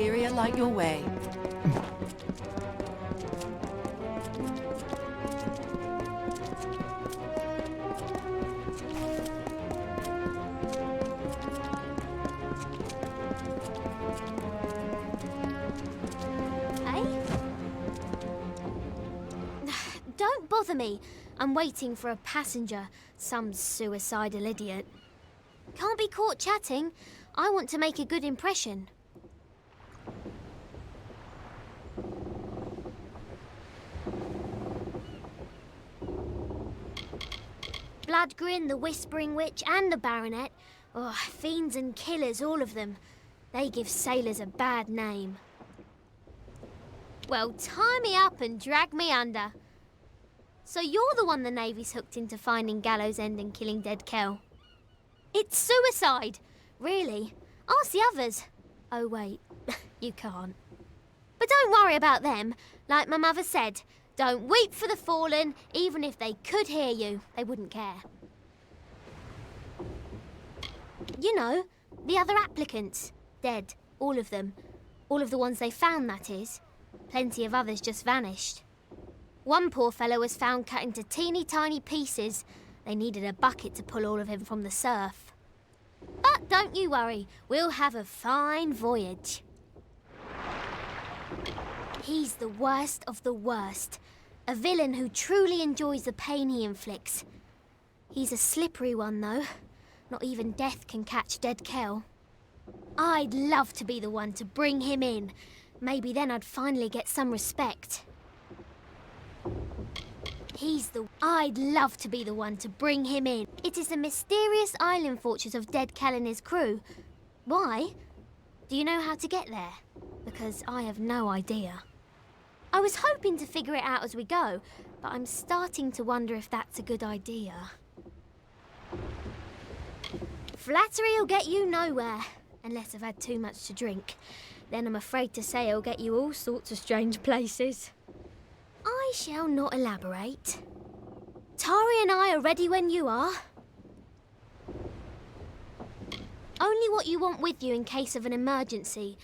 Clearia light your way. Don't bother me. I'm waiting for a passenger, some suicidal idiot. Can't be caught chatting. I want to make a good impression. Bloodgrin, the Whispering Witch and the Baronet. Oh, fiends and killers, all of them. They give sailors a bad name. Well, tie me up and drag me under. So you're the one the Navy's hooked into finding Gallows End and killing Dead Kel? It's suicide! Really? Ask the others. Oh, wait. You can't. But don't worry about them. Like my mother said, don't weep for the fallen. Even if they could hear you, they wouldn't care. You know, the other applicants. Dead. All of them. All of the ones they found, that is. Plenty of others just vanished. One poor fellow was found cut into teeny tiny pieces. They needed a bucket to pull all of him from the surf. But don't you worry, we'll have a fine voyage. He's the worst of the worst. A villain who truly enjoys the pain he inflicts. He's a slippery one, though. Not even death can catch Dead Kel. I'd love to be the one to bring him in. Maybe then I'd finally get some respect. I'd love to be the one to bring him in. It is the mysterious island fortress of Dead Kel and his crew. Why? Do you know how to get there? Because I have no idea. I was hoping to figure it out as we go, but I'm starting to wonder if that's a good idea. Flattery'll get you nowhere, unless I've had too much to drink. Then I'm afraid to say it'll get you all sorts of strange places. I shall not elaborate. Tari and I are ready when you are. Only what you want with you in case of an emergency.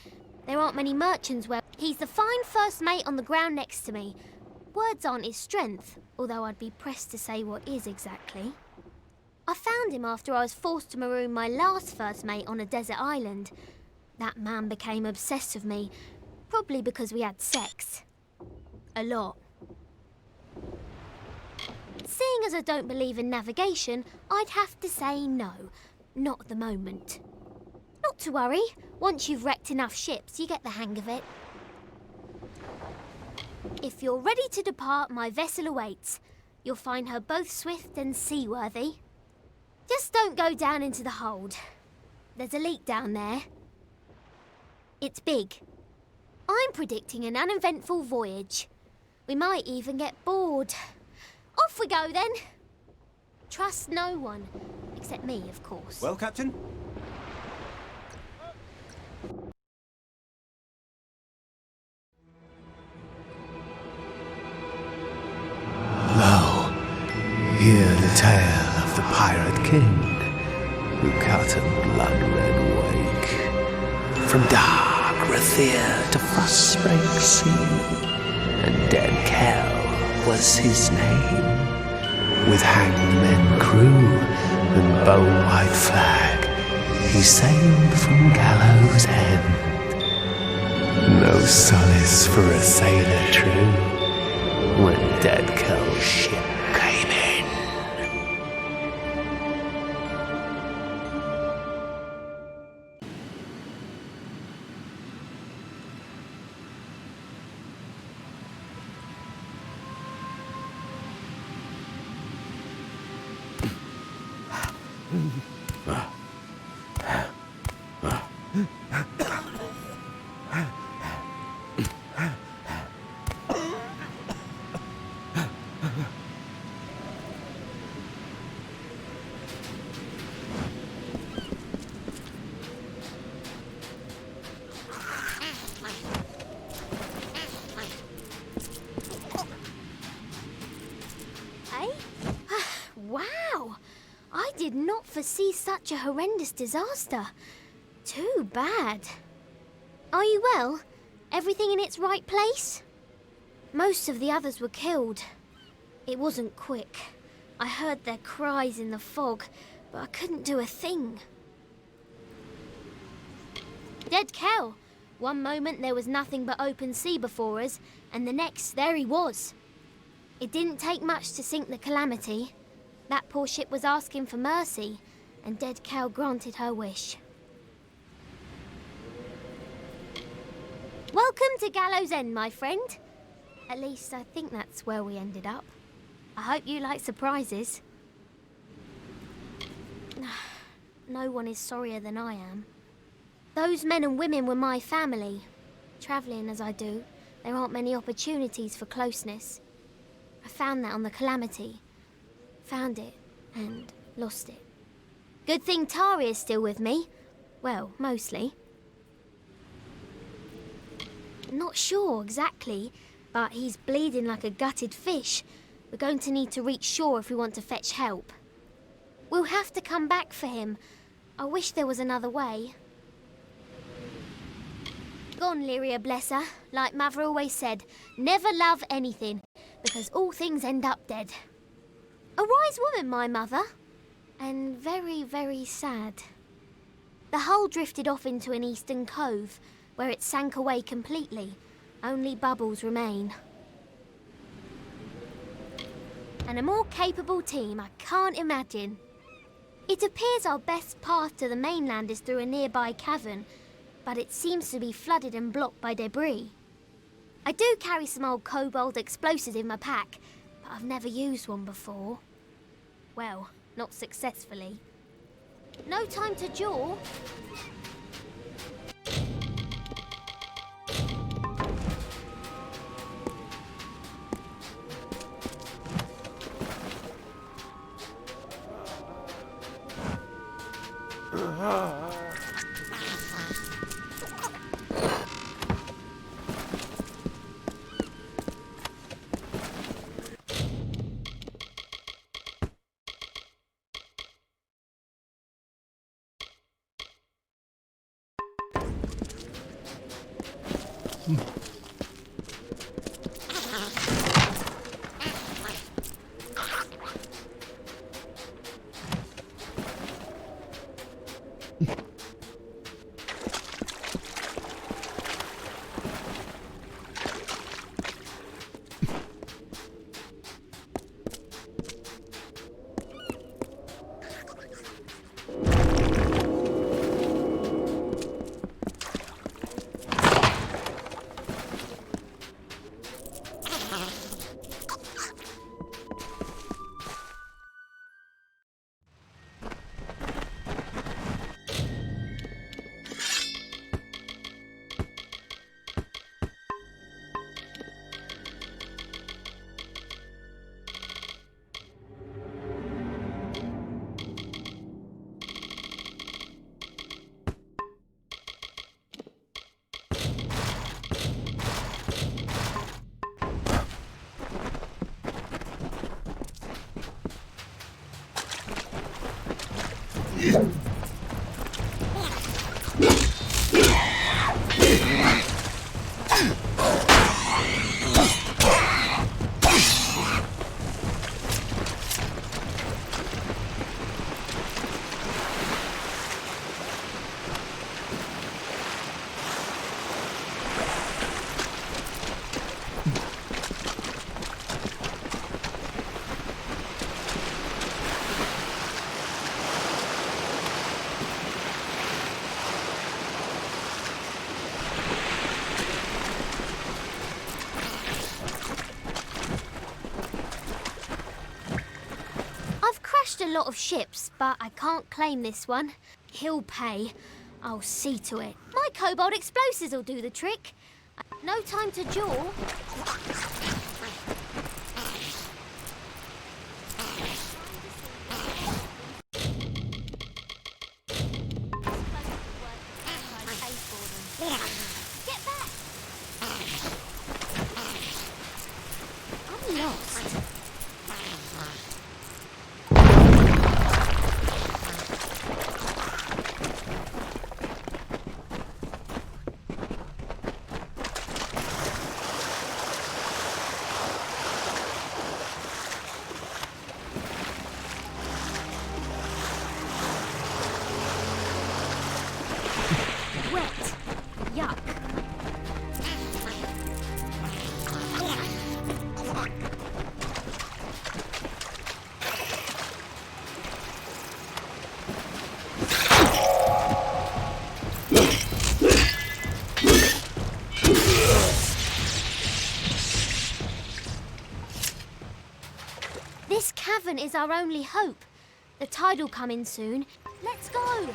There aren't many merchants where... He's the fine first mate on the ground next to me. Words aren't his strength, although I'd be pressed to say what is exactly. I found him after I was forced to maroon my last first mate on a desert island. That man became obsessed with me, probably because we had sex. A lot. Seeing as I don't believe in navigation, I'd have to say no. Not at the moment. Not to worry. Once you've wrecked enough ships, you get the hang of it. If you're ready to depart, my vessel awaits. You'll find her both swift and seaworthy. Just don't go down into the hold. There's a leak down there. It's big. I'm predicting an uneventful voyage. We might even get bored. Off we go, then. Trust no one. Except me, of course. Well, Captain? Lo, hear the tale of the Pirate King, who cut a blood-red wake from dark Rathir to Frostspring Sea, and Dead Kel was his name. With hangmen crew and bow-white flag, he sailed from Gallows End. No solace for a sailor true when Dead Kel's ship came in. Wow! I did not foresee such a horrendous disaster. Too bad. Are you well? Everything in its right place? Most of the others were killed. It wasn't quick. I heard their cries in the fog, but I couldn't do a thing. Dead cow. One moment there was nothing but open sea before us, and the next there he was. It didn't take much to sink the Calamity. That poor ship was asking for mercy, and Dead Cow granted her wish. Welcome to Gallows End, my friend. At least I think that's where we ended up. I hope you like surprises. No one is sorrier than I am. Those men and women were my family. Travelling as I do, there aren't many opportunities for closeness. I found that on the Calamity. Found it and lost it. Good thing Tari is still with me. Well, mostly. Not sure exactly, but he's bleeding like a gutted fish. We're going to need to reach shore if we want to fetch help. We'll have to come back for him. I wish there was another way. Gone, Lyria, bless her. Like Mother always said, never love anything, because all things end up dead. A wise woman, my mother. And very, very sad. The hull drifted off into an eastern cove, where it sank away completely. Only bubbles remain. And a more capable team I can't imagine. It appears our best path to the mainland is through a nearby cavern, but it seems to be flooded and blocked by debris. I do carry some old cobalt explosives in my pack, but I've never used one before. Well, not successfully. No time to jaw. A lot of ships, but I can't claim this one. He'll pay. I'll see to it. My cobalt explosives will do the trick. No time to jaw. Get back! I'm lost. cavern is our only hope. The tide will come in soon. Let's go!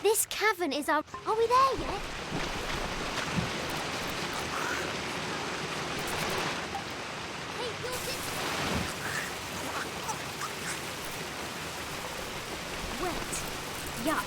This cavern is our... Are we there yet? Keep your distance. Wet. Yuck.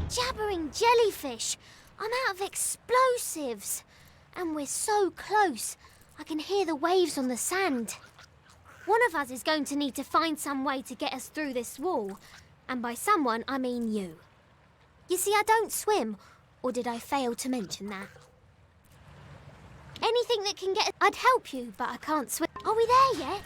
Jabbering jellyfish! I'm out of explosives. And we're so close. I can hear the waves on the sand. One of us is going to need to find some way to get us through this wall. And by someone, I mean you. You see, I don't swim. Or did I fail to mention that? Anything that can get... I'd help you, but I can't swim. Are we there yet?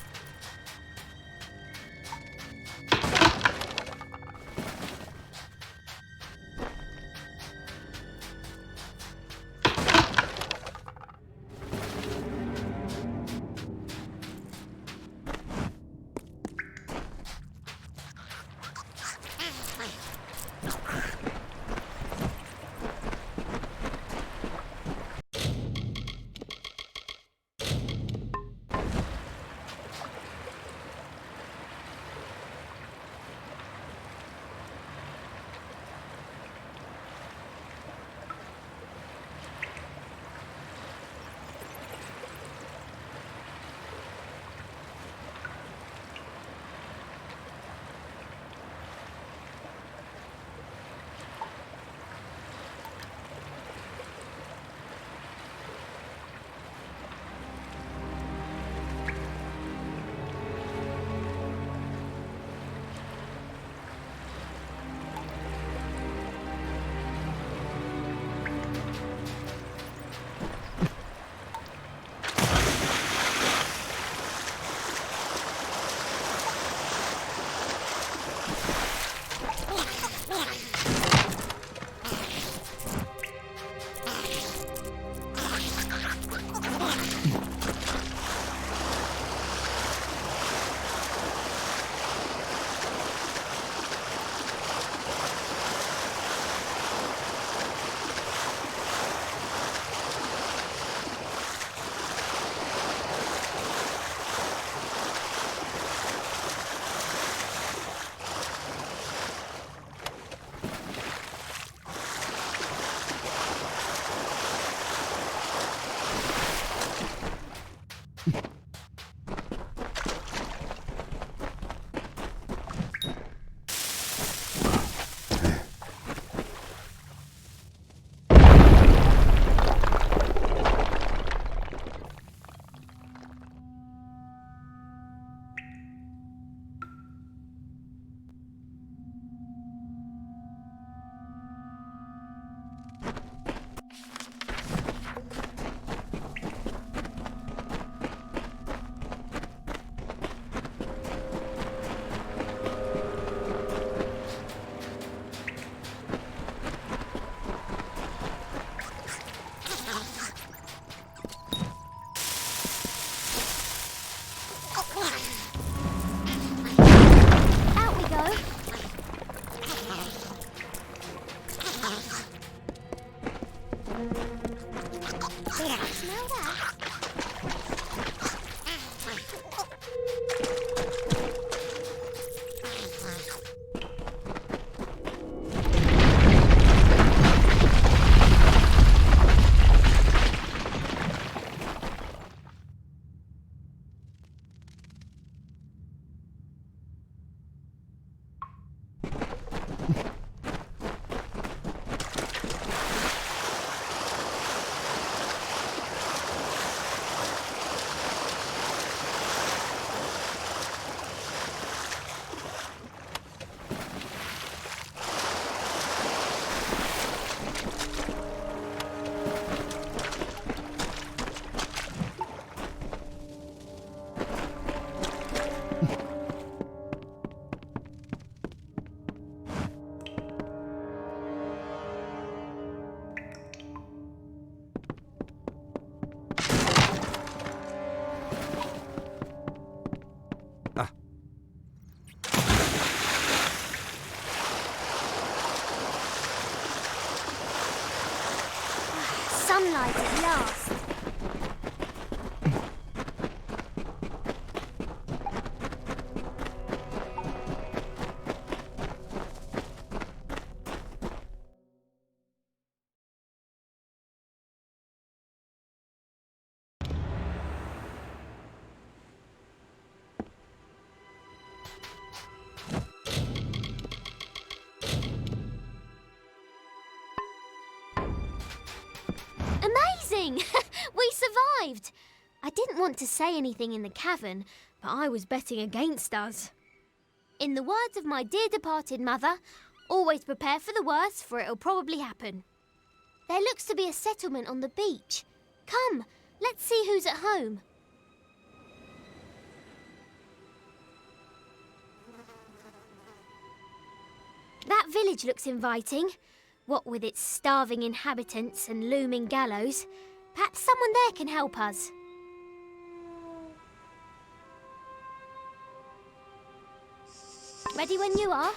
Sunlight at last. Amazing! We survived! I didn't want to say anything in the cavern, but I was betting against us. In the words of my dear departed mother, always prepare for the worst, for it'll probably happen. There looks to be a settlement on the beach. Come, let's see who's at home. That village looks inviting. What with its starving inhabitants and looming gallows, perhaps someone there can help us. Ready when you are.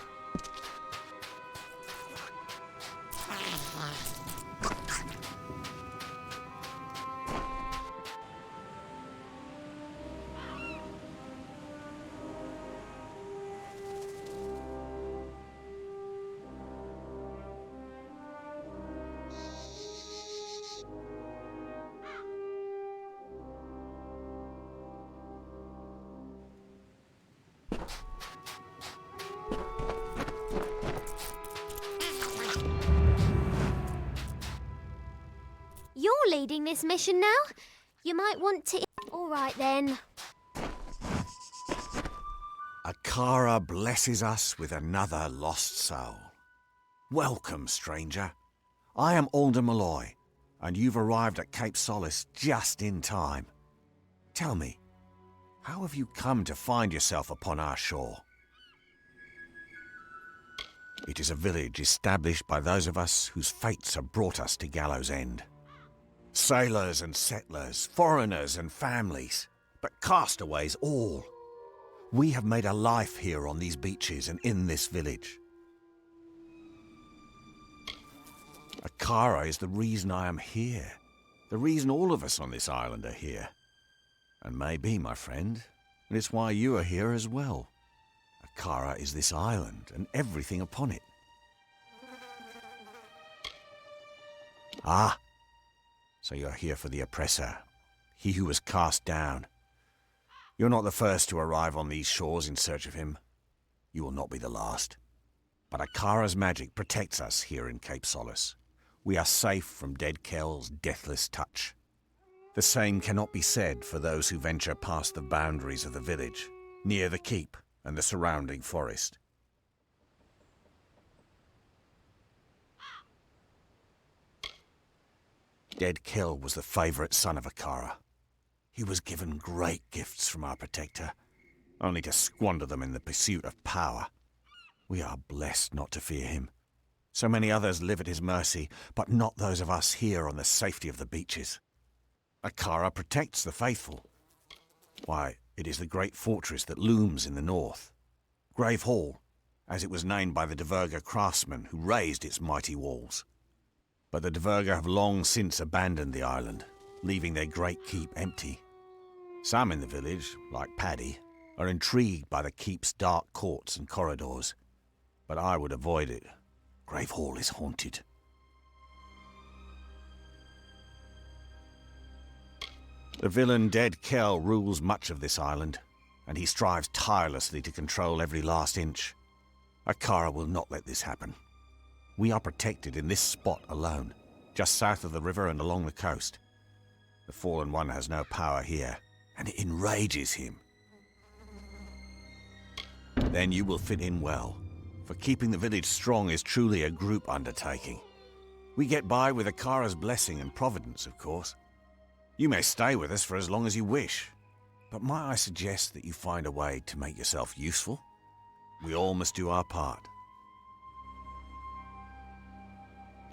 You're leading this mission now. You might want to... All right, then. Akara blesses us with another lost soul. Welcome, stranger. I am Alder Malloy, and you've arrived at Cape Solace just in time. Tell me, how have you come to find yourself upon our shore? It is a village established by those of us whose fates have brought us to Gallows End. Sailors and settlers, foreigners and families, but castaways all. We have made a life here on these beaches and in this village. Akara is the reason I am here, the reason all of us on this island are here. And maybe, my friend, it is why you are here as well. Akara is this island and everything upon it. Ah! So you're here for the oppressor, he who was cast down. You're not the first to arrive on these shores in search of him. You will not be the last. But Akara's magic protects us here in Cape Solace. We are safe from Dead Kell's deathless touch. The same cannot be said for those who venture past the boundaries of the village, near the keep and the surrounding forest. Dead Kell was the favourite son of Akara. He was given great gifts from our protector, only to squander them in the pursuit of power. We are blessed not to fear him. So many others live at his mercy, but not those of us here on the safety of the beaches. Akara protects the faithful. Why, it is the great fortress that looms in the north. Grave Hall, as it was named by the Diverga craftsmen who raised its mighty walls. But the Diverga have long since abandoned the island, leaving their great keep empty. Some in the village, like Paddy, are intrigued by the keep's dark courts and corridors. But I would avoid it. Grave Hall is haunted. The villain Dead Kell rules much of this island, and he strives tirelessly to control every last inch. Akara will not let this happen. We are protected in this spot alone, just south of the river and along the coast. The Fallen One has no power here, and it enrages him. Then you will fit in well, for keeping the village strong is truly a group undertaking. We get by with Akara's blessing and providence, of course. You may stay with us for as long as you wish, but might I suggest that you find a way to make yourself useful? We all must do our part.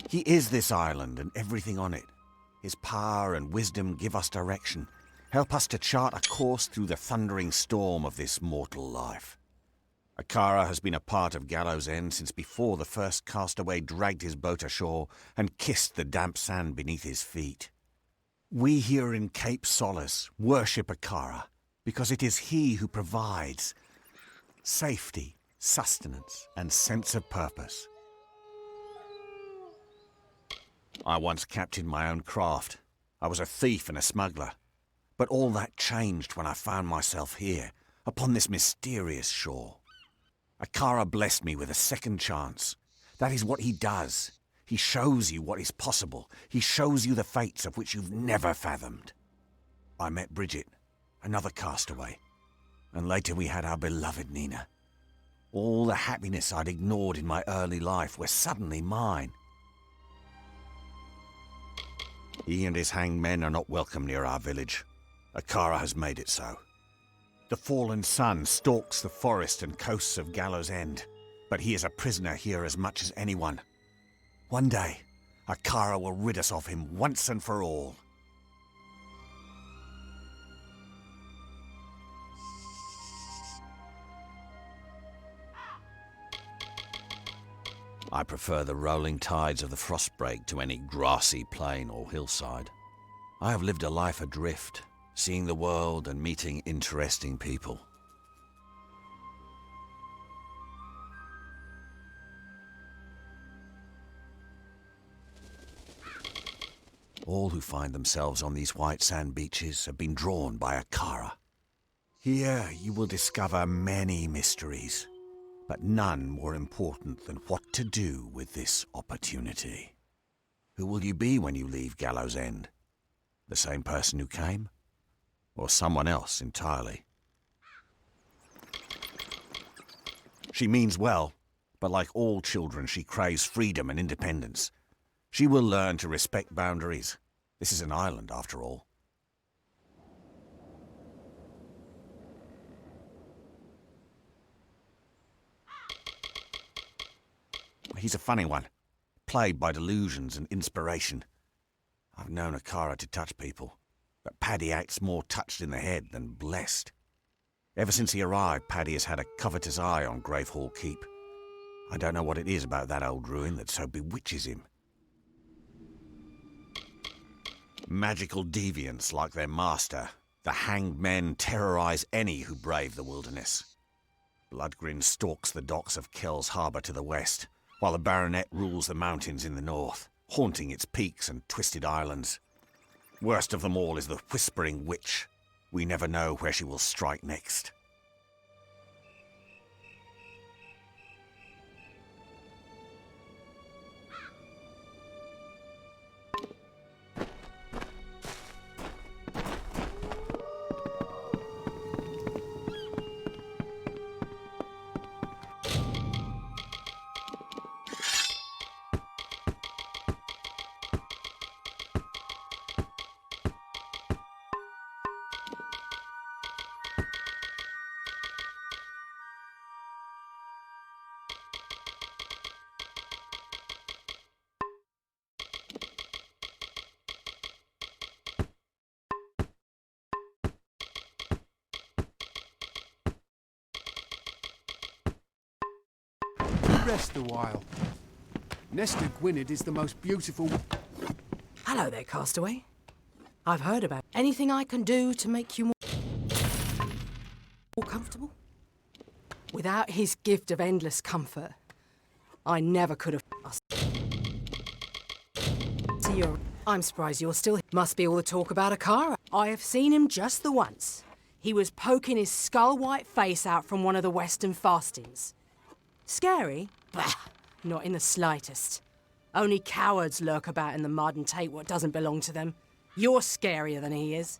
He is this island and everything on it. His power and wisdom give us direction, help us to chart a course through the thundering storm of this mortal life. Akara has been a part of Gallows End since before the first castaway dragged his boat ashore and kissed the damp sand beneath his feet. We here in Cape Solace worship Akara because it is he who provides safety, sustenance, and sense of purpose. I once captained my own craft. I was a thief and a smuggler. But all that changed when I found myself here, upon this mysterious shore. Akara blessed me with a second chance. That is what he does. He shows you what is possible. He shows you the fates of which you've never fathomed. I met Bridget, another castaway, and later we had our beloved Nina. All the happiness I'd ignored in my early life were suddenly mine. He and his hanged men are not welcome near our village. Akara has made it so. The fallen sun stalks the forest and coasts of Gallows End, but he is a prisoner here as much as anyone. One day, Akara will rid us of him once and for all. I prefer the rolling tides of the Frostbreak to any grassy plain or hillside. I have lived a life adrift, seeing the world and meeting interesting people. All who find themselves on these white sand beaches have been drawn by Akara. Here you will discover many mysteries, but none more important than what to do with this opportunity. Who will you be when you leave Gallows End? The same person who came? Or someone else entirely? She means well, but like all children, she craves freedom and independence. She will learn to respect boundaries. This is an island, after all. He's a funny one, plagued by delusions and inspiration. I've known Akara to touch people, but Paddy acts more touched in the head than blessed. Ever since he arrived, Paddy has had a covetous eye on Gravehall Keep. I don't know what it is about that old ruin that so bewitches him. Magical deviants like their master, the hanged men terrorize any who brave the wilderness. Bloodgrin stalks the docks of Kells Harbour to the west, while the Baronet rules the mountains in the north, haunting its peaks and twisted islands. Worst of them all is the Whispering Witch. We never know where she will strike next. Rest a while. Nesta Gwynedd is the most beautiful... Hello there, Castaway. I've heard about anything I can do to make you more comfortable. Without his gift of endless comfort, I never could have... I'm surprised you're still... Must be all the talk about Akara. I have seen him just the once. He was poking his skull-white face out from one of the Western fastings. Scary? Bah, not in the slightest. Only cowards lurk about in the mud and take what doesn't belong to them. You're scarier than he is.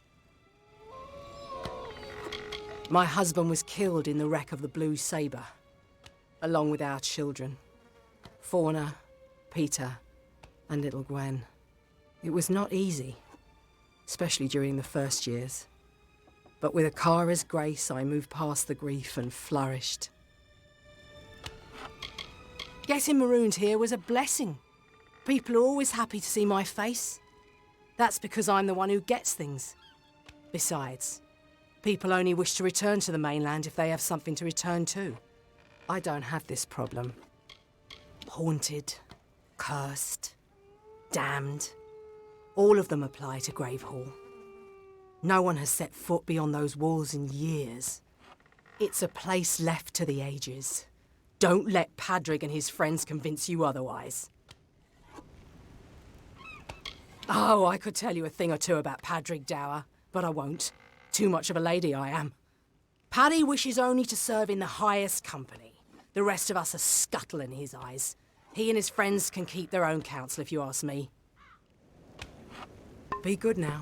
My husband was killed in the wreck of the Blue Sabre, along with our children. Fauna, Peter, and little Gwen. It was not easy, especially during the first years. But with Akara's grace, I moved past the grief and flourished. Getting marooned here was a blessing. People are always happy to see my face. That's because I'm the one who gets things. Besides, people only wish to return to the mainland if they have something to return to. I don't have this problem. Haunted, cursed, damned. All of them apply to Gravehall. No one has set foot beyond those walls in years. It's a place left to the ages. Don't let Padrig and his friends convince you otherwise. Oh, I could tell you a thing or two about Padrig Dower, but I won't. Too much of a lady I am. Paddy wishes only to serve in the highest company. The rest of us are scuttle in his eyes. He and his friends can keep their own counsel, if you ask me. Be good now.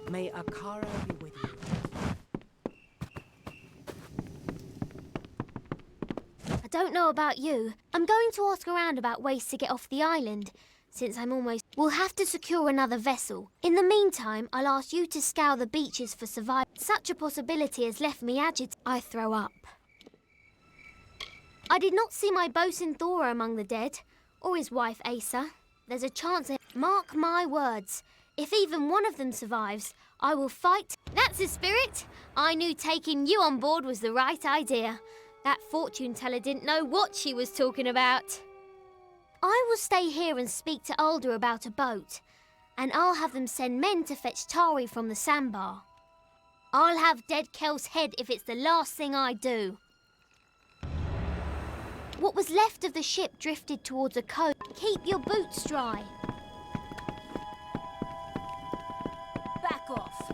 May Akara be with you. I don't know about you. I'm going to ask around about ways to get off the island, since We'll have to secure another vessel. In the meantime, I'll ask you to scour the beaches for survival. Such a possibility has left me agitated. I throw up. I did not see my bosun Thora among the dead, or his wife Asa. There's a chance. Mark my words. If even one of them survives, I will fight. That's the spirit. I knew taking you on board was the right idea. That fortune teller didn't know what she was talking about. I will stay here and speak to Alder about a boat, and I'll have them send men to fetch Tari from the sandbar. I'll have dead Kel's head if it's the last thing I do. What was left of the ship drifted towards a cove. Keep your boots dry. Back off.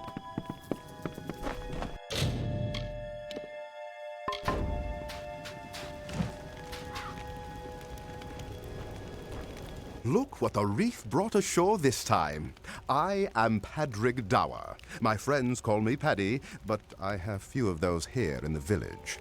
Look what the reef brought ashore this time. I am Padrig Dower. My friends call me Paddy, but I have few of those here in the village.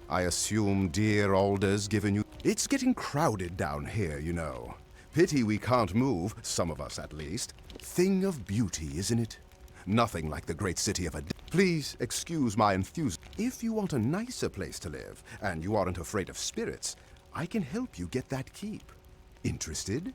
I assume dear Alder's given you... It's getting crowded down here, you know. Pity we can't move, some of us at least. Thing of beauty, isn't it? Nothing like the great city of a... Please excuse my enthusiasm. If you want a nicer place to live, and you aren't afraid of spirits, I can help you get that keep. Interested?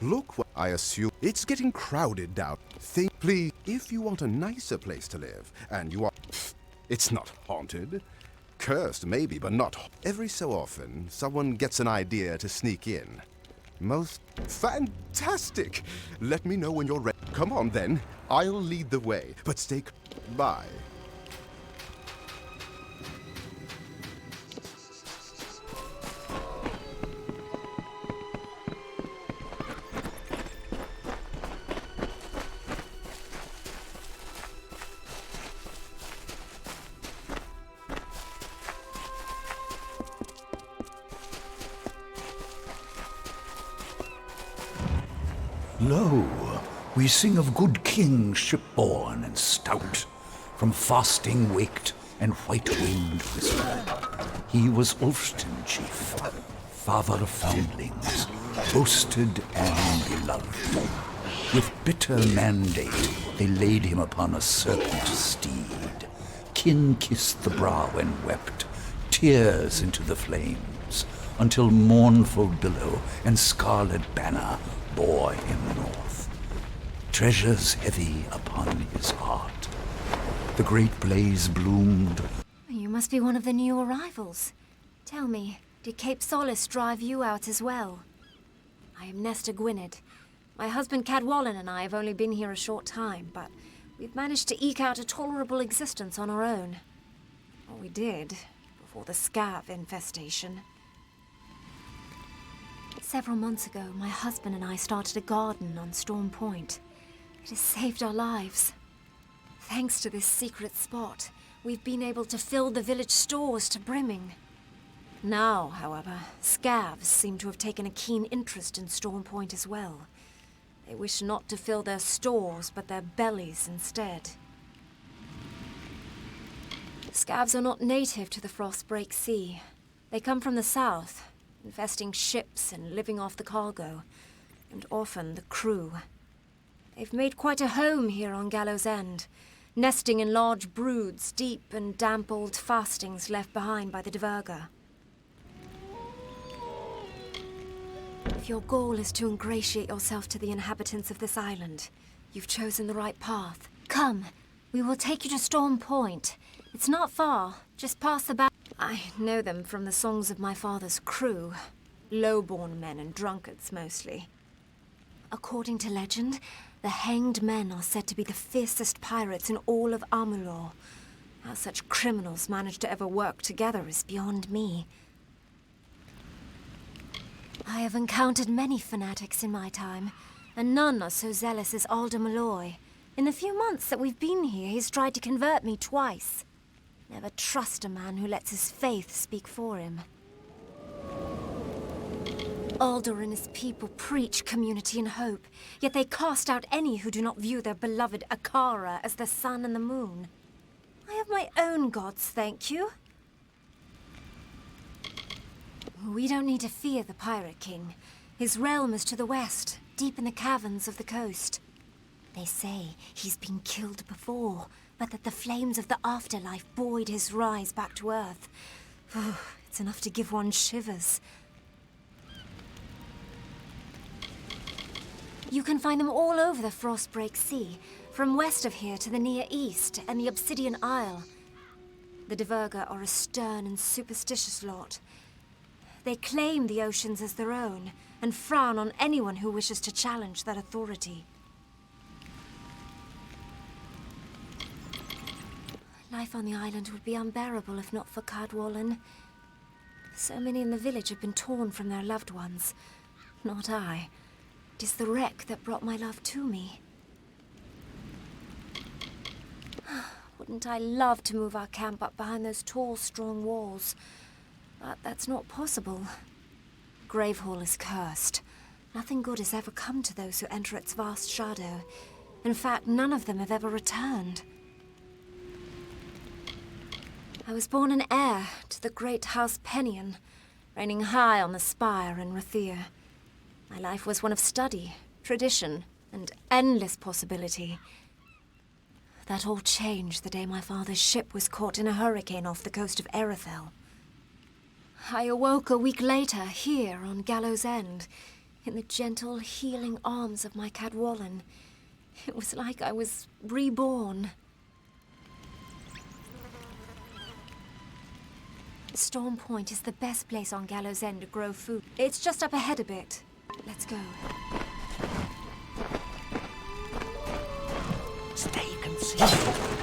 Look what I assume. It's getting crowded down. Think, please, if you want a nicer place to live, and you are... It's not haunted. Cursed, maybe, but not... Every so often, someone gets an idea to sneak in. Most fantastic! Let me know when you're ready. Come on, then. I'll lead the way, but stay... Bye. Lo, we sing of good kings shipborne and stout, from fasting waked and white-winged whispered. He was Ulfston chief, father of foundlings, boasted and beloved. With bitter mandate they laid him upon a serpent steed. Kin kissed the brow and wept, tears into the flames, until mournful billow and scarlet banner bore him north. Treasures heavy upon his heart. The great blaze bloomed. You must be one of the new arrivals. Tell me, did Cape Solace drive you out as well? I am Nesta Gwynedd. My husband Cadwallon and I have only been here a short time, but we've managed to eke out a tolerable existence on our own. Or we did, before the scav infestation. Several months ago, my husband and I started a garden on Storm Point. It has saved our lives. Thanks to this secret spot, we've been able to fill the village stores to brimming. Now, however, scavs seem to have taken a keen interest in Storm Point as well. They wish not to fill their stores, but their bellies instead. Scavs are not native to the Frostbreak Sea. They come from the south, infesting ships and living off the cargo, and often the crew. They've made quite a home here on Gallows End, nesting in large broods, deep and damp old fastings left behind by the Diverga. If your goal is to ingratiate yourself to the inhabitants of this island, you've chosen the right path. Come, we will take you to Storm Point. It's not far, just past the I know them from the songs of my father's crew. Low-born men and drunkards, mostly. According to legend, the hanged men are said to be the fiercest pirates in all of Amalur. How such criminals manage to ever work together is beyond me. I have encountered many fanatics in my time, and none are so zealous as Alder Malloy. In the few months that we've been here, he's tried to convert me twice. Never trust a man who lets his faith speak for him. Alder and his people preach community and hope, yet they cast out any who do not view their beloved Akara as the sun and the moon. I have my own gods, thank you. We don't need to fear the Pirate King. His realm is to the west, deep in the caverns of the coast. They say he's been killed before, but that the flames of the afterlife buoyed his rise back to Earth. It's enough to give one shivers. You can find them all over the Frostbreak Sea, from west of here to the Near East and the Obsidian Isle. The Diverga are a stern and superstitious lot. They claim the oceans as their own, and frown on anyone who wishes to challenge that authority. Life on the island would be unbearable if not for Cadwallon. So many in the village have been torn from their loved ones. Not I. It is the wreck that brought my love to me. Wouldn't I love to move our camp up behind those tall, strong walls? But that's not possible. Gravehall is cursed. Nothing good has ever come to those who enter its vast shadow. In fact, none of them have ever returned. I was born an heir to the great House Pennion, reigning high on the spire in Rathir. My life was one of study, tradition, and endless possibility. That all changed the day my father's ship was caught in a hurricane off the coast of Erethel. I awoke a week later, here on Gallows End, in the gentle, healing arms of my Cadwallon. It was like I was reborn. Storm Point is the best place on Gallows End to grow food. It's just up ahead a bit. Let's go. Stay concealed.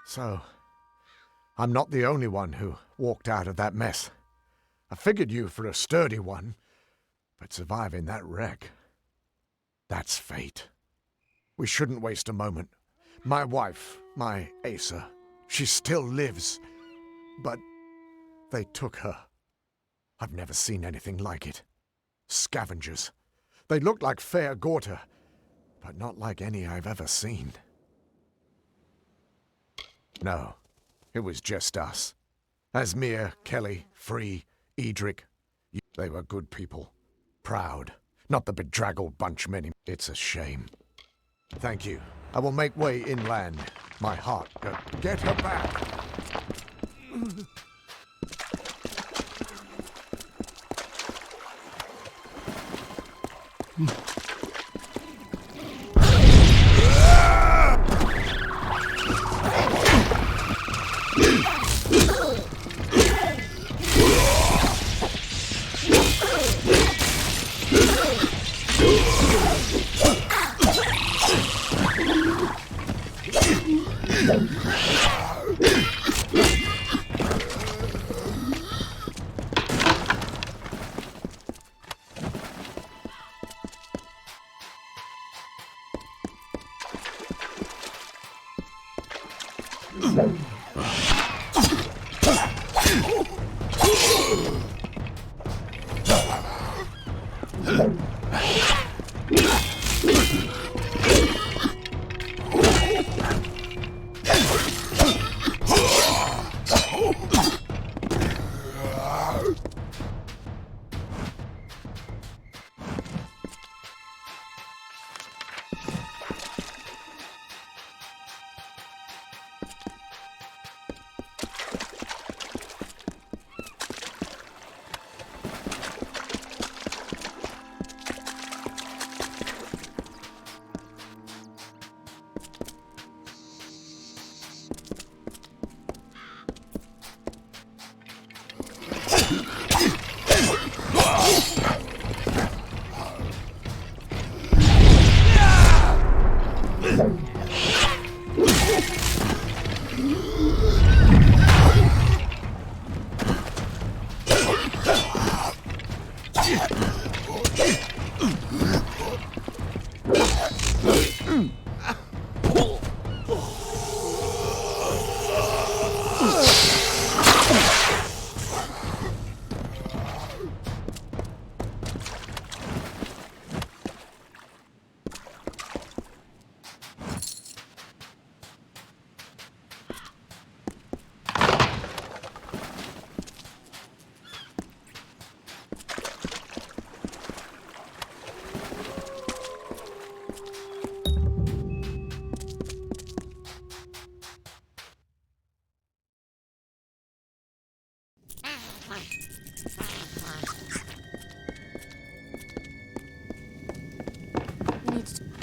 So, I'm not the only one who walked out of that mess. I figured you for a sturdy one, but surviving that wreck, that's fate. We shouldn't waste a moment. My wife, my Asa, she still lives, but they took her. I've never seen anything like it. Scavengers. They looked like fair Gorta, but not like any I've ever seen. No, it was just us. Asmir, Kelly, Free, Edric. They were good people. Proud. Not the bedraggled bunch many. It's a shame. Thank you. I will make way inland. My heart. Get her back!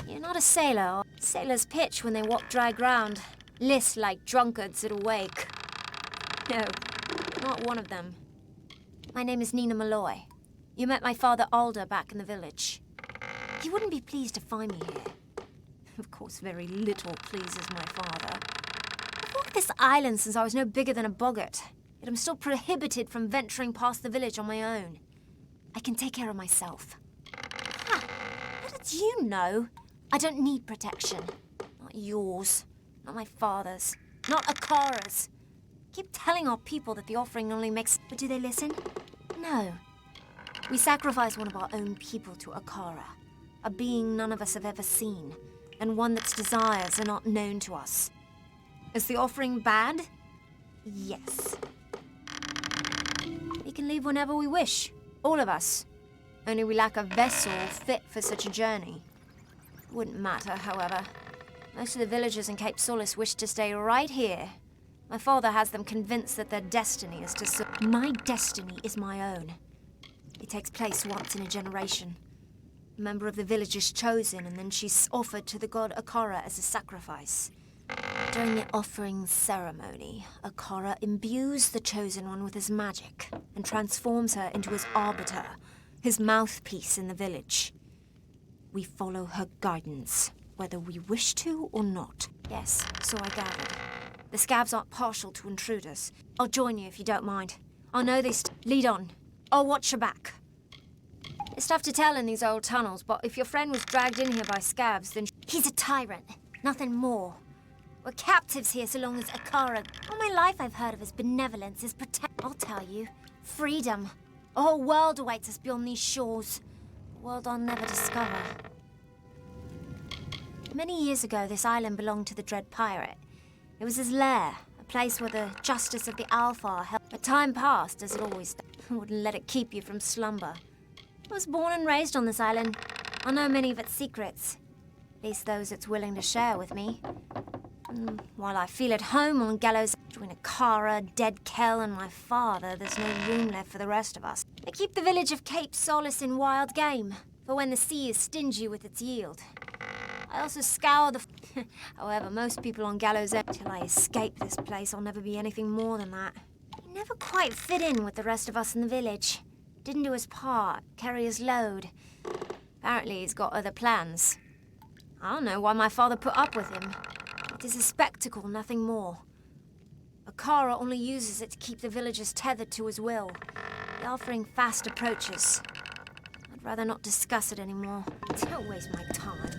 You're not a sailor. Sailors pitch when they walk dry ground. List like drunkards at a wake. No, not one of them. My name is Nina Malloy. You met my father Alder back in the village. He wouldn't be pleased to find me here. Of course, very little pleases my father. I've walked this island since I was no bigger than a boggart, yet I'm still prohibited from venturing past the village on my own. I can take care of myself. Ha! How did you know? I don't need protection. Not yours. Not my father's. Not Akara's. Keep telling our people that the offering only makes... But do they listen? No. We sacrifice one of our own people to Akara, a being none of us have ever seen, and one that's desires are not known to us. Is the offering bad? Yes. We can leave whenever we wish, all of us. Only we lack a vessel fit for such a journey. Wouldn't matter, however. Most of the villagers in Cape Solace wish to stay right here. My father has them convinced that their destiny is to... My destiny is my own. It takes place once in a generation. A member of the village is chosen, and then she's offered to the god Akara as a sacrifice. During the offering ceremony, Akara imbues the chosen one with his magic and transforms her into his arbiter, his mouthpiece in the village. We follow her guidance, whether we wish to or not. Yes, so I gathered. The scabs aren't partial to intruders. I'll join you if you don't mind. I'll know this. Lead on. I'll watch your back. It's tough to tell in these old tunnels, but if your friend was dragged in here by scabs, then he's a tyrant. Nothing more. We're captives here so long as Akara... All my life I've heard of his benevolence, his I'll tell you. Freedom. A whole world awaits us beyond these shores. A world I'll never discover. Many years ago, this island belonged to the Dread Pirate. It was his lair, a place where the justice of the Alfar held. But time passed, as it always does. Wouldn't let it keep you from slumber. I was born and raised on this island. I know many of its secrets. At least those it's willing to share with me. And while I feel at home on Gallows, between Akara, Dead Kell, and my father, there's no room left for the rest of us. I keep the village of Cape Solace in wild game, for when the sea is stingy with its yield. I also scour the... However, most people on Gallows End, till I escape this place, I'll never be anything more than that. He never quite fit in with the rest of us in the village. Didn't do his part, carry his load. Apparently he's got other plans. I don't know why my father put up with him. It is a spectacle, nothing more. Akara only uses it to keep the villagers tethered to his will. The offering fast approaches. I'd rather not discuss it anymore. Don't waste my time.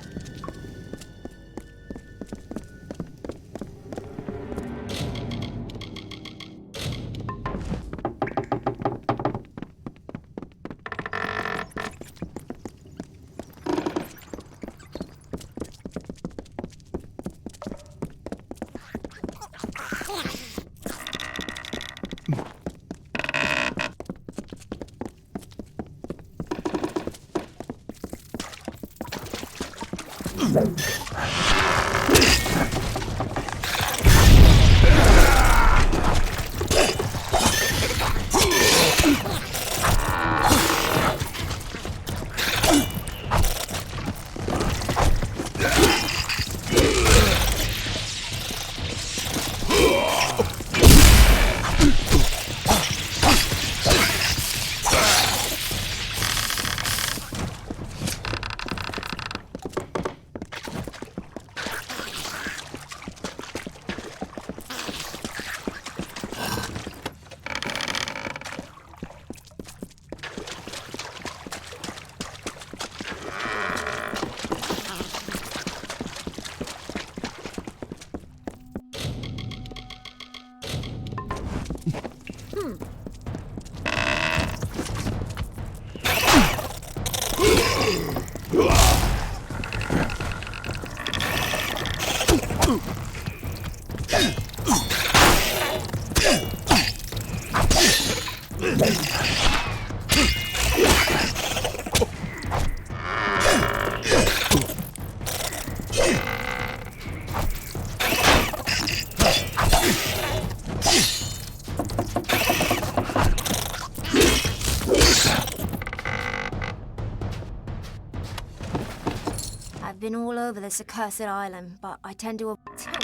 I've been all over this accursed island, but I tend to avoid my time.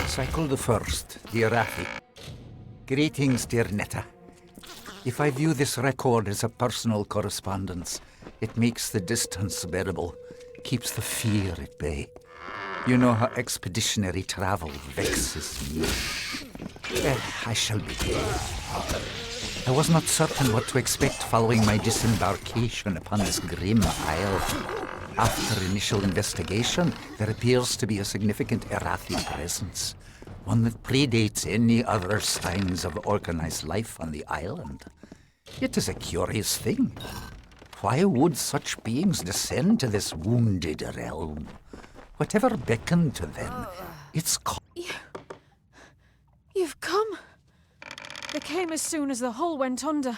Cycle the first, dear Rafi. Greetings, dear Netta. If I view this record as a personal correspondence, it makes the distance bearable, keeps the fear at bay. You know how expeditionary travel vexes me. I shall begin. I was not certain what to expect following my disembarkation upon this grim isle. After initial investigation, there appears to be a significant Erathi presence, one that predates any other signs of organized life on the island. It is a curious thing. Why would such beings descend to this wounded realm? Whatever beckoned to them, it's You've come. They came as soon as the hull went under.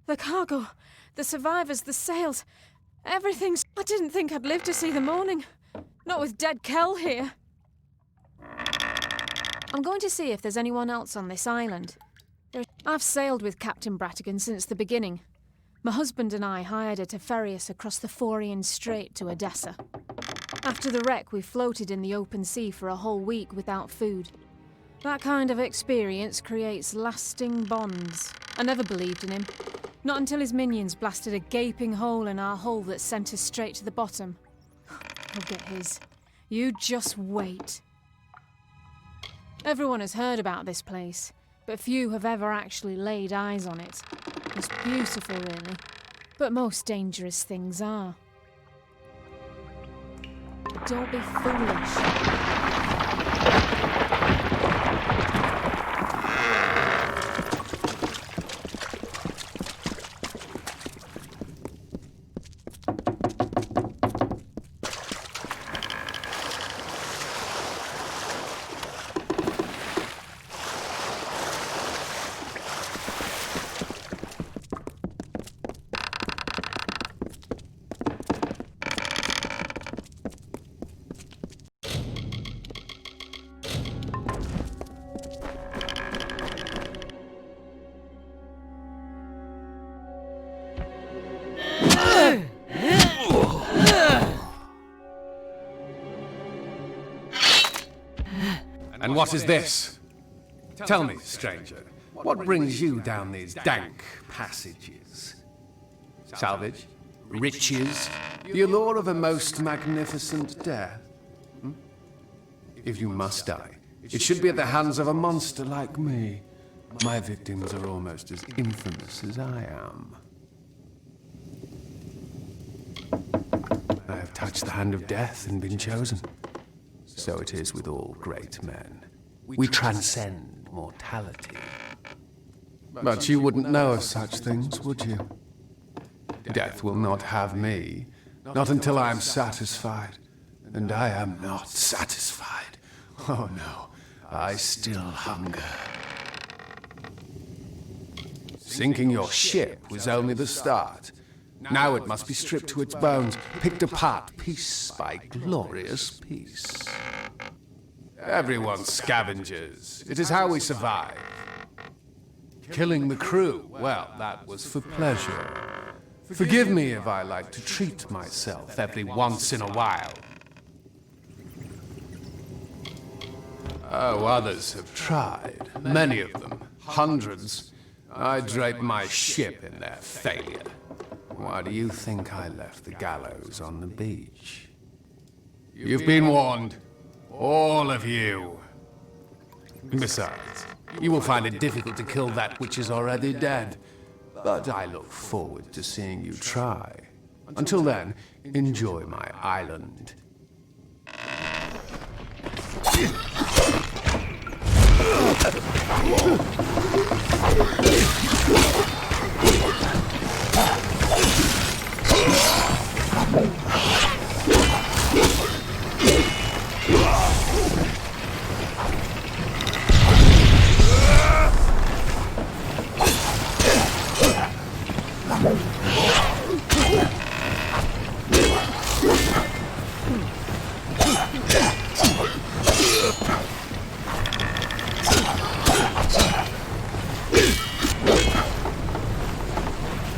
The cargo, the survivors, the sails, everything's... I didn't think I'd live to see the morning. Not with dead Kel here. I'm going to see if there's anyone else on this island. I've sailed with Captain Bratigan since the beginning. My husband and I hired her to ferry us across the Forian Strait to Odessa. After the wreck, we floated in the open sea for a whole week without food. That kind of experience creates lasting bonds. I never believed in him. Not until his minions blasted a gaping hole in our hull that sent us straight to the bottom. He'll get his. You just wait. Everyone has heard about this place, but few have ever actually laid eyes on it. It's beautiful, really, but most dangerous things are. Don't be foolish. And what is this? Tell me, stranger, what brings you down these dank passages? Salvage? Riches? The allure of a most magnificent death? If you must die, it should be at the hands of a monster like me. My victims are almost as infamous as I am. I have touched the hand of death and been chosen. So it is with all great men. We transcend mortality. But you wouldn't know of such things, would you? Death will not have me, not until I am satisfied. And I am not satisfied. Oh no, I still hunger. Sinking your ship was only the start. Now it must be stripped to its bones, picked apart piece by glorious piece. Everyone's scavengers. It is how we survive. Killing the crew, well, that was for pleasure. Forgive me if I like to treat myself every once in a while. Oh, others have tried. Many of them. Hundreds. I drape my ship in their failure. Why do you think I left the gallows on the beach? You've been warned. All of you. Besides, you will find it difficult to kill that which is already dead. But I look forward to seeing you try. Until then, enjoy my island.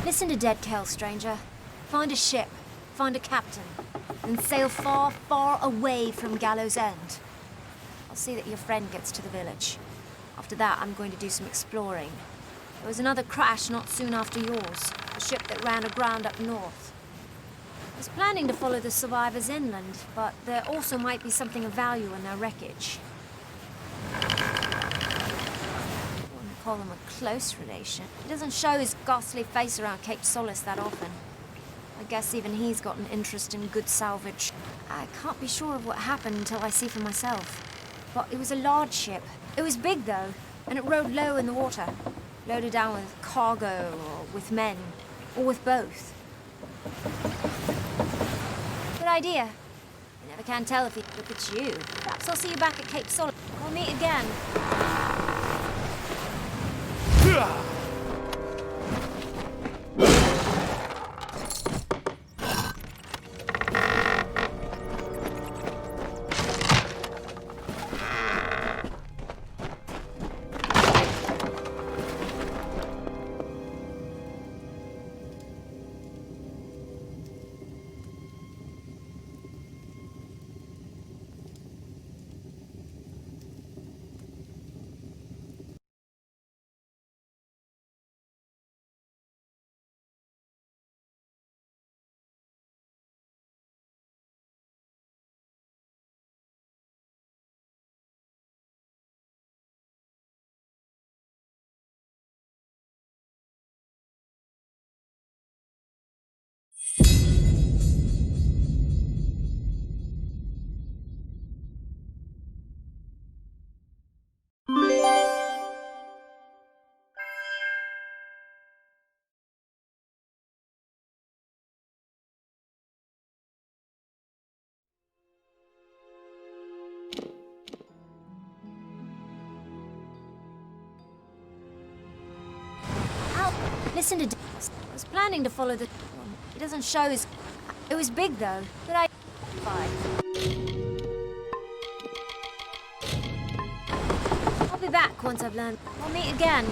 Listen to Dead Kel, stranger. Find a ship, find a captain, and sail far, far away from Gallows End. I'll see that your friend gets to the village. After that, I'm going to do some exploring. There was another crash not soon after yours, a ship that ran aground up north. I was planning to follow the survivors inland, but there also might be something of value in their wreckage. Call him a close relation. He doesn't show his ghastly face around Cape Solace that often. I guess even he's got an interest in good salvage. I can't be sure of what happened until I see for myself. But it was a large ship. It was big, though, and it rode low in the water. Loaded down with cargo, or with men, or with both. Good idea. You never can tell if it's you. Perhaps I'll see you back at Cape Solomon. We'll meet again. Listen to this. I was planning to follow the one. It doesn't show as... It was big, though. But I... Bye. I'll be back once I've learned. We'll meet again.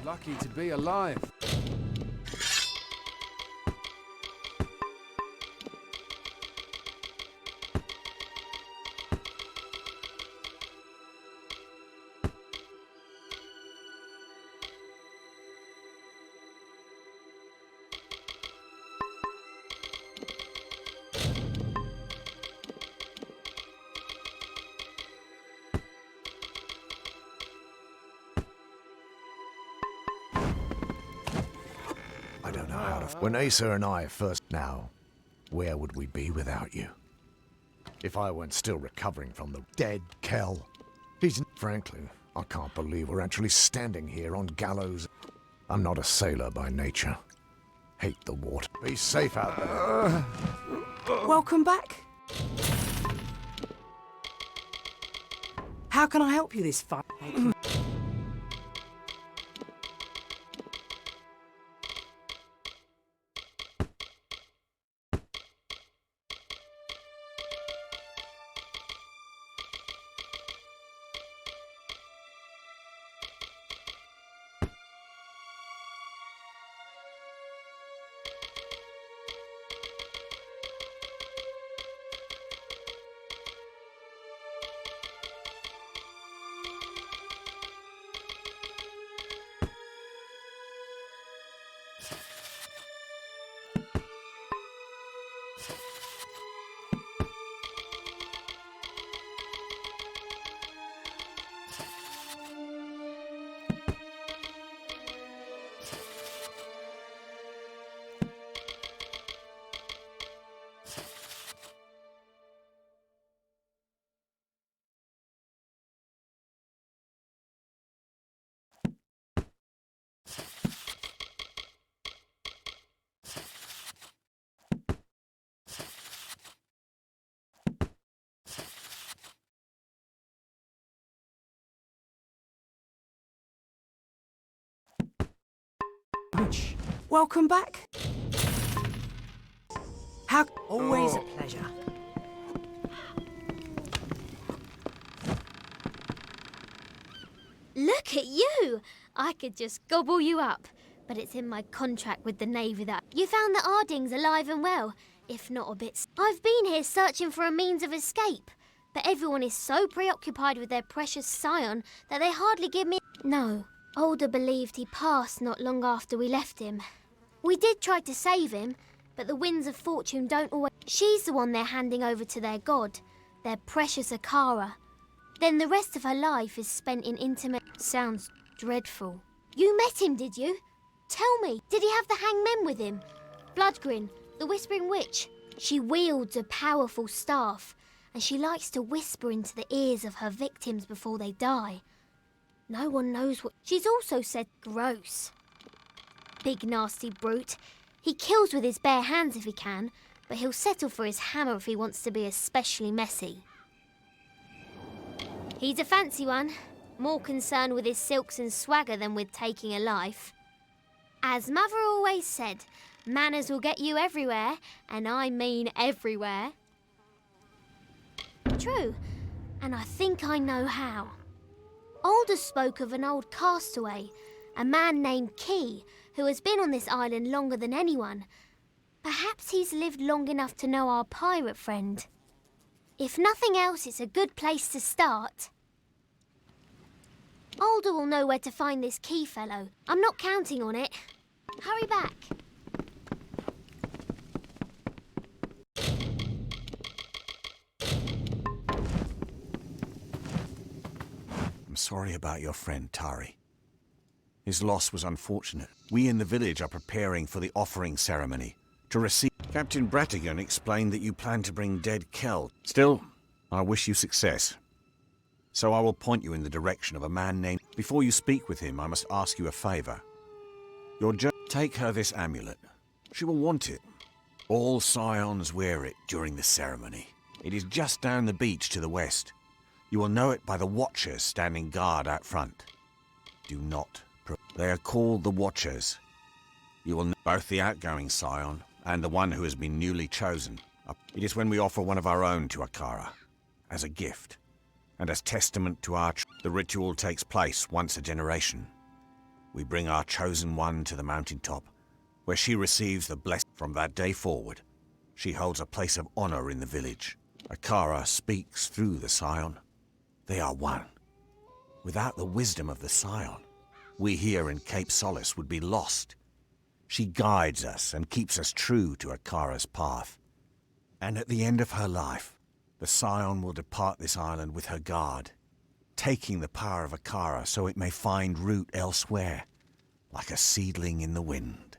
Lucky to be alive. When Asa and I first... Now, where would we be without you? If I weren't still recovering from the dead Kel. He's Frankly, I can't believe we're actually standing here on gallows. I'm not a sailor by nature. Hate the water. Be safe out there. Welcome back. How can I help you this fine? Welcome back. How? Always a pleasure. Look at you! I could just gobble you up. But it's in my contract with the Navy that you found the Ardings alive and well, if not a bit. I've been here searching for a means of escape, but everyone is so preoccupied with their precious scion that they hardly give me... No, Alder believed he passed not long after we left him. We did try to save him, but the winds of fortune don't always... She's the one they're handing over to their god, their precious Akara. Then the rest of her life is spent in intimate... Sounds dreadful. You met him, did you? Tell me, did he have the hangmen with him? Bloodgrin, the Whispering Witch. She wields a powerful staff, and she likes to whisper into the ears of her victims before they die. No one knows what... She's also said gross. Big nasty brute. He kills with his bare hands if he can, but he'll settle for his hammer if he wants to be especially messy. He's a fancy one, more concerned with his silks and swagger than with taking a life. As Mother always said, manners will get you everywhere, and I mean everywhere. True, and I think I know how. Alder spoke of an old castaway, a man named Key, who has been on this island longer than anyone. Perhaps he's lived long enough to know our pirate friend. If nothing else, it's a good place to start. Alder will know where to find this Key fellow. I'm not counting on it. Hurry back. I'm sorry about your friend, Tari. His loss was unfortunate. We in the village are preparing for the offering ceremony to receive... Captain Bratigan explained that you plan to bring dead Kel. Still, I wish you success. So I will point you in the direction of a man named... Before you speak with him, I must ask you a favor. Take her this amulet. She will want it. All scions wear it during the ceremony. It is just down the beach to the west. You will know it by the Watchers standing guard out front. Do not... They are called the Watchers. You will know both the outgoing scion and the one who has been newly chosen. It is when we offer one of our own to Akara, as a gift, and as testament to our... The ritual takes place once a generation. We bring our chosen one to the mountaintop, where she receives the blessing. From that day forward, she holds a place of honor in the village. Akara speaks through the scion. They are one. Without the wisdom of the scion, we here in Cape Solace would be lost. She guides us and keeps us true to Akara's path. And at the end of her life, the scion will depart this island with her guard, taking the power of Akara so it may find root elsewhere, like a seedling in the wind.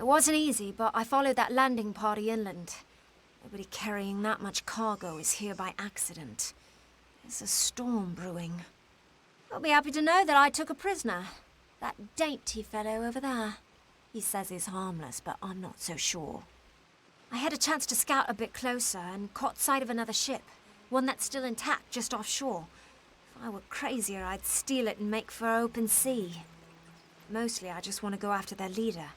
wasn't easy, but I followed that landing party inland. Nobody carrying that much cargo is here by accident. There's a storm brewing. You'll be happy to know that I took a prisoner. That dainty fellow over there. He says he's harmless, but I'm not so sure. I had a chance to scout a bit closer and caught sight of another ship. One that's still intact just offshore. If I were crazier, I'd steal it and make for open sea. Mostly, I just want to go after their leader.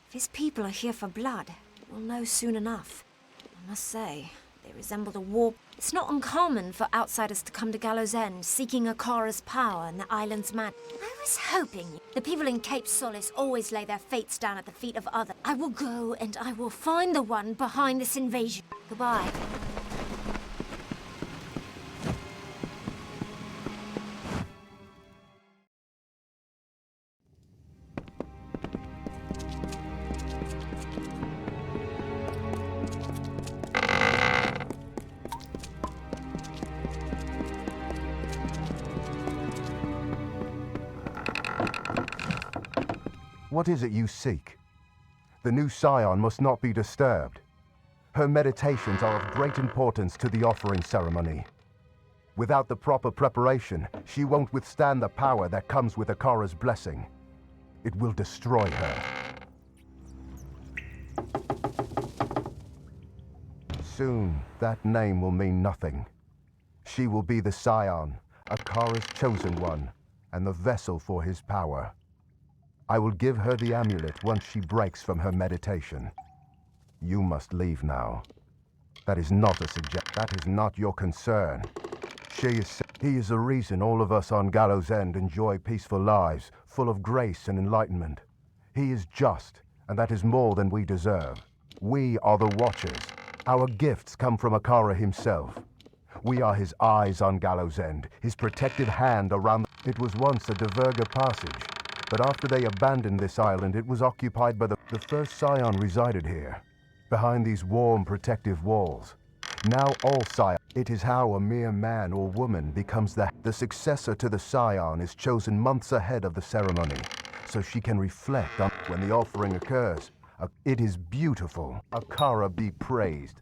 If his people are here for blood, we'll know soon enough. I must say, they resembled a war. It's not uncommon for outsiders to come to Gallows End, seeking Akara's power and the island's man. I was hoping the people in Cape Solace always lay their fates down at the feet of others. I will go and I will find the one behind this invasion. Goodbye. What is it you seek? The new Scion must not be disturbed. Her meditations are of great importance to the offering ceremony. Without the proper preparation, she won't withstand the power that comes with Akara's blessing. It will destroy her. Soon, that name will mean nothing. She will be the Scion, Akara's chosen one, and the vessel for his power. I will give her the amulet once she breaks from her meditation. You must leave now. That is not a that is not your concern. He is the reason all of us on Gallows End enjoy peaceful lives, full of grace and enlightenment. He is just, and that is more than we deserve. We are the Watchers. Our gifts come from Akara himself. We are his eyes on Gallows End, his protective hand around. It was once a Diverga passage. But after they abandoned this island, it was occupied by the first Scion resided here, behind these warm, protective walls. Now all Scion, it is how a mere man or woman becomes the successor to the Scion is chosen months ahead of the ceremony, so she can reflect on when the offering occurs. It is beautiful. Akara be praised.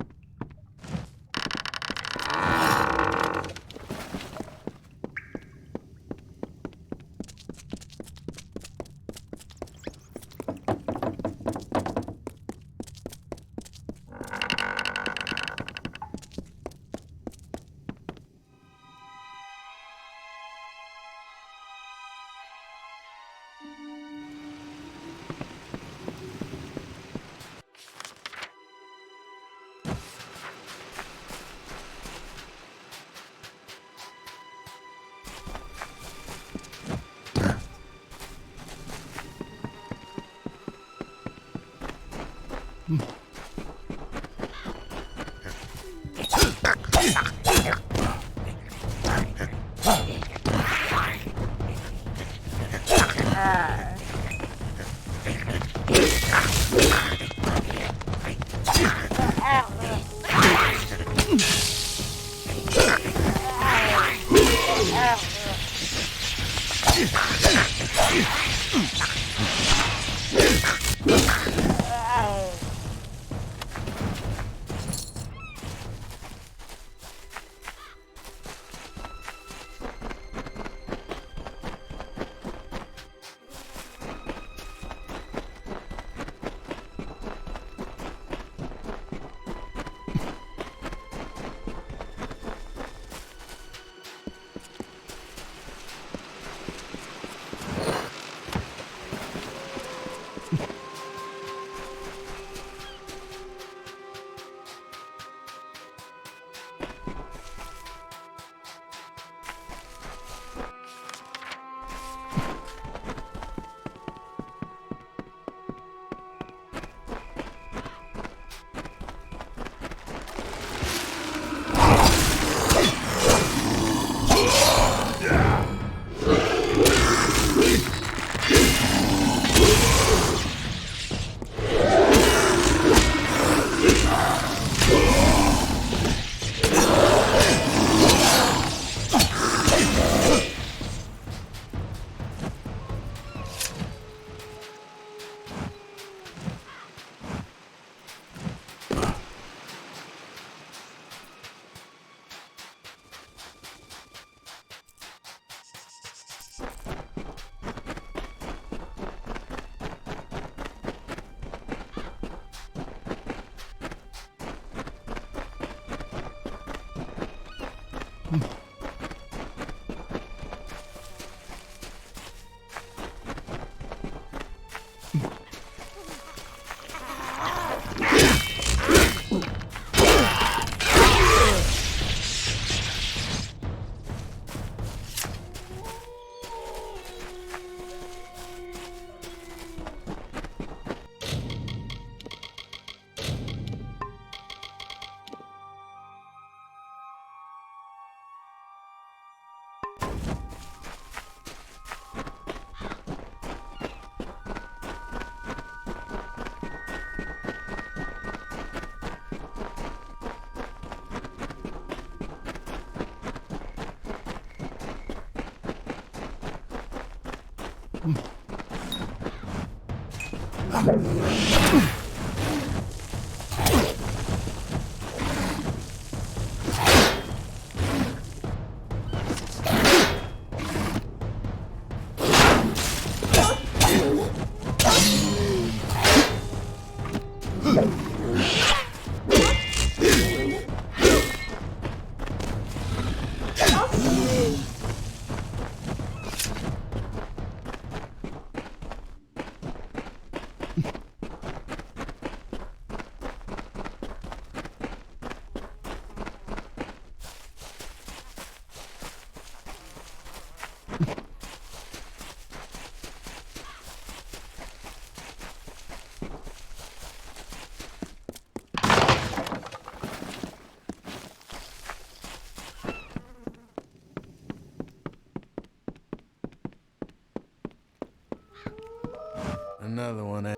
Another one.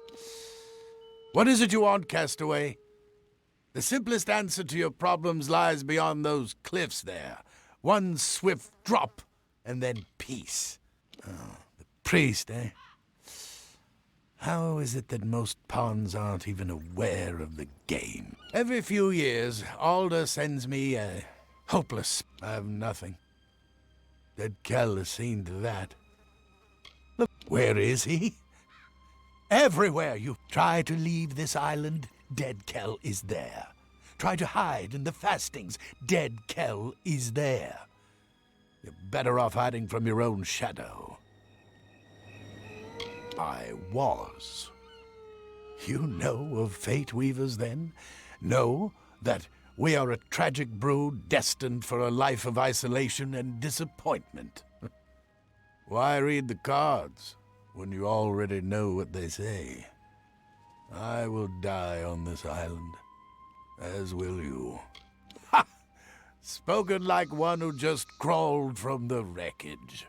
What is it you want, castaway? The simplest answer to your problems lies beyond those cliffs there. One swift drop, and then peace. Oh, the priest, eh? How is it that most pawns aren't even aware of the game? Every few years, Alder sends me a hopeless. I have nothing. Dead Kell has seen to that. Look, where is he? Everywhere you try to leave this island, Dead Kell is there. Try to hide in the fastings, Dead Kell is there. You're better off hiding from your own shadow. I was. You know of Fate Weavers, then? Know that we are a tragic brood destined for a life of isolation and disappointment. Why read the cards when you already know what they say? I will die on this island, as will you. Ha! Spoken like one who just crawled from the wreckage.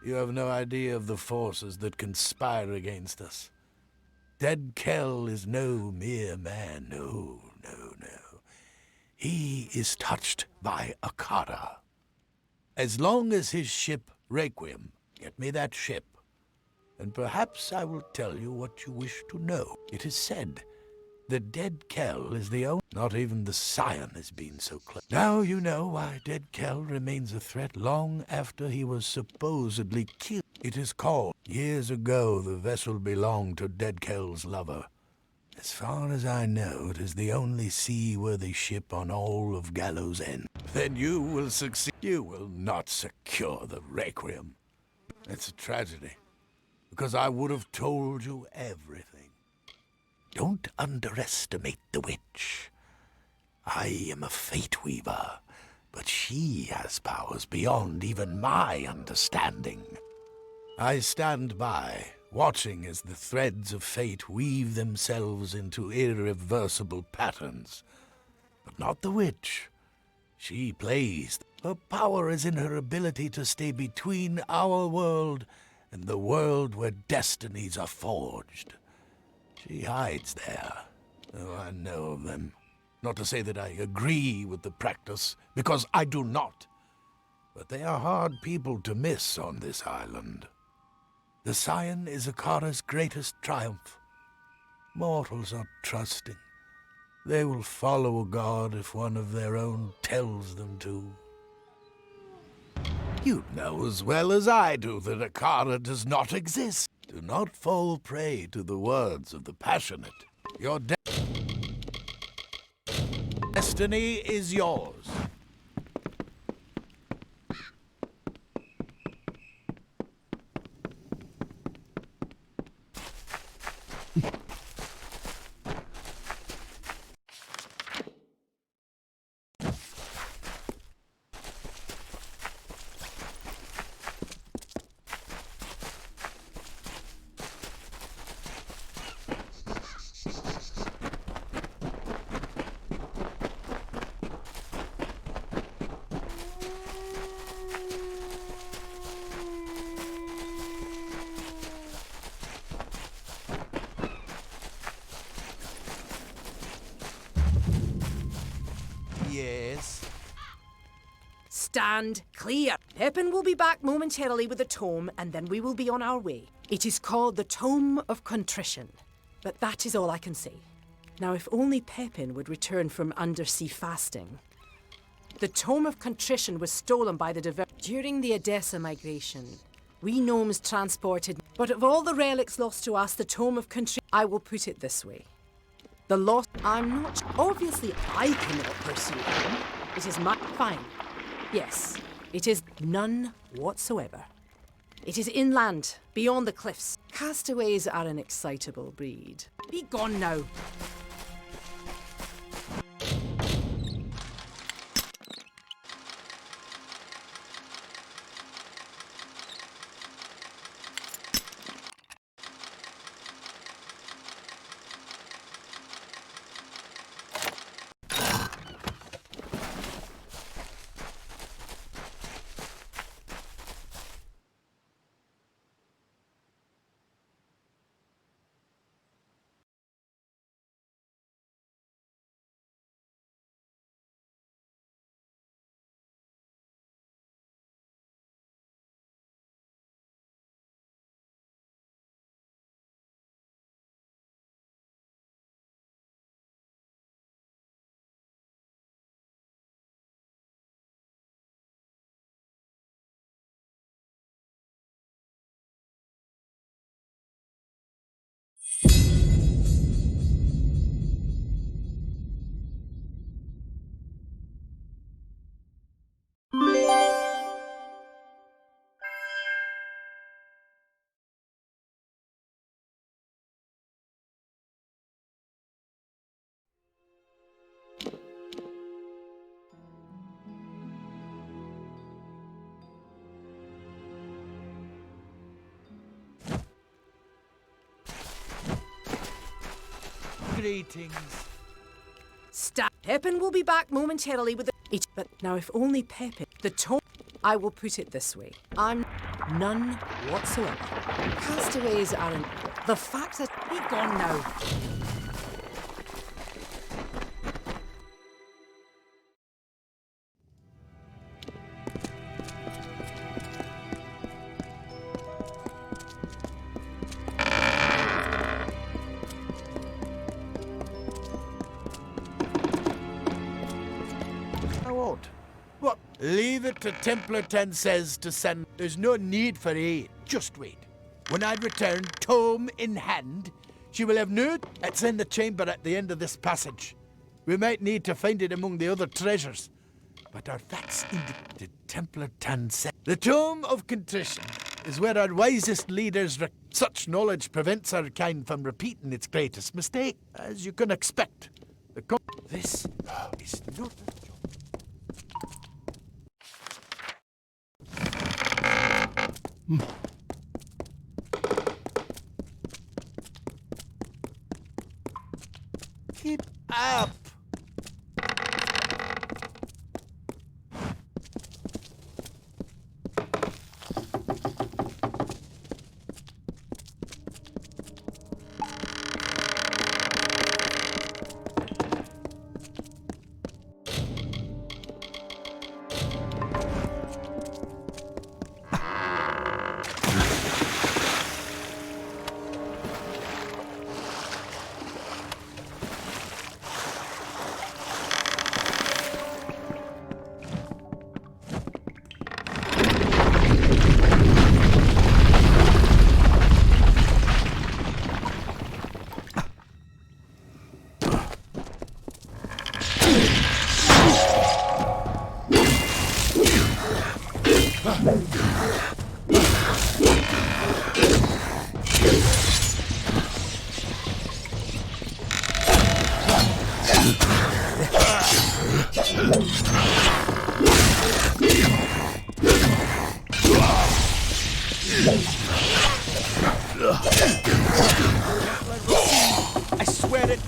You have no idea of the forces that conspire against us. Dead Kell is no mere man, no. He is touched by a Akara. As long as his ship Requiem, get me that ship, and perhaps I will tell you what you wish to know. It is said that Dead Kell is the only... Not even the Scion has been so close. Now you know why Dead Kell remains a threat long after he was supposedly killed. It is called, years ago the vessel belonged to Dead Kell's lover. As far as I know, it is the only seaworthy ship on all of Gallows End. Then you will succeed. You will not secure the Requiem. It's a tragedy, because I would have told you everything. Don't underestimate the witch. I am a Fate Weaver, but she has powers beyond even my understanding. I stand by, watching as the threads of fate weave themselves into irreversible patterns. But not the witch. She plays. Her power is in her ability to stay between our world and the world where destinies are forged. She hides there. Oh, I know of them. Not to say that I agree with the practice, because I do not. But they are hard people to miss on this island. The Scion is Akara's greatest triumph. Mortals are trusting. They will follow a god if one of their own tells them to. You know as well as I do that Akara does not exist. Do not fall prey to the words of the passionate. Your destiny is yours. Stand clear. Pepin will be back momentarily with the tome, and then we will be on our way. It is called the Tome of Contrition, but that is all I can say. Now, if only Pepin would return from undersea fasting. The Tome of Contrition was stolen by the during the Edessa migration. We gnomes transported, but of all the relics lost to us, the Tome of Contrition, I will put it this way. The lost, I'm not, obviously I cannot pursue them. It is my, fine. Yes, it is none whatsoever. It is inland, beyond the cliffs. Castaways are an excitable breed. Be gone now. Greetings. Pepin will be back momentarily with the... But now if only Pepin... The tome... I will put it this way. I'm none whatsoever. Castaways are an... The fact that... Be gone now. What? Leave it to Templar 10 says to send. There's no need for aid. Just wait. When I return, tome in hand, she will have no... It's in the chamber at the end of this passage. We might need to find it among the other treasures. But our facts indicate Templar 10 says. The Tome of Contrition is where our wisest leaders... Such knowledge prevents our kind from repeating its greatest mistake. As you can expect. This is not... Keep up! I swear it.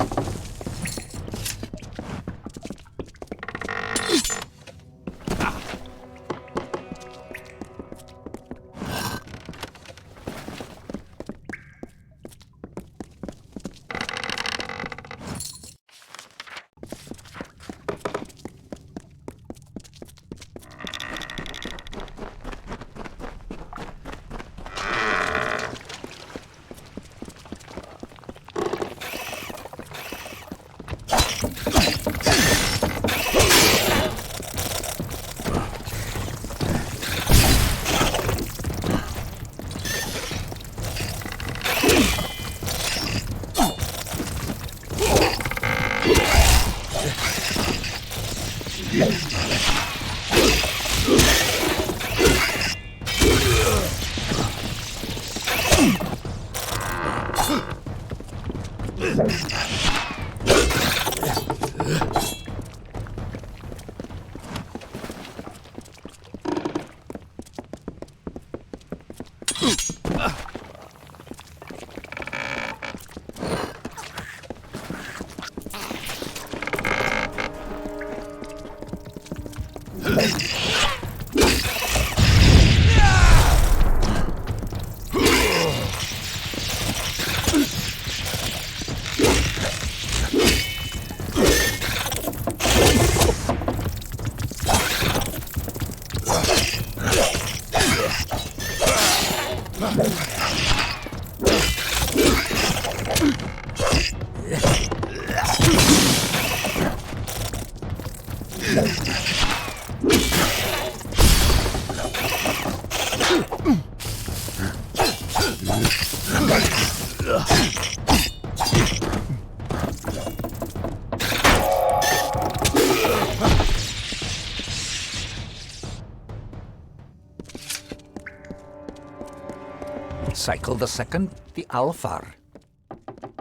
Cycle the second, the Alfar.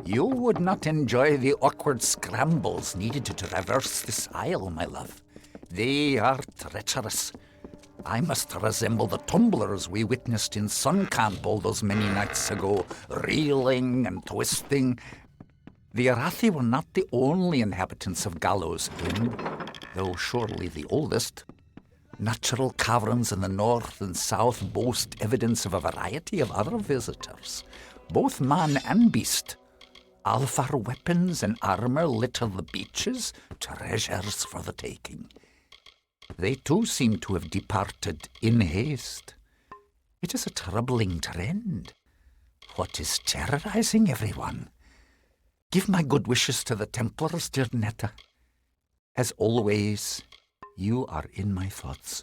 You would not enjoy the awkward scrambles needed to traverse this isle, my love. They are treacherous. I must resemble the tumblers we witnessed in Sun Camp all those many nights ago, reeling and twisting. The Arathi were not the only inhabitants of Gallows Inn, though surely the oldest. Natural caverns in the north and south boast evidence of a variety of other visitors, both man and beast. Alfar weapons and armor litter the beaches, treasures for the taking. They too seem to have departed in haste. It is a troubling trend. What is terrorizing everyone? Give my good wishes to the Templars, dear Netta. As always, you are in my thoughts.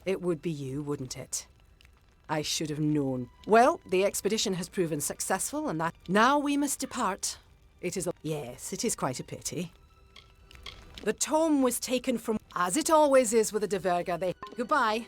It would be you, wouldn't it? I should have known. Well, the expedition has proven successful, and that... Now we must depart. It is a... Yes, it is quite a pity. The tome was taken from... As it always is with a Diverga, they... Goodbye.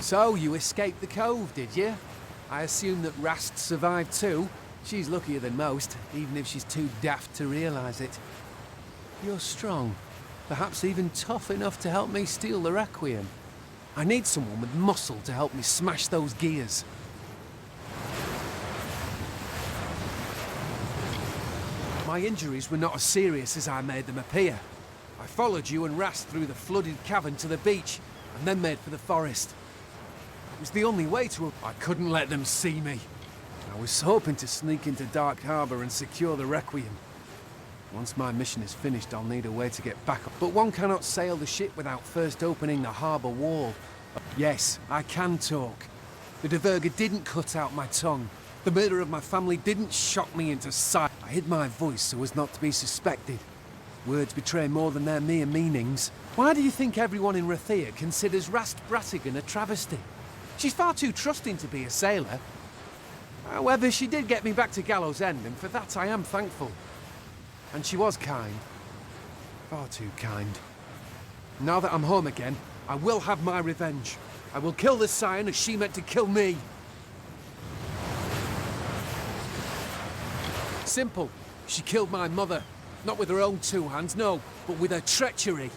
So, you escaped the cove, did you? I assume that Rast survived too. She's luckier than most, even if she's too daft to realise it. You're strong. Perhaps even tough enough to help me steal the Requiem. I need someone with muscle to help me smash those gears. My injuries were not as serious as I made them appear. I followed you and Rast through the flooded cavern to the beach, and then made for the forest. It was the only way to... I couldn't let them see me. I was hoping to sneak into Dark Harbour and secure the Requiem. Once my mission is finished, I'll need a way to get back up. But one cannot sail the ship without first opening the harbour wall. Yes, I can talk. The Diverger didn't cut out my tongue. The murder of my family didn't shock me into sight. I hid my voice so as not to be suspected. Words betray more than their mere meanings. Why do you think everyone in Rathia considers Rast Bratigan a travesty? She's far too trusting to be a sailor. However, she did get me back to Gallows End, and for that I am thankful. And she was kind. Far too kind. Now that I'm home again, I will have my revenge. I will kill the Scion as she meant to kill me. Simple. She killed my mother. Not with her own two hands, no, but with her treachery.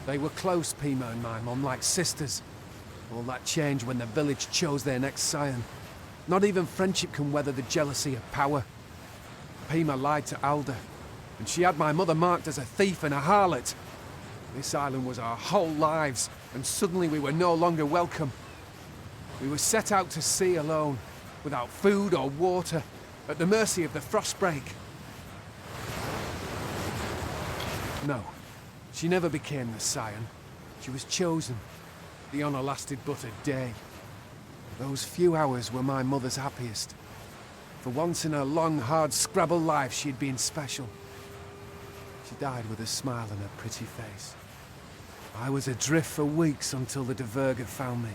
They were close, Pima and my mum, like sisters. All that changed when the village chose their next Scion. Not even friendship can weather the jealousy of power. Pima lied to Alda, and she had my mother marked as a thief and a harlot. This island was our whole lives, and suddenly we were no longer welcome. We were set out to sea alone, without food or water, at the mercy of the frostbreak. No, she never became the scion. She was chosen. The honour lasted but a day. Those few hours were my mother's happiest. For once in her long, hard Scrabble life, she'd been special. She died with a smile on her pretty face. I was adrift for weeks until the Diverger found me,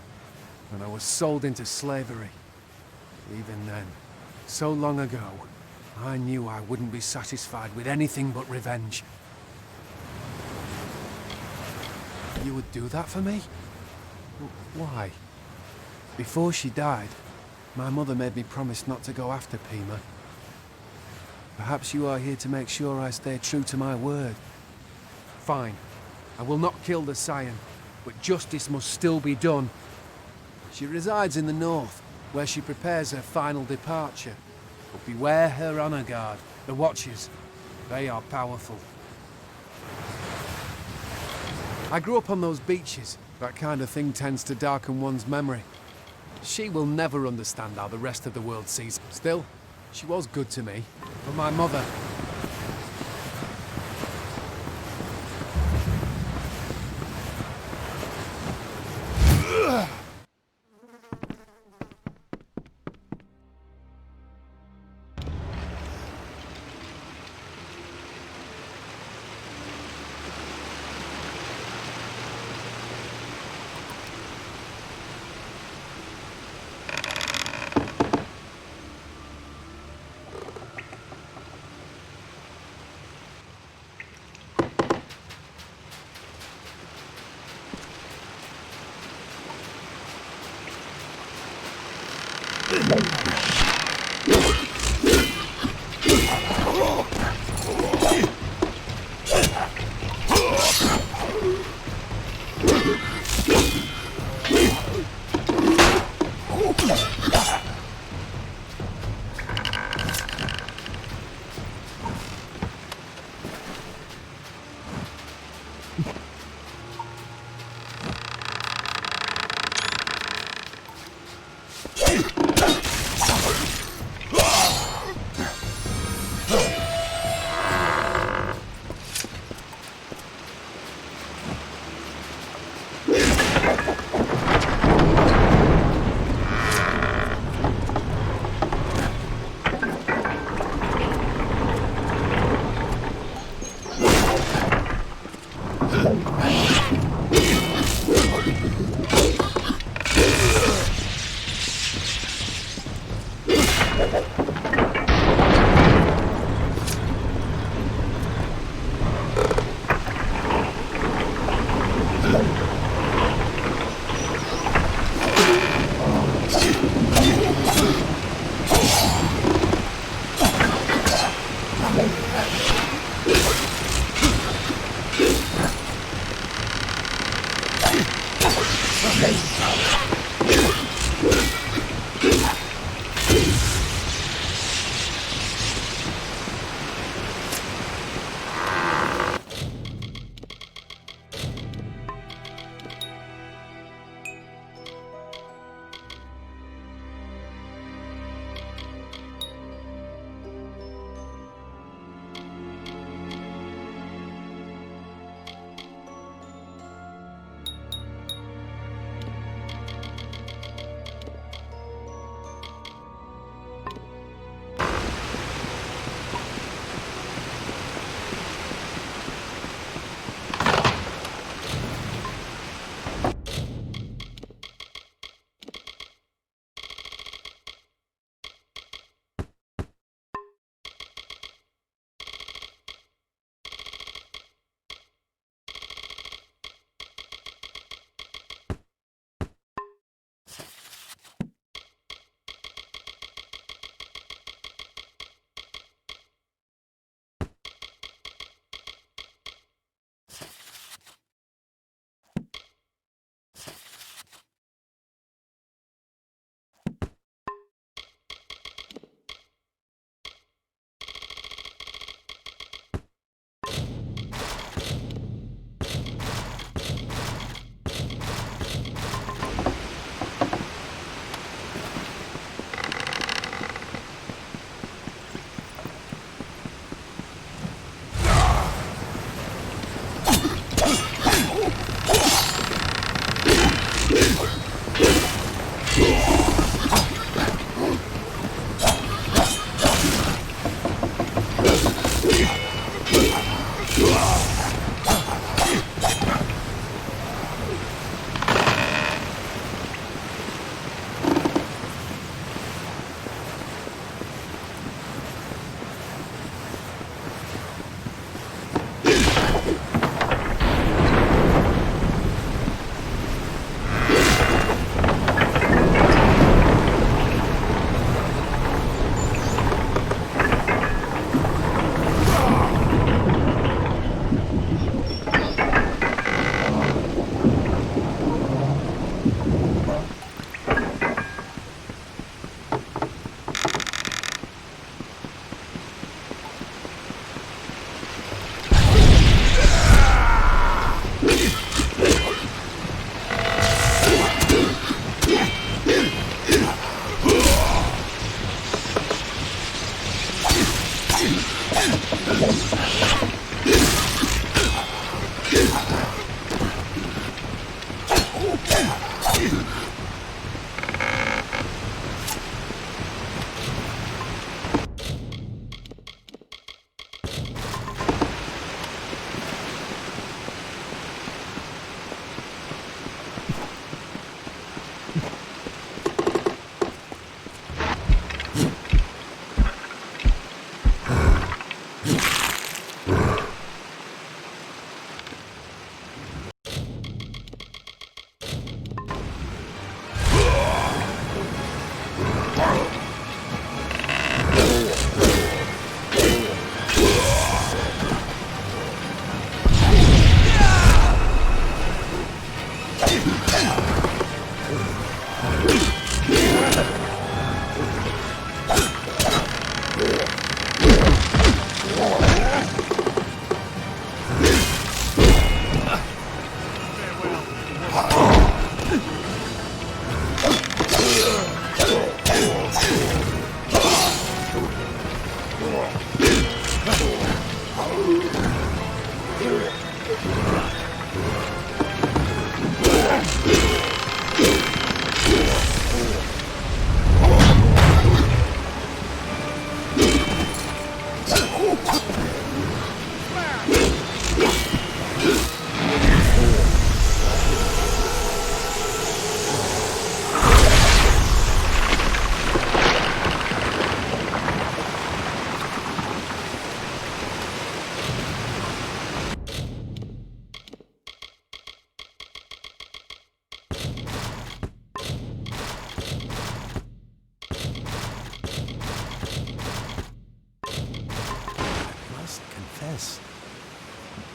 and I was sold into slavery. Even then, so long ago, I knew I wouldn't be satisfied with anything but revenge. You would do that for me? Why? Before she died, my mother made me promise not to go after Pima. Perhaps you are here to make sure I stay true to my word. Fine. I will not kill the Scion, but justice must still be done. She resides in the north, where she prepares her final departure. But beware her honor guard, the Watchers. They are powerful. I grew up on those beaches. That kind of thing tends to darken one's memory. She will never understand how the rest of the world sees. Still, she was good to me. But my mother...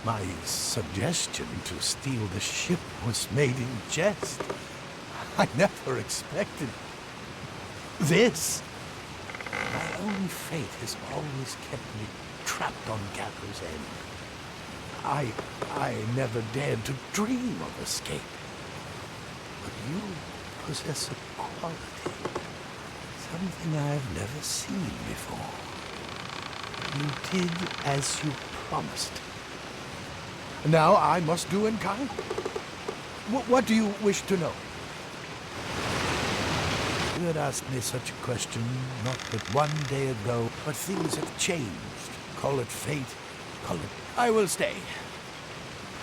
My suggestion to steal the ship was made in jest. I never expected this. My own fate has always kept me trapped on Gather's End. I never dared to dream of escape. But you possess a quality, something I've never seen before. You did as you promised. Now I must do in kind. What do you wish to know? You had asked me such a question not but one day ago, but things have changed. Call it fate, call it... I will stay.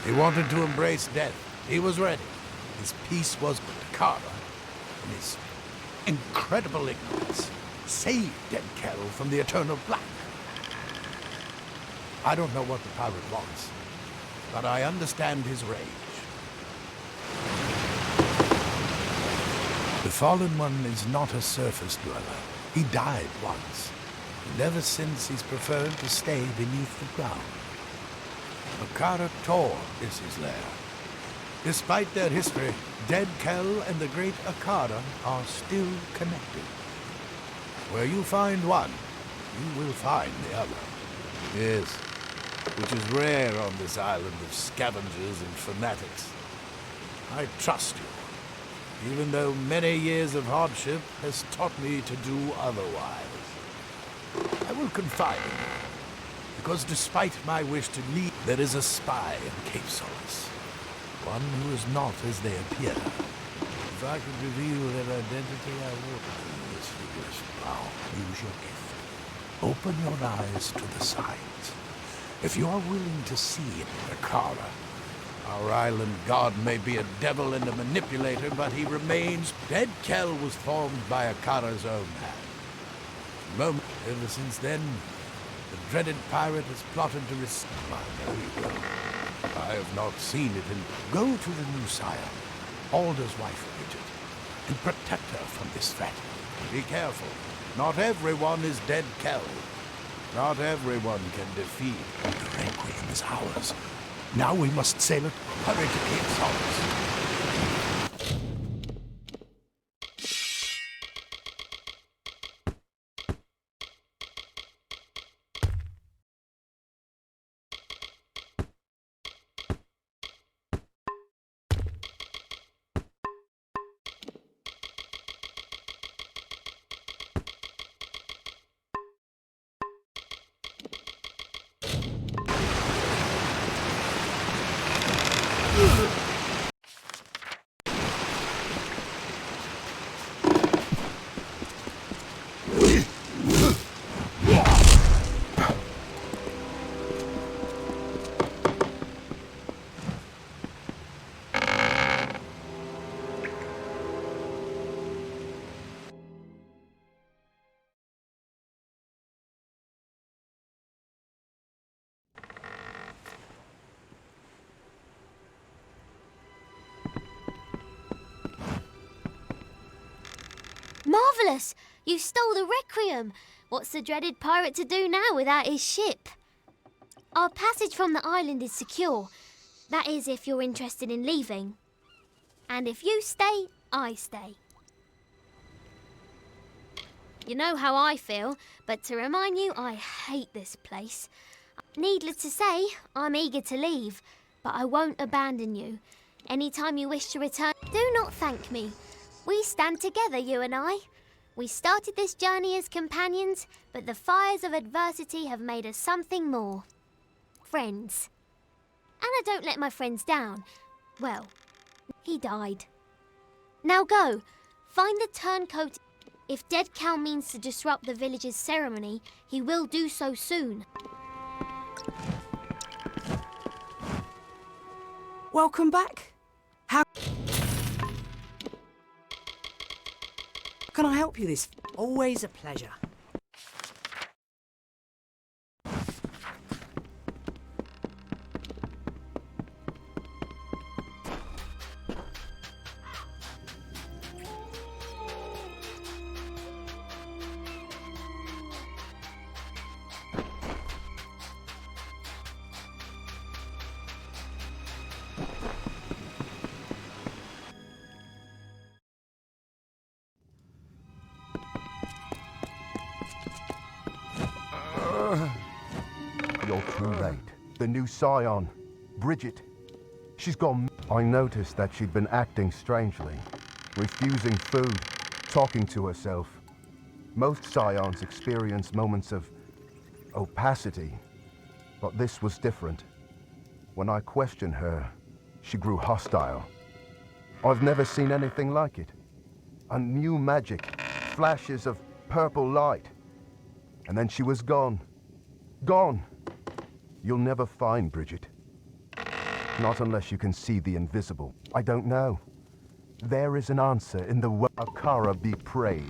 He wanted to embrace death. He was ready. His peace was Takara, and his incredible ignorance saved Deadkel from the eternal black. I don't know what the pirate wants, but I understand his rage. The Fallen One is not a surface dweller. He died once, and ever since he's preferred to stay beneath the ground. Makara Tor is his lair. Despite their history, Deadkel and the great Akara are still connected. Where you find one, you will find the other. Yes, which is rare on this island of scavengers and fanatics. I trust you, even though many years of hardship has taught me to do otherwise. I will confide in you, because despite my wish to leave, there is a spy in Cape Solace. One who is not as they appear. If I could reveal their identity, I would. This figures power. Use your gift. Open your eyes to the signs. If you are willing to see Akara, our island god may be a devil and a manipulator, but he remains. Deadkel was formed by Akara's own hand. Ever since then, the dreaded pirate has plotted to I know you will. I have not seen it, and go to the new sire, Alder's wife, Bridget, and protect her from this threat. Be careful. Not everyone is Deadkel. Not everyone can defeat. The Requiem is ours. Now we must sail it. Hurry to Cape Solace. marvellous! You stole the Requiem. What's the dreaded pirate to do now without his ship? Our passage from the island is secure. That is, if you're interested in leaving. And if you stay, I stay. You know how I feel, but to remind you, I hate this place. Needless to say, I'm eager to leave, but I won't abandon you. Anytime you wish to return, do not thank me. We stand together, you and I. We started this journey as companions, but the fires of adversity have made us something more. Friends. And I don't let my friends down. Well, he died. Now go, find the turncoat. If dead Cal means to disrupt the village's ceremony, he will do so soon. Welcome back. How can I help you this? Always a pleasure. You're too late. The new scion, Bridget, she's gone. I noticed that she'd been acting strangely, refusing food, talking to herself. Most scions experience moments of opacity, but this was different. When I questioned her, she grew hostile. I've never seen anything like it. A new magic, flashes of purple light. And then she was gone. Gone. You'll never find Bridget. Not unless you can see the invisible. I don't know. There is an answer in the way Akara be praised.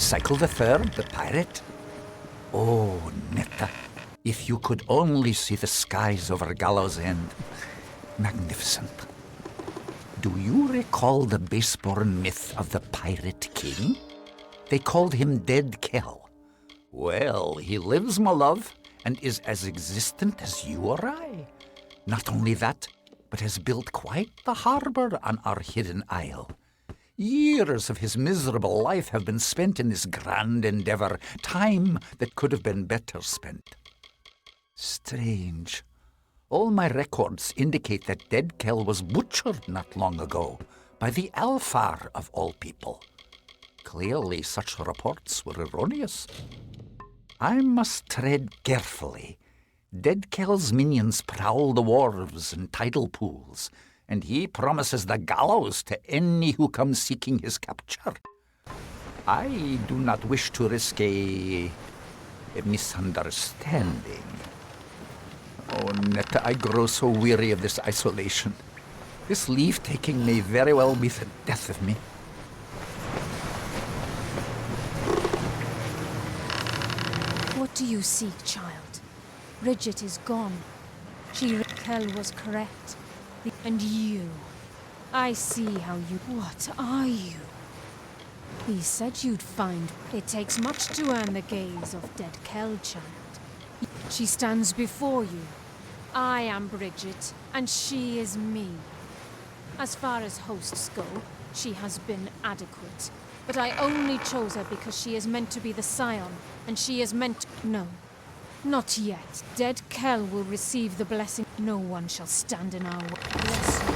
Cycle the Third, the pirate? Oh, Netta, if you could only see the skies over Gallows End. Magnificent. Do you recall the base-born myth of the Pirate King? They called him Dead Kell. Well, he lives, my love, and is as existent as you or I. Not only that, but has built quite the harbour on our hidden isle. Years of his miserable life have been spent in this grand endeavour, time that could have been better spent. Strange. All my records indicate that Dead Kell was butchered not long ago by the Alfar of all people. Clearly such reports were erroneous. I must tread carefully. Dead Kell's minions prowl the wharves and tidal pools, and he promises the gallows to any who come seeking his capture. I do not wish to risk a misunderstanding. Oh, Netta, I grow so weary of this isolation. This leave-taking may very well be the death of me. What do you seek, child? Bridget is gone. Kell was correct. And you. I see how you... What are you? He said you'd find... It takes much to earn the gaze of Dead Kell, child. She stands before you. I am Bridget, and she is me. As far as hosts go, she has been adequate. But I only chose her because she is meant to be the scion, and she is meant to... No. Not yet. Dead Kell will receive the blessing. No one shall stand in our way. Bless you.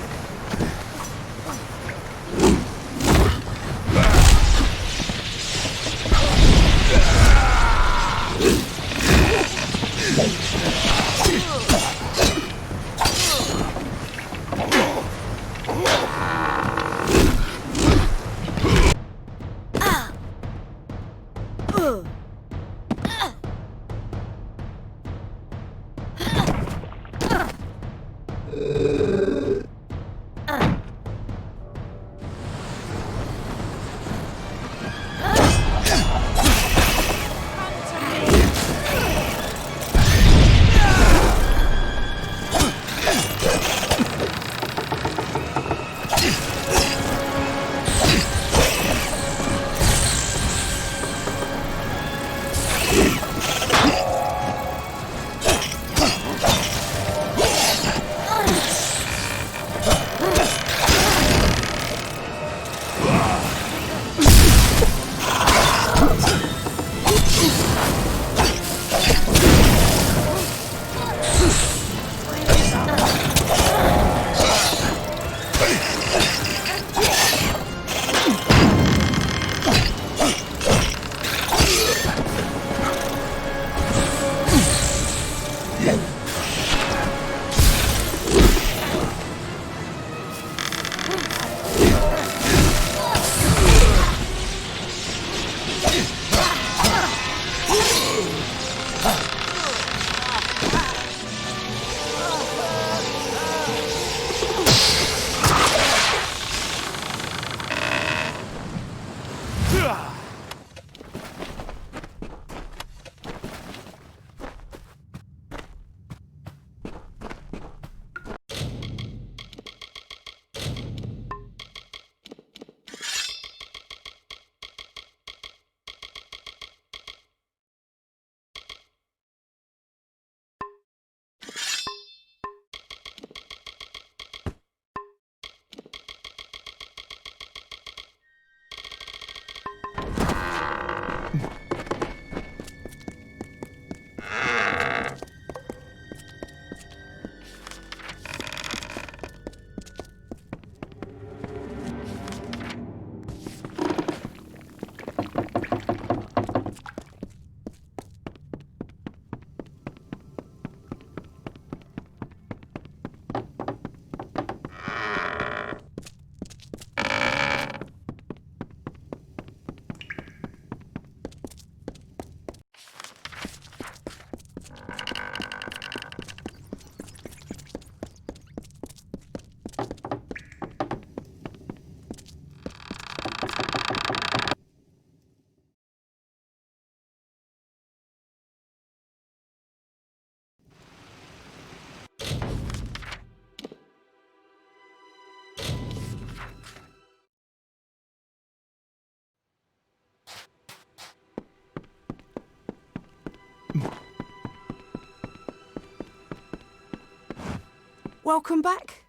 Welcome back.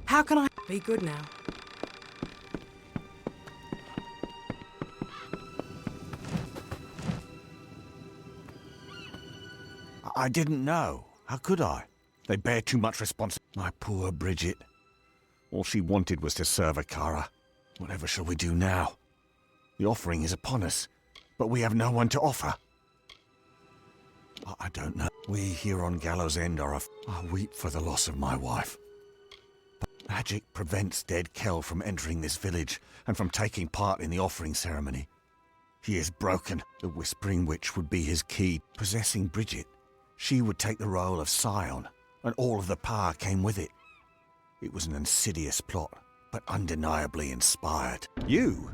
How can I be good now? I didn't know. How could I? They bear too much responsibility. My poor Bridget. All she wanted was to serve Akara. Whatever shall we do now? The offering is upon us, but we have no one to offer. I don't know. We here on Gallows End I weep for the loss of my wife. But magic prevents dead Kel from entering this village and from taking part in the offering ceremony. He is broken. The Whispering Witch would be his key. Possessing Bridget, she would take the role of Scion, and all of the power came with it. It was an insidious plot, but undeniably inspired. You?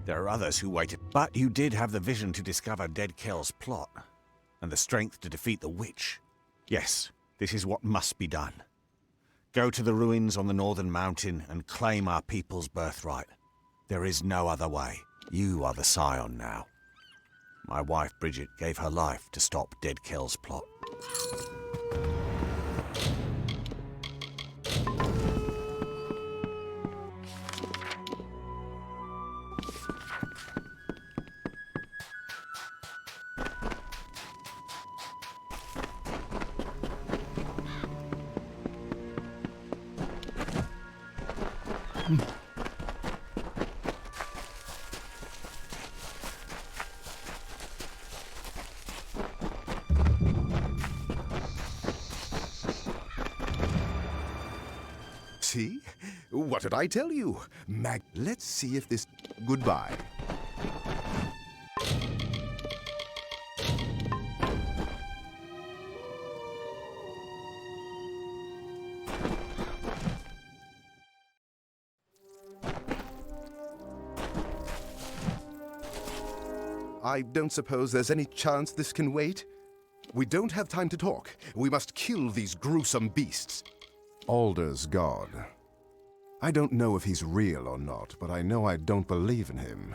There are others who waited, but you did have the vision to discover Dead Kel's plot, and the strength to defeat the witch. Yes, this is what must be done. Go to the ruins on the northern mountain and claim our people's birthright. There is no other way. You are the Scion now. My wife Bridget gave her life to stop Dead Kel's plot. See? What did I tell you? Let's see if this... Goodbye. I don't suppose there's any chance this can wait? We don't have time to talk. We must kill these gruesome beasts. Alder's god. I don't know if he's real or not, but I know I don't believe in him.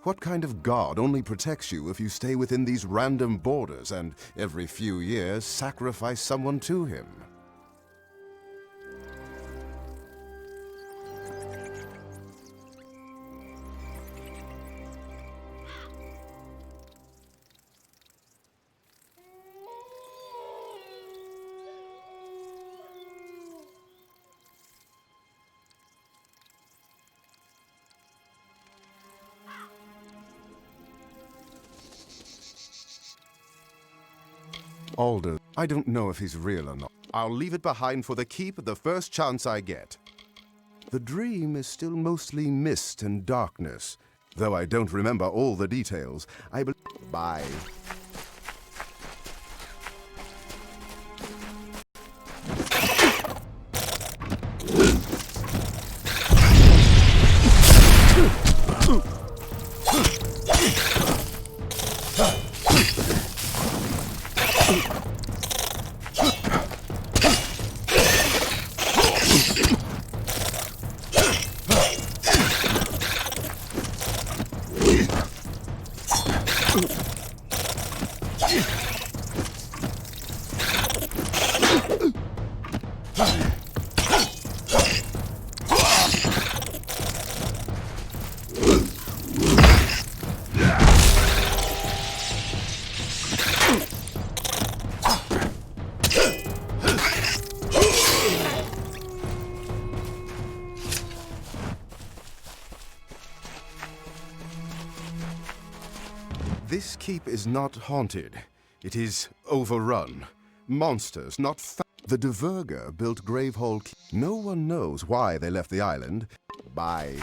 What kind of god only protects you if you stay within these random borders and, every few years, sacrifice someone to him? Alder. I don't know if he's real or not. I'll leave it behind for the keep the first chance I get. The dream is still mostly mist and darkness. Though I don't remember all the details, I believe... Bye. This keep is not haunted. It is overrun. Monsters, not the Diverger built Gravehole Keep. No one knows why they left the island. Bye.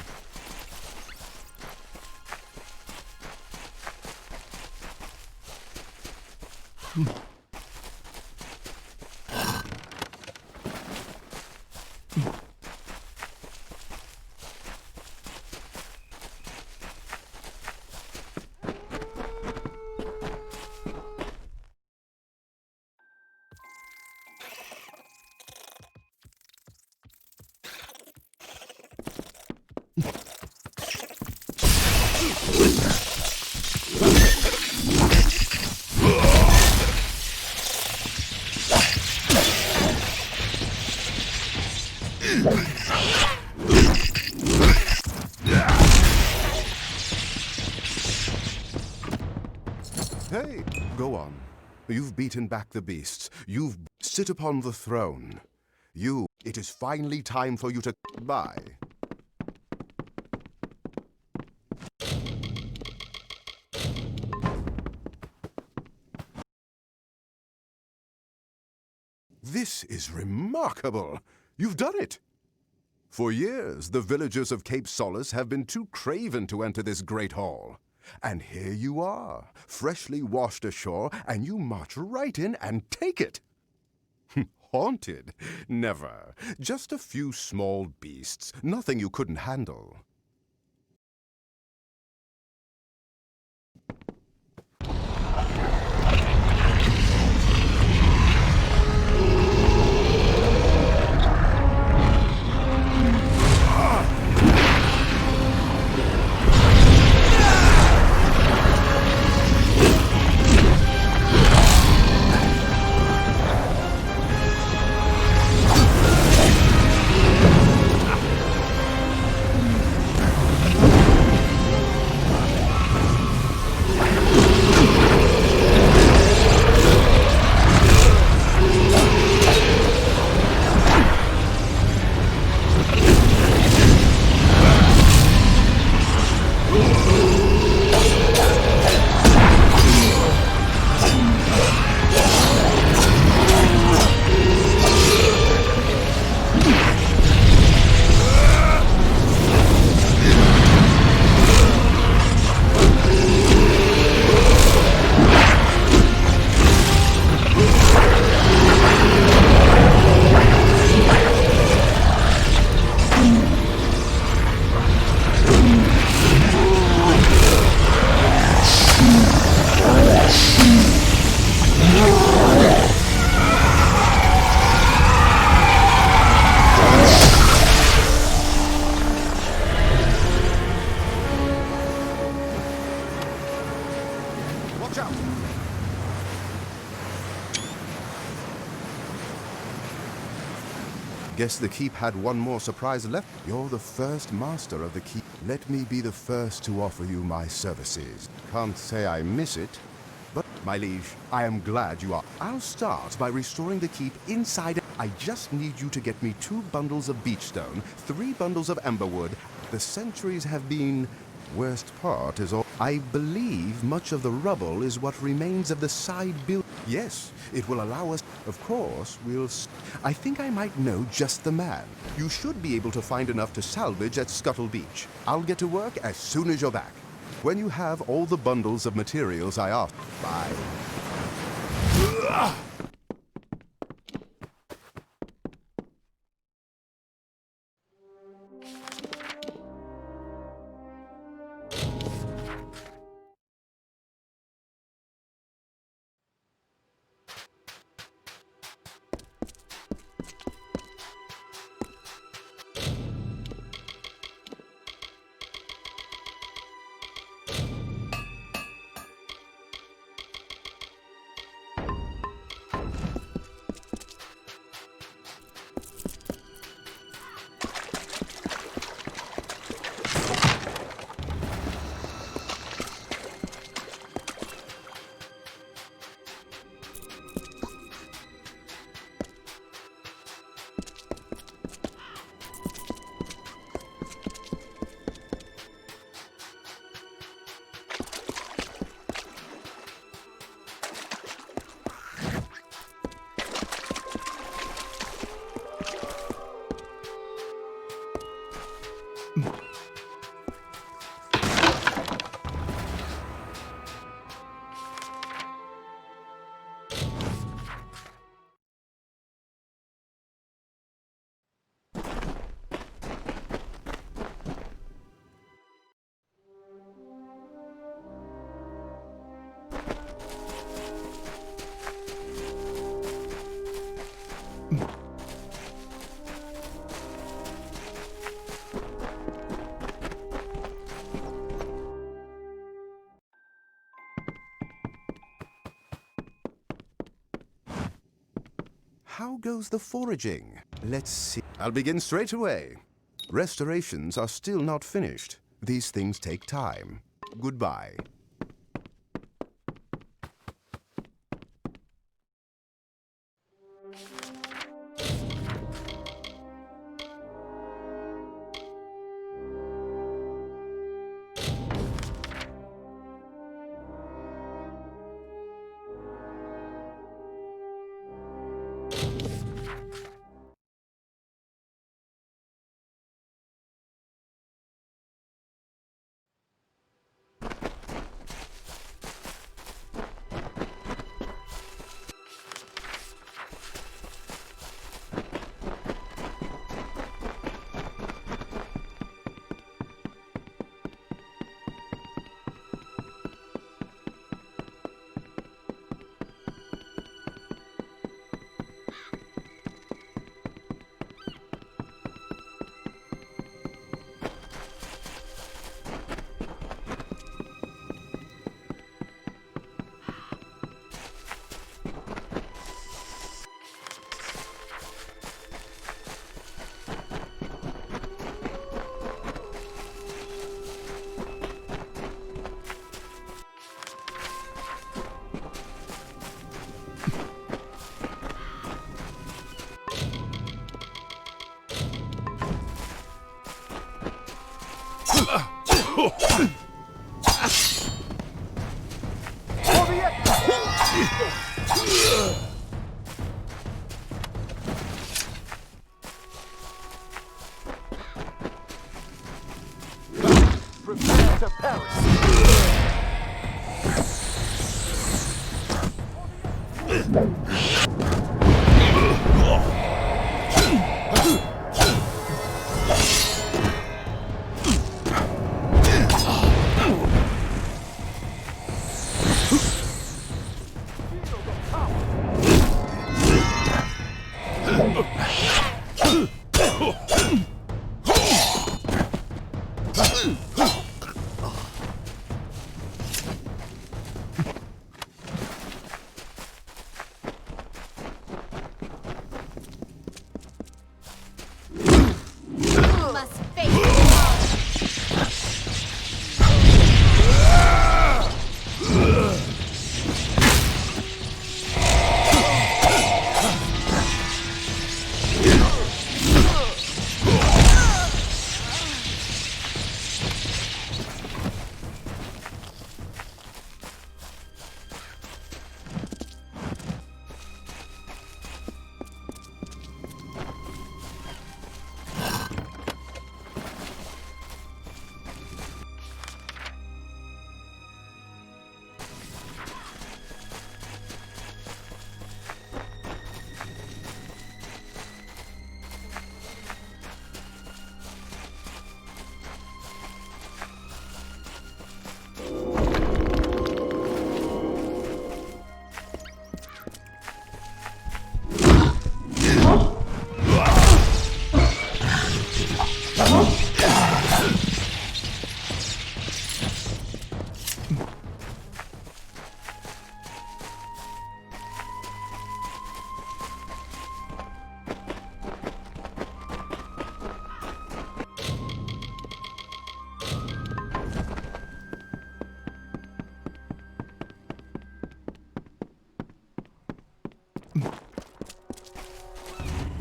Hey, go on. You've beaten back the beasts. You've sit upon the throne. It is finally time for you to bye. This is remarkable. You've done it. For years, the villagers of Cape Solace have been too craven to enter this great hall. And here you are, freshly washed ashore, and you march right in and take it. Haunted? Never. Just a few small beasts, nothing you couldn't handle. Guess the keep had one more surprise left. You're the first master of the keep. Let me be the first to offer you my services. Can't say I miss it, but, my liege, I am glad you are. I'll start by restoring the keep inside. I just need you to get me 2 bundles of beach stone, 3 bundles of emberwood. The centuries have been... Worst part is all... I believe much of the rubble is what remains of the side build. Yes, it will allow us... Of course, I think I might know just the man. You should be able to find enough to salvage at Scuttle Beach. I'll get to work as soon as you're back. When you have all the bundles of materials I asked. Bye. How goes the foraging? Let's see. I'll begin straight away. Restorations are still not finished. These things take time. Goodbye. Prepare to perish!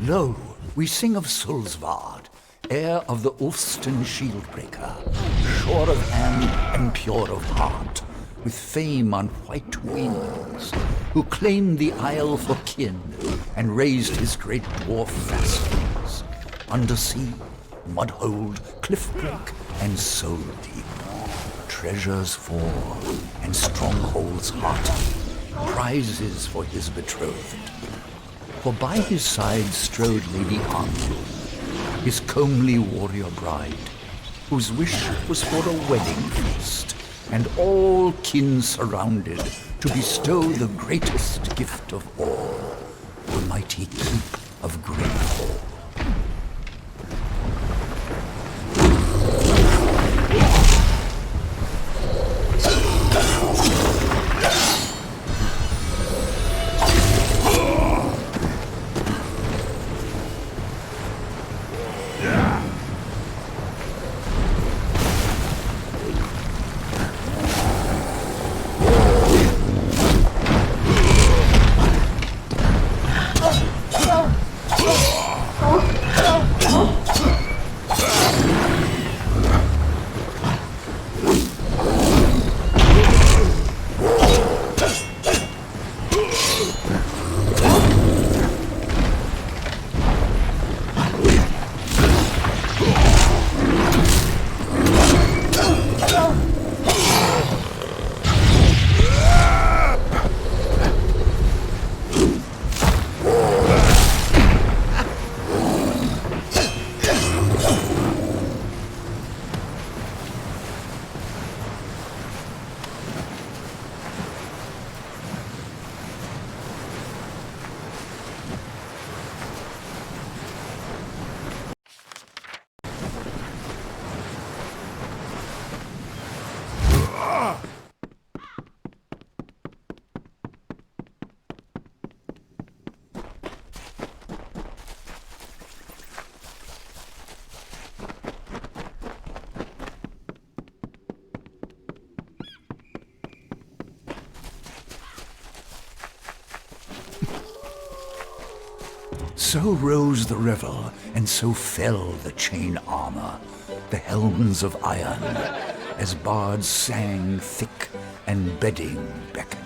Lo, we sing of Sulsvard, heir of the Ulfston Shieldbreaker, sure of hand and pure of heart, with fame on white wings, who claimed the isle for kin and raised his great dwarf fastings, undersea, mudhold, cliffbreak, and soul deep, treasures for and strongholds hearty, prizes for his betrothed. For by his side strode Lady Amalur, his comely warrior bride, whose wish was for a wedding feast, and all kin surrounded to bestow the greatest gift of all, the mighty keep of Greyhall. So rose the revel, and so fell the chain armor, the helms of iron, as bards sang thick and bedding beckoned.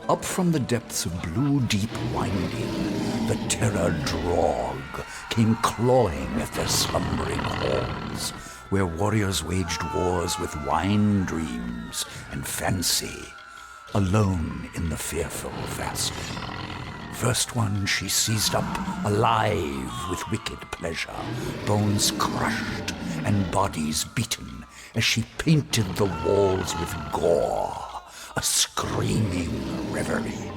Up from the depths of blue deep winding, the terror drog came clawing at their slumbering halls, where warriors waged wars with wine dreams and fancy, alone in the fearful fasting. First one she seized up, alive with wicked pleasure, bones crushed and bodies beaten, as she painted the walls with gore, a screaming reverie.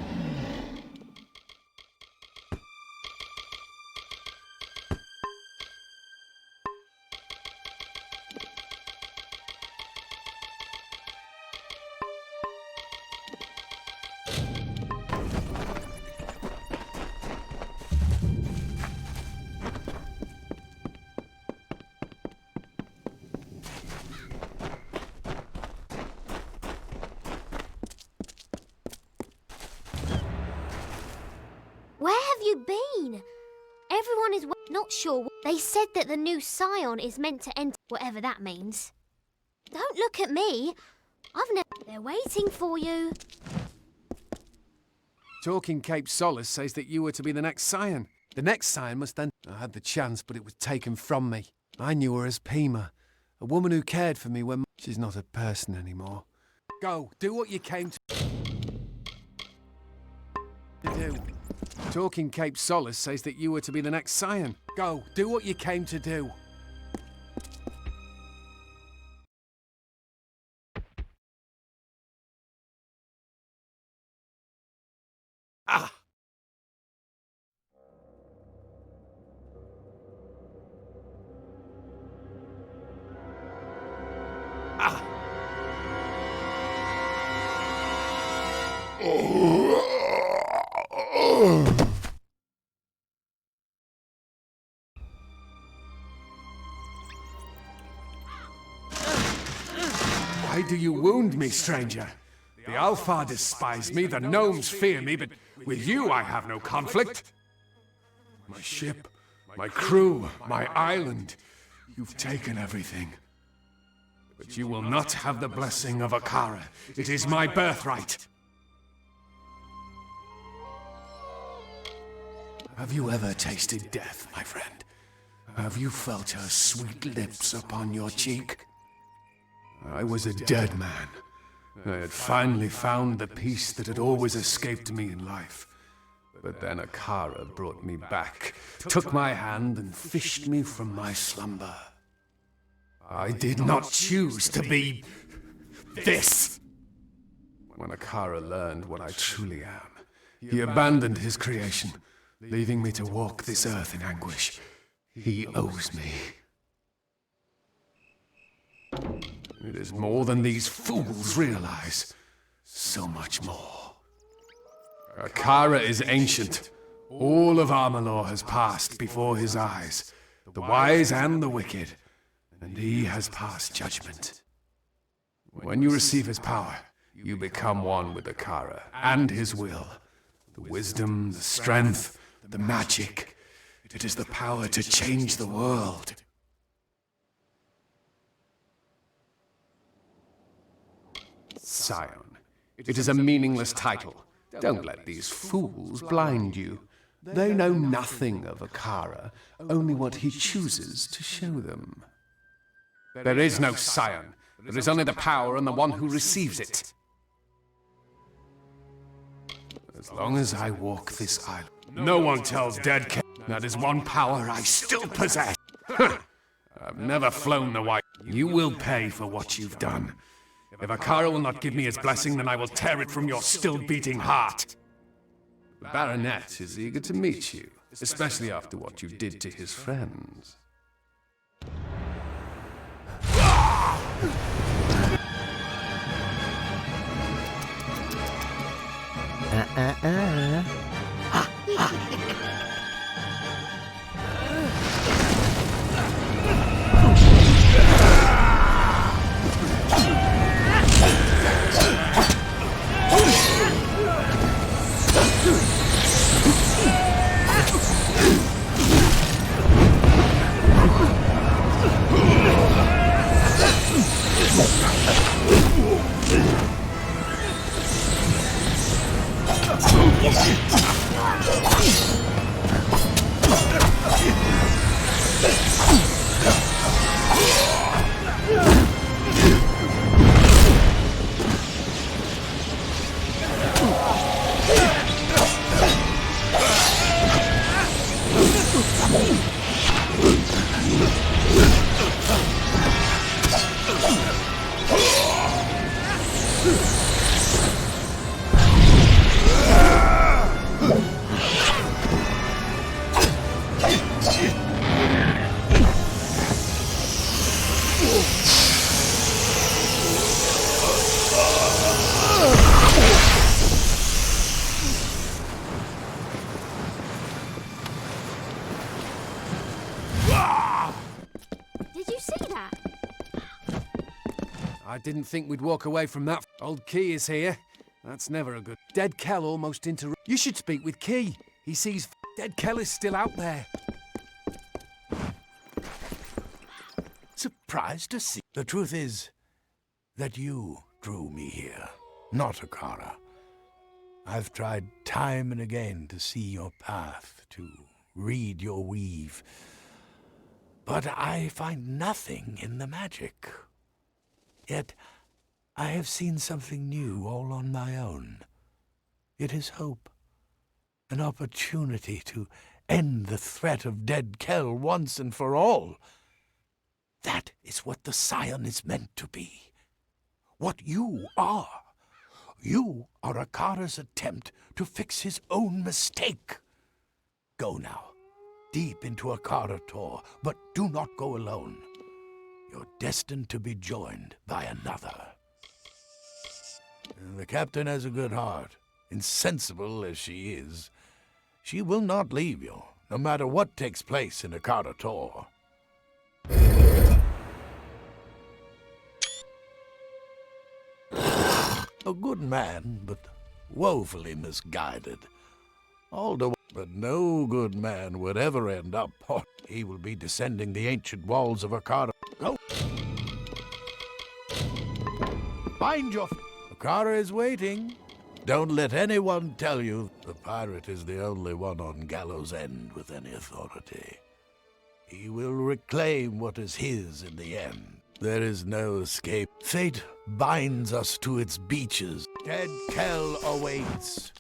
Where have you been? Everyone is not sure. They said that the new scion is meant to enter, whatever that means. Don't look at me. I've never... They're waiting for you. Talking Cape Solace says that you were to be the next scion. The next scion must then... I had the chance, but it was taken from me. I knew her as Pima, a woman who cared for me when... She's not a person anymore. Go, do what you came to do. Talking Cape Solace says that you were to be the next scion. Go, do what you came to do. Ah! Ah! Why do you wound me, stranger? The Alfar despise me, the gnomes fear me, but with you I have no conflict. My ship, my crew, my island, you've taken everything. But you will not have the blessing of Akara. It is my birthright. Have you ever tasted death, my friend? Have you felt her sweet lips upon your cheek? I was a dead man. I had finally found the peace that had always escaped me in life. But then Akara brought me back, took my hand and fished me from my slumber. I did not choose to be... this! When Akara learned what I truly am, he abandoned his creation, leaving me to walk this earth in anguish. He owes me. It is more than these fools realize. So much more. Akara is ancient. All of Amalur has passed before his eyes, the wise and the wicked, and he has passed judgment. When you receive his power, you become one with Akara and his will. The wisdom, the strength, the magic. It is the power to change the world. Scion. It is a meaningless title. Don't let these fools blind you. They know nothing of Akara, only what he chooses to show them. There is no Scion. There is only the power and the one who receives it. As long as I walk this island, no one tells dead king that is one power I still possess. I've never flown the white. You will pay for what you've done. If Akara will not give me his blessing, then I will tear it from your still-beating heart. The Baronet is eager to meet you, especially after what you did to his friends. Did you see that? I didn't think we'd walk away from that. Old Key is here. That's never a good... Dead Kell almost interrupted. You should speak with Key. He sees Dead Kell is still out there. Surprised to see. The truth is that you drew me here, not Akara. I've tried time and again to see your path, to read your weave. But I find nothing in the magic. Yet I have seen something new all on my own. It is hope, an opportunity to end the threat of Dead Kell once and for all. That is what the Scion is meant to be. What you are. You are Akara's attempt to fix his own mistake. Go now, deep into Akara Tor, but do not go alone. You're destined to be joined by another. The captain has a good heart. Insensible as she is, she will not leave you, no matter what takes place in Akara Tor. A good man, but woefully misguided. But no good man would ever end up. He will be descending the ancient walls of Akara. Go! Find your... Akara is waiting. Don't let anyone tell you the pirate is the only one on Gallows End with any authority. He will reclaim what is his in the end. There is no escape. Fate binds us to its beaches. Dead Kell awaits.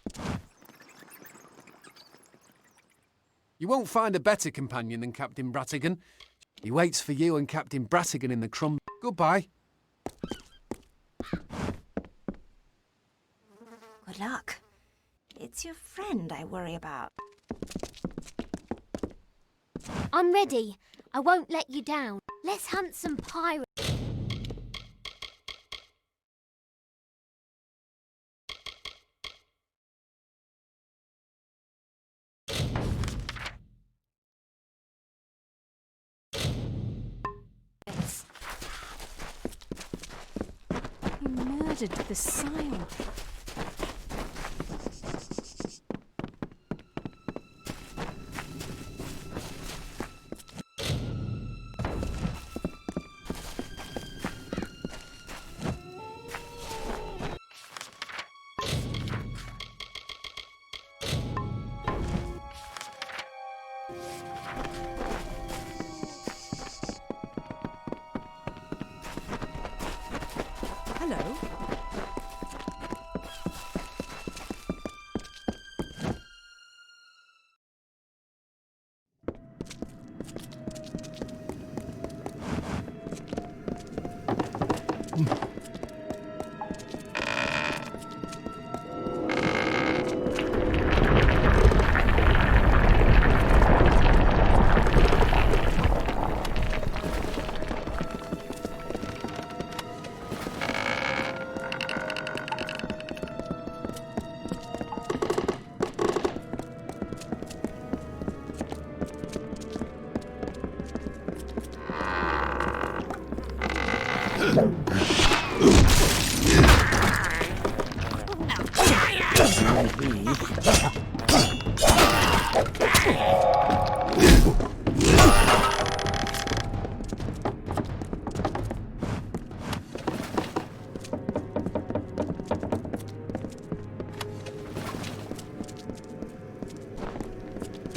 You won't find a better companion than Captain Bratigan. He waits for you and Captain Bratigan in the crumb. Goodbye. Good luck. It's your friend I worry about. I'm ready. I won't let you down. Let's hunt some pirates. You murdered the Scion. Hello.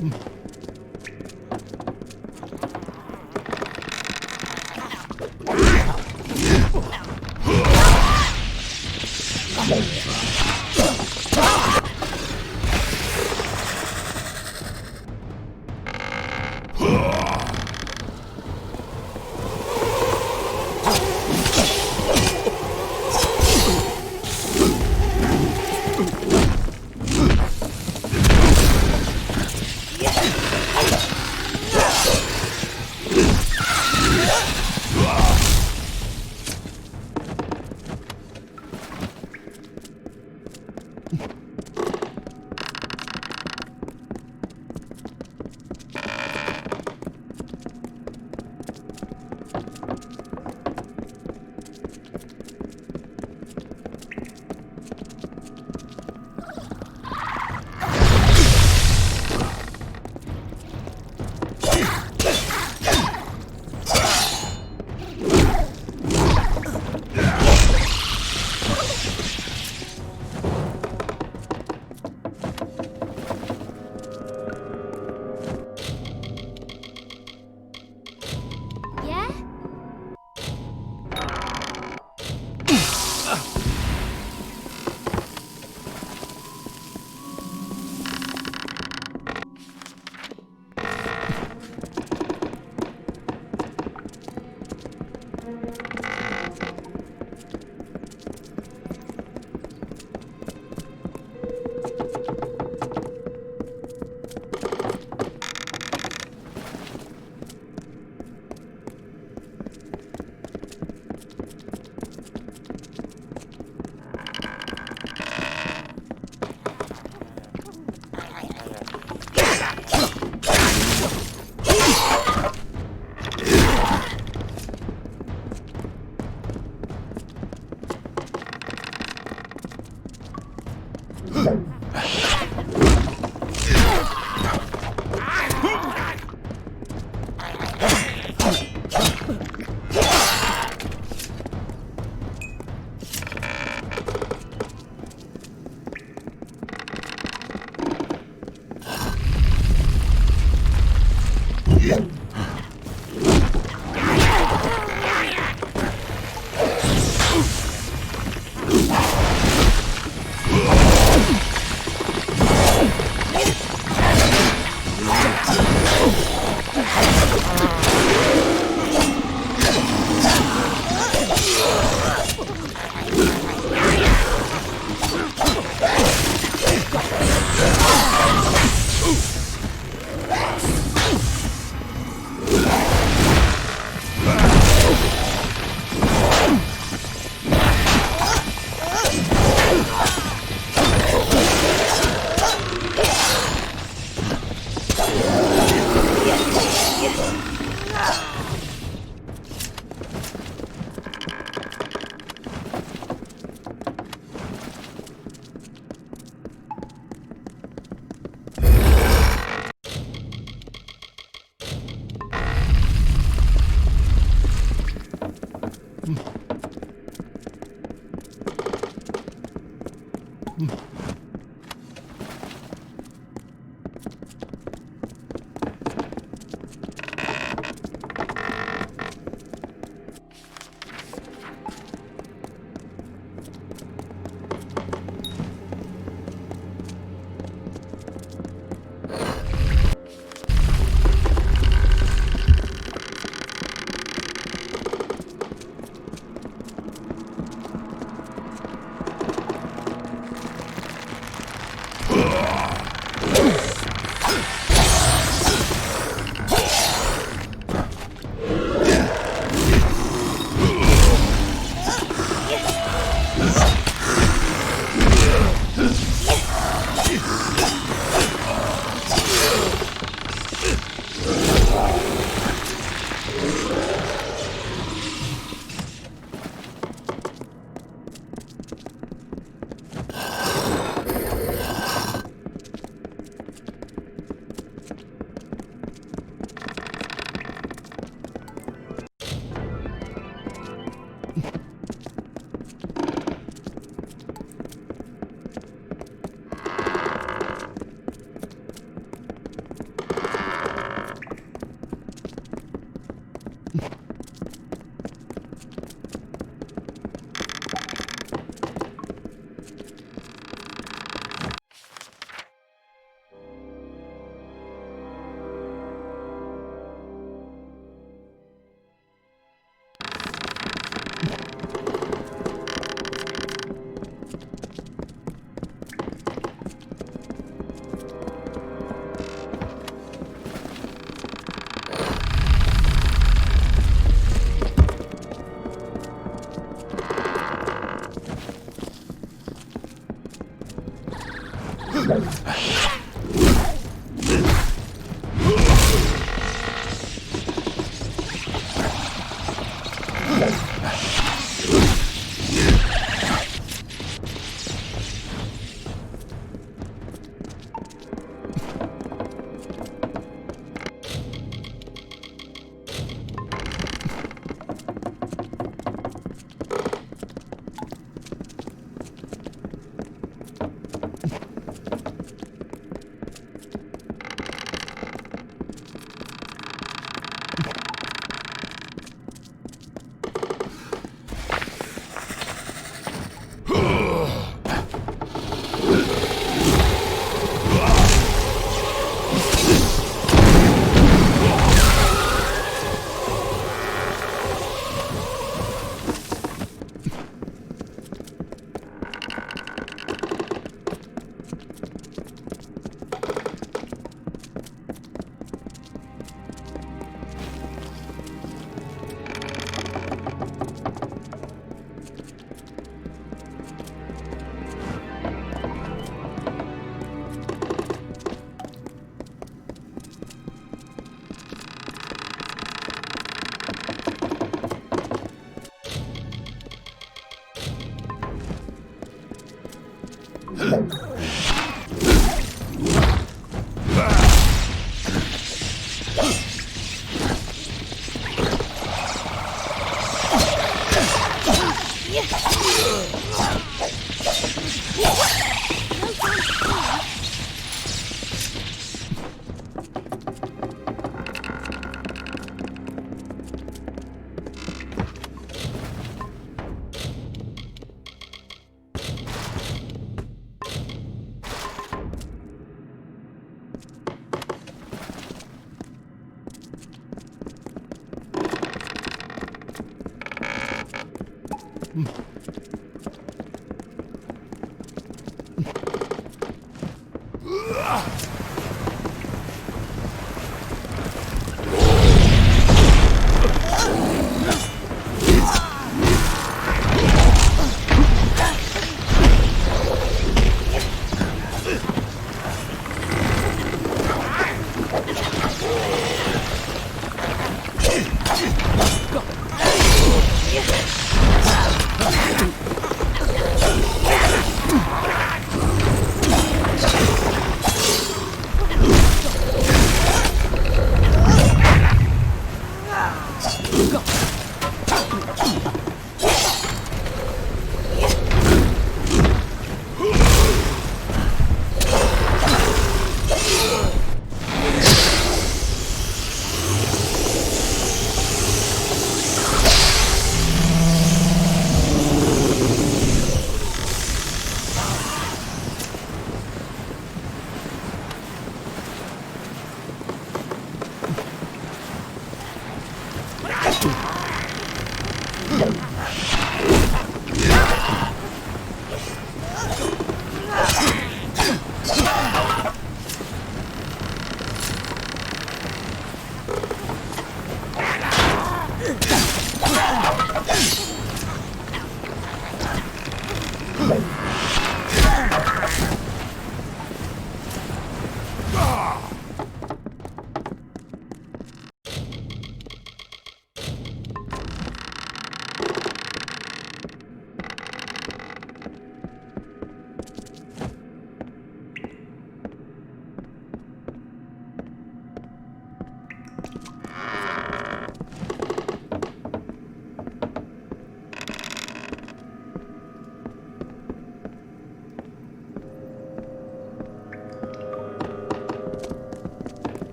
Yeah?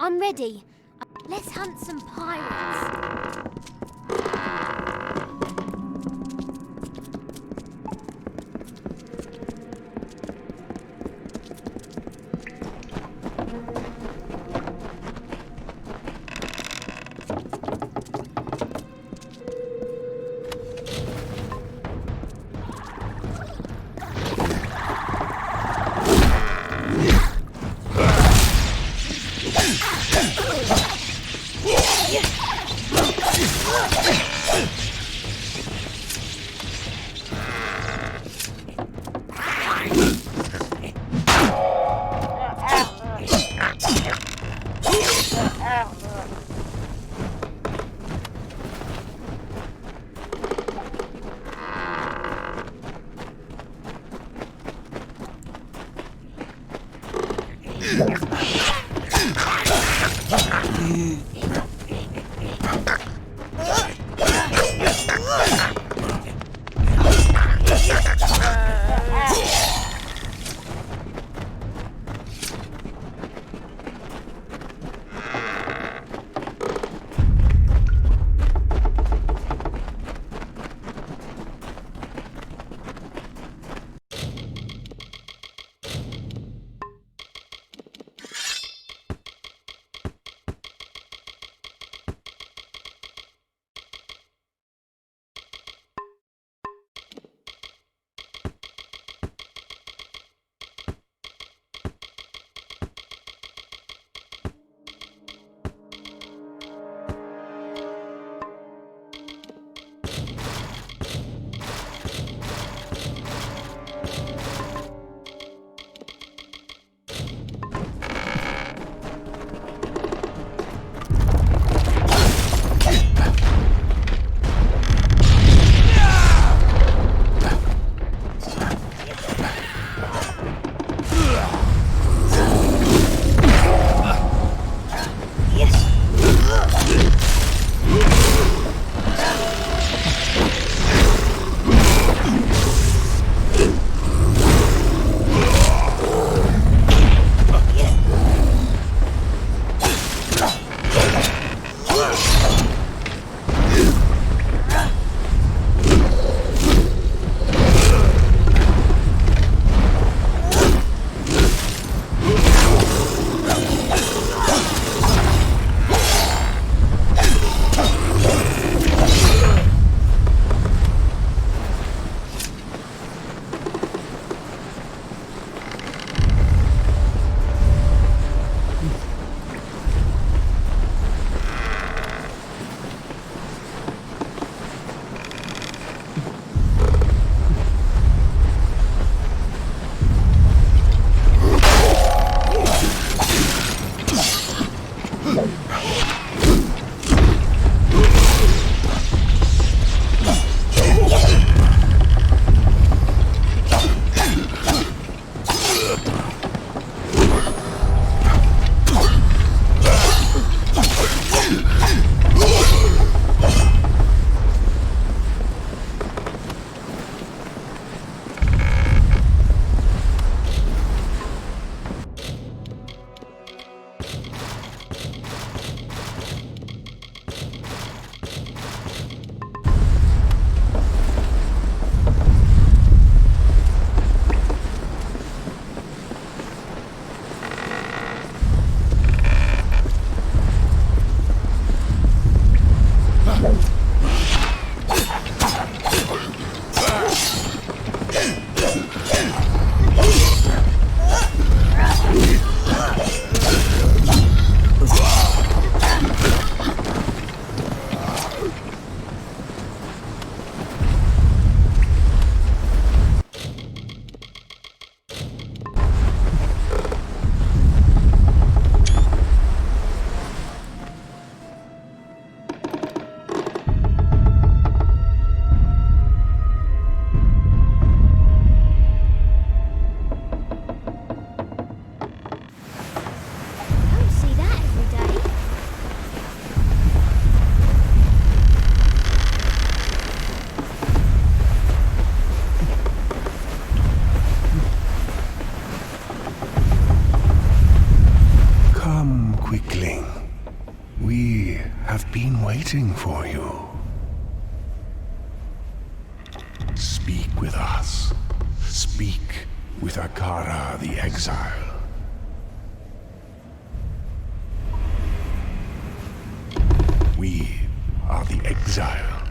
I'm ready. Let's hunt some pirates. waiting for you. Speak with us. Speak with Akara the Exile. We are the Exile.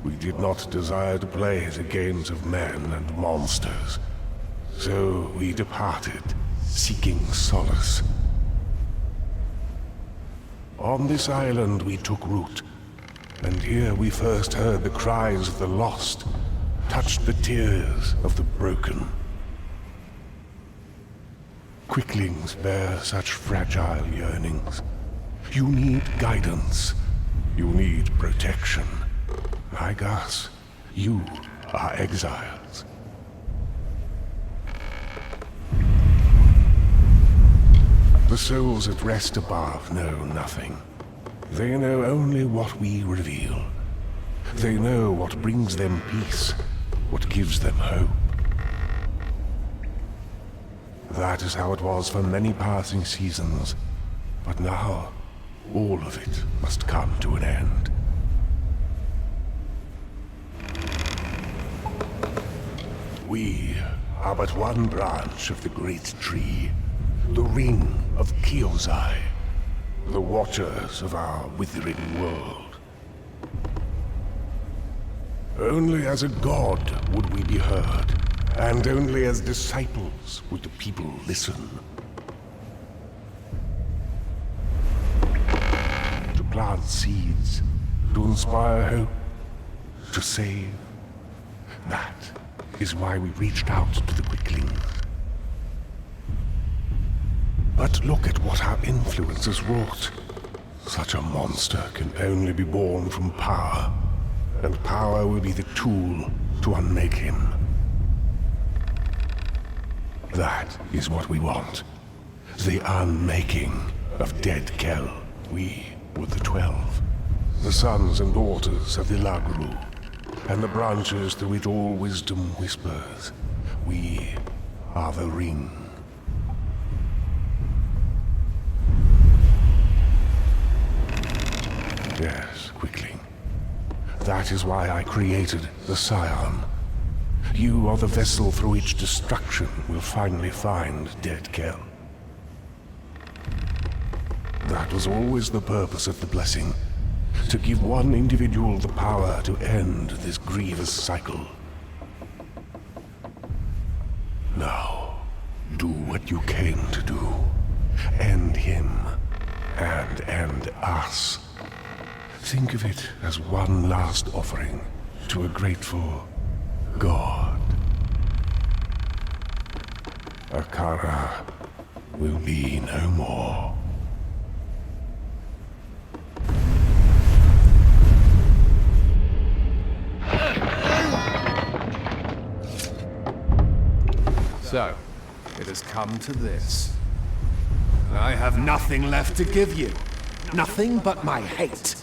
We did not desire to play the games of men and monsters, so we departed, seeking solace. On this island we took root, and here we first heard the cries of the lost, touched the tears of the broken. Quicklings bear such fragile yearnings. You need guidance. You need protection. Like us, you are exiles. The souls at rest above know nothing. They know only what we reveal. They know what brings them peace, what gives them hope. That is how it was for many passing seasons, but now all of it must come to an end. We are but one branch of the great tree, the ring of Kyozai, the watchers of our withering world. Only as a god would we be heard, and only as disciples would the people listen. To plant seeds, to inspire hope, to save. That is why we reached out to the Quicklings. But look at what our influence has wrought. Such a monster can only be born from power, and power will be the tool to unmake him. That is what we want. The unmaking of dead Kel. We were the 12. The sons and daughters of the Lagru, and the branches through which all wisdom whispers. We are the ring. Yes, Quickling. That is why I created the Scion. You are the vessel through which destruction will finally find dead Kel. That was always the purpose of the blessing. To give one individual the power to end this grievous cycle. Now, do what you came to do. End him, and end us. Think of it as one last offering to a grateful God. Akara will be no more. So, it has come to this. I have nothing left to give you. Nothing but my hate.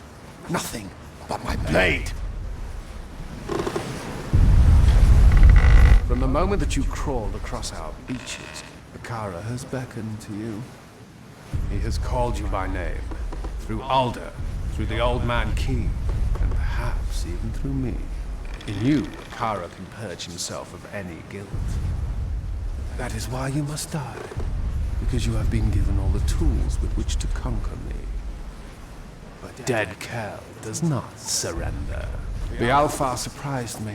Nothing but my blade. From the moment that you crawled across our beaches, Akara has beckoned to you. He has called you by name. Through Alder, through the Old Man King, and perhaps even through me. In you, Akara can purge himself of any guilt. That is why you must die. Because you have been given all the tools with which to conquer me. But dead Kel does not surrender. The Alpha surprised me.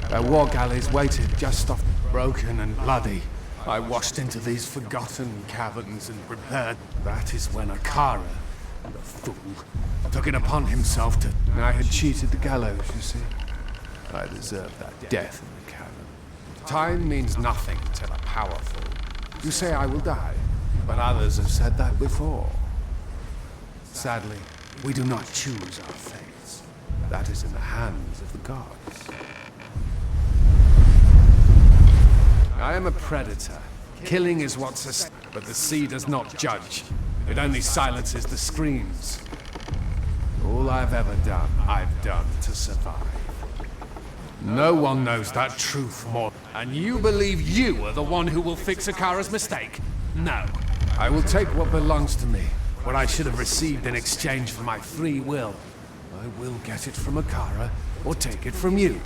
Their war galleys waited just off, broken and bloody. I washed into these forgotten caverns and prepared. That is when Akara, the fool, took it upon himself to... I had cheated the gallows, you see. I deserved that death in the cavern. Time means nothing to the powerful. You say I will die, but others have said that before. Sadly, we do not choose our fates. That is in the hands of the gods. I am a predator. Killing is what but the sea does not judge. It only silences the screams. All I've ever done, I've done to survive. No one knows that truth more. And you believe you are the one who will fix Akara's mistake? No. I will take what belongs to me, what I should have received in exchange for my free will. I will get it from Akara, or take it from you.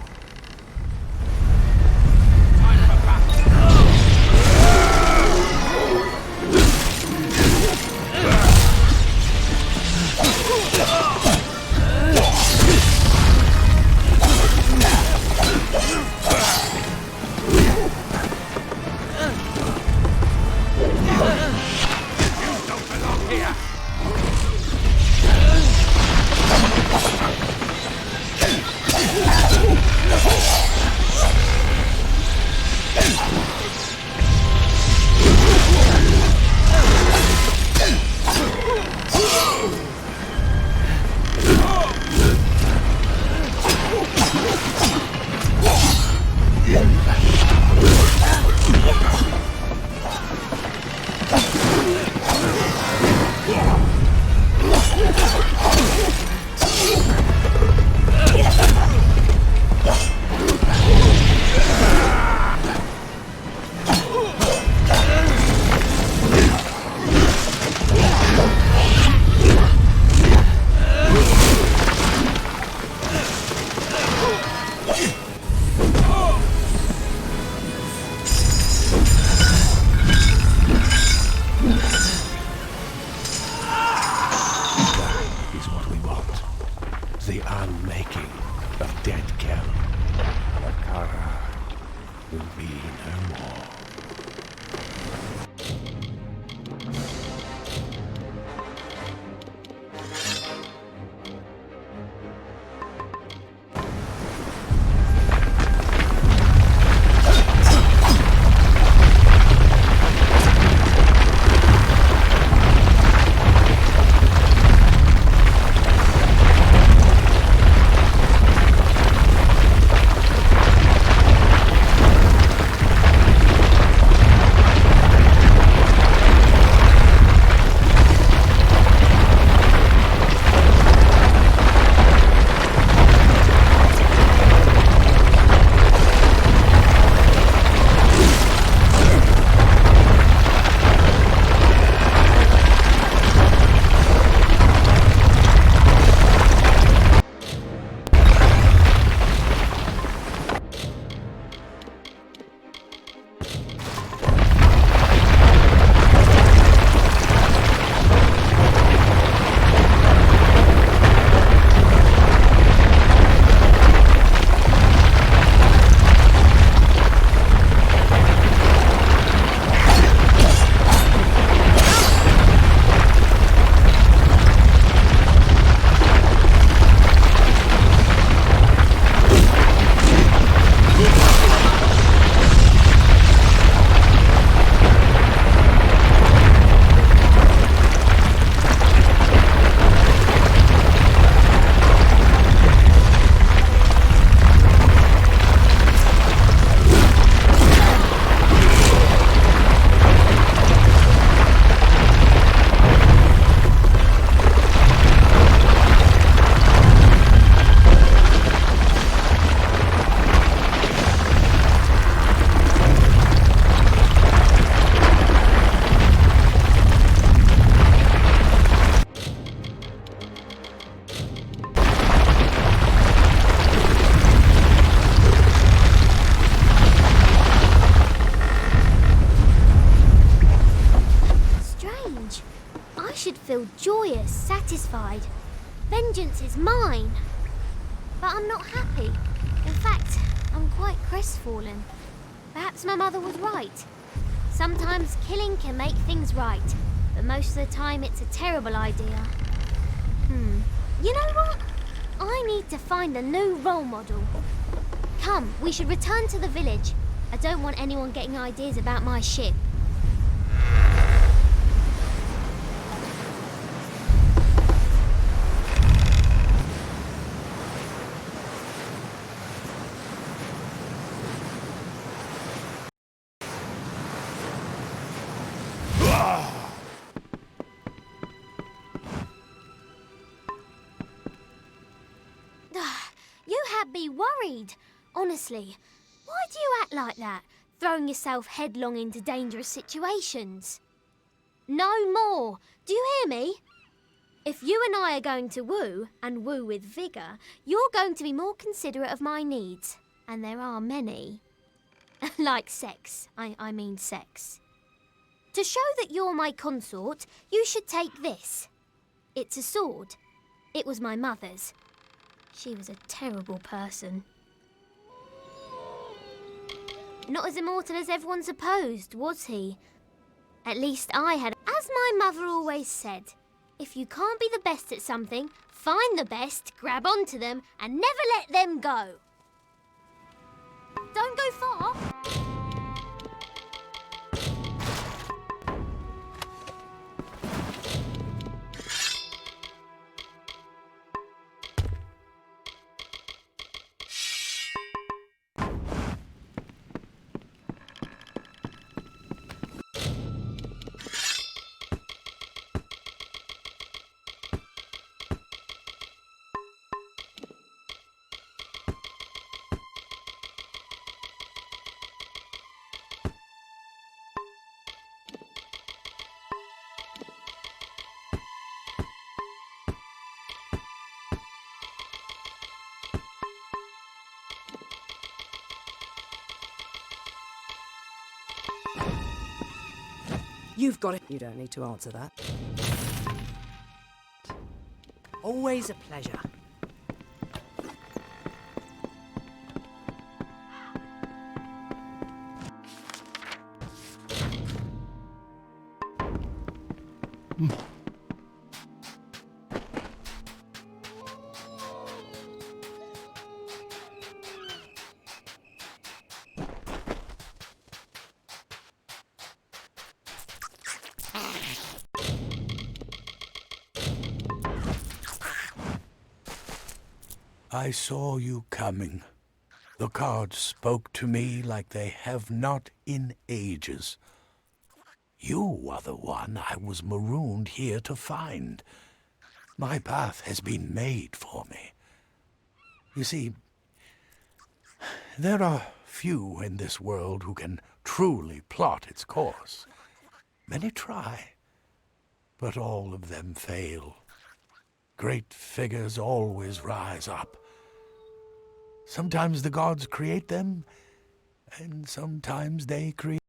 feel joyous, satisfied. Vengeance is mine. But I'm not happy. In fact, I'm quite crestfallen. Perhaps my mother was right. Sometimes killing can make things right, but most of the time it's a terrible idea. You know what? I need to find a new role model. Come, we should return to the village. I don't want anyone getting ideas about my ship. You had me worried. Honestly, why do you act like that, throwing yourself headlong into dangerous situations? No more. Do you hear me? If you and I are going to woo, and woo with vigour, you're going to be more considerate of my needs. And there are many. Like sex. I mean sex. To show that you're my consort, you should take this. It's a sword. It was my mother's. She was a terrible person. Not as immortal as everyone supposed, was he? At least I had. As my mother always said, if you can't be the best at something, find the best, grab onto them, and never let them go. Don't go far. You've got it. You don't need to answer that. Always a pleasure. I saw you coming. The cards spoke to me like they have not in ages. You are the one I was marooned here to find. My path has been made for me. You see, there are few in this world who can truly plot its course. Many try, but all of them fail. Great figures always rise up. Sometimes the gods create them, and sometimes they create.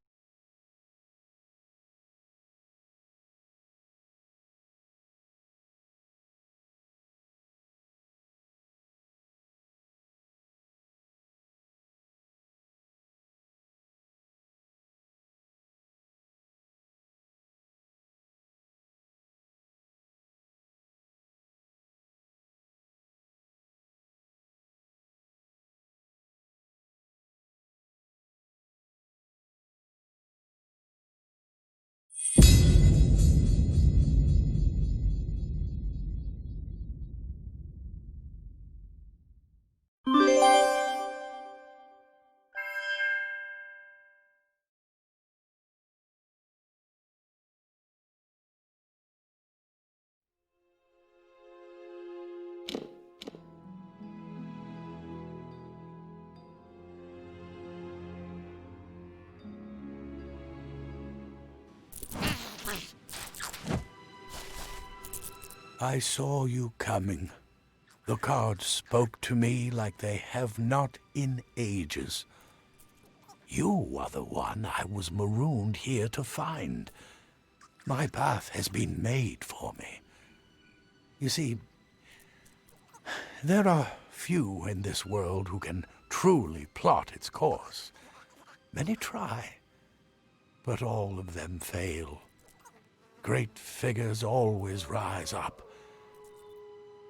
I saw you coming. The cards spoke to me like they have not in ages. You are the one I was marooned here to find. My path has been made for me. You see, there are few in this world who can truly plot its course. Many try, but all of them fail. Great figures always rise up.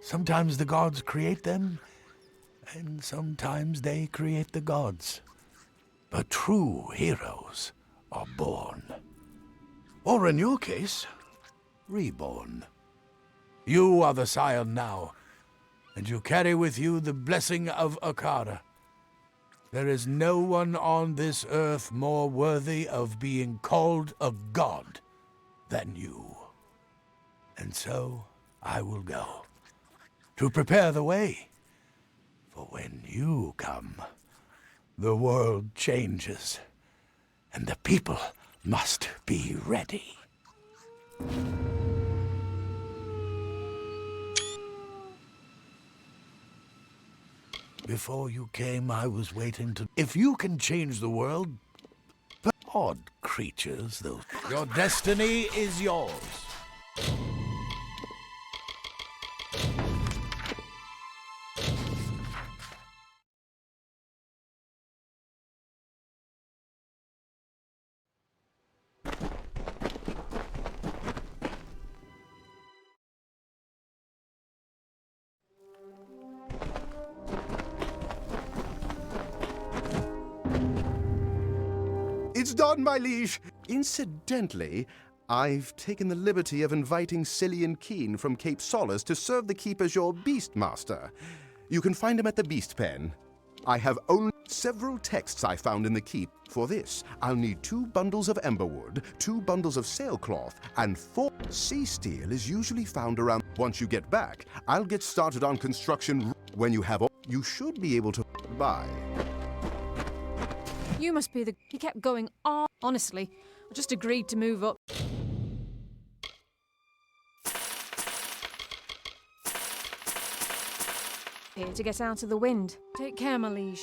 Sometimes the gods create them, and sometimes they create the gods. But true heroes are born. Or in your case, reborn. You are the scion now, and you carry with you the blessing of Akara. There is no one on this earth more worthy of being called a god than you. And so I will go, to prepare the way. For when you come, the world changes, and the people must be ready. Before you came, I was waiting to... If you can change the world... Odd creatures, those... Your destiny is yours. It's done, my liege. Incidentally, I've taken the liberty of inviting Cillian Keen from Cape Solace to serve the keep as your beast master. You can find him at the Beast Pen. I have only several texts I found in the keep. For this, I'll need 2 bundles of emberwood, 2 bundles of sailcloth, and 4. Sea steel is usually found around. Once you get back, I'll get started on construction. When you have all, you should be able to buy. You must be the... He kept going on. Honestly, I just agreed to move up. Here to get out of the wind. Take care, my liege.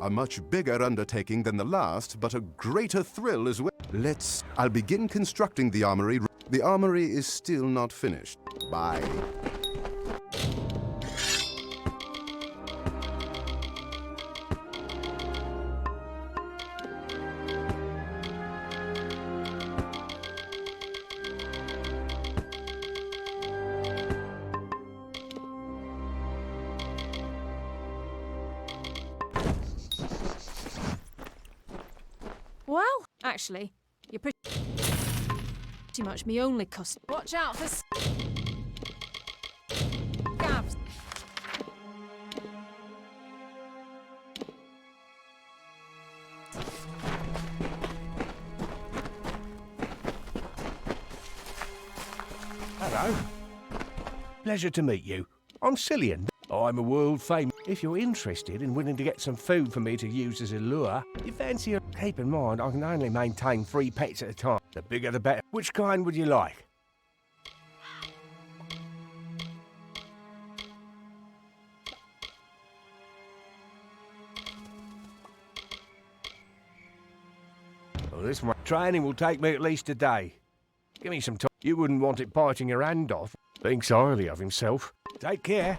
A much bigger undertaking than the last, but a greater thrill as well. I'll begin constructing the armory. The armory is still not finished. Bye. Well, actually, you're pretty much me only customer. Watch out for scabs. Hello. Pleasure to meet you. I'm Cillian. I'm a world famous. If you're interested and willing to get some food for me to use as a lure, you fancy a... Keep in mind, I can only maintain 3 pets at a time. The bigger the better. Which kind would you like? Well, this training will take me at least a day. Give me some time. You wouldn't want it biting your hand off. Thinks highly of himself. Take care.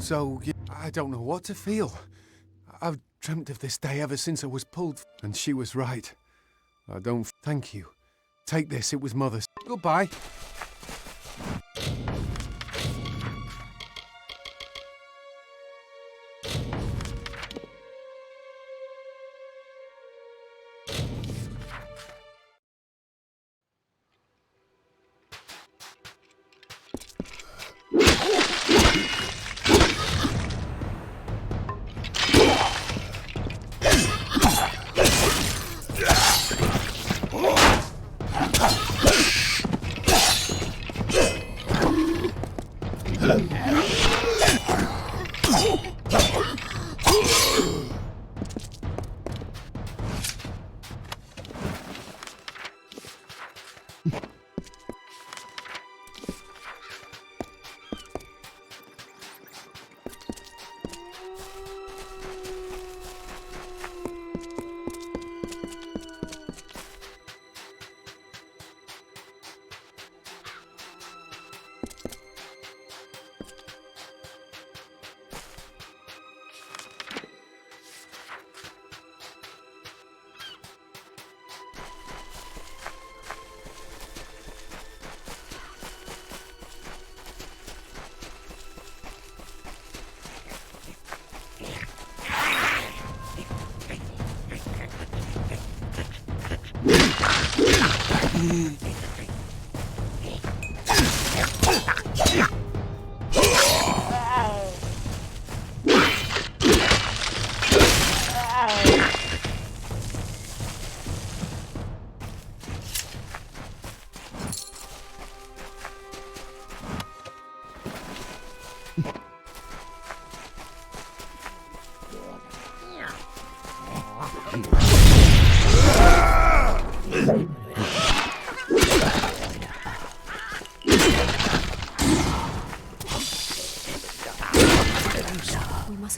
So, I don't know what to feel. I've dreamt of this day ever since I was pulled, and she was right. I don't... Thank you. Take this, it was Mother's. Goodbye.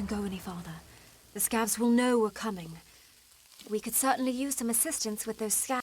mustn't go any farther. The scabs will know we're coming. We could certainly use some assistance with those scabs.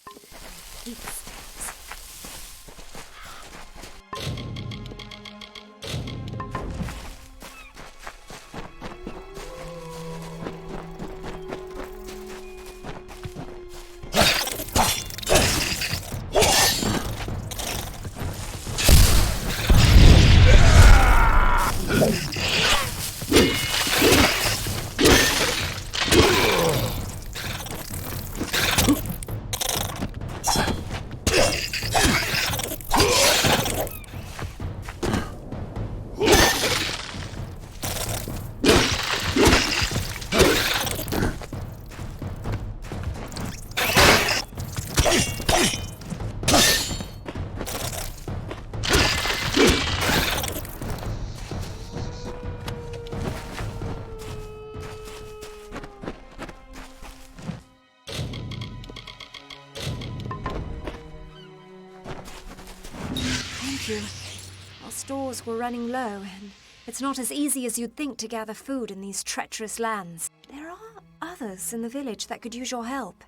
Our stores were running low, and it's not as easy as you'd think to gather food in these treacherous lands. There are others in the village that could use your help.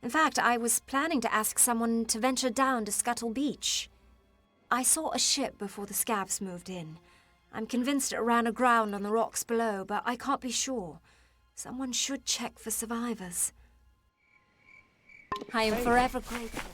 In fact, I was planning to ask someone to venture down to Scuttle Beach. I saw a ship before the scabs moved in. I'm convinced it ran aground on the rocks below, but I can't be sure. Someone should check for survivors. I am forever grateful.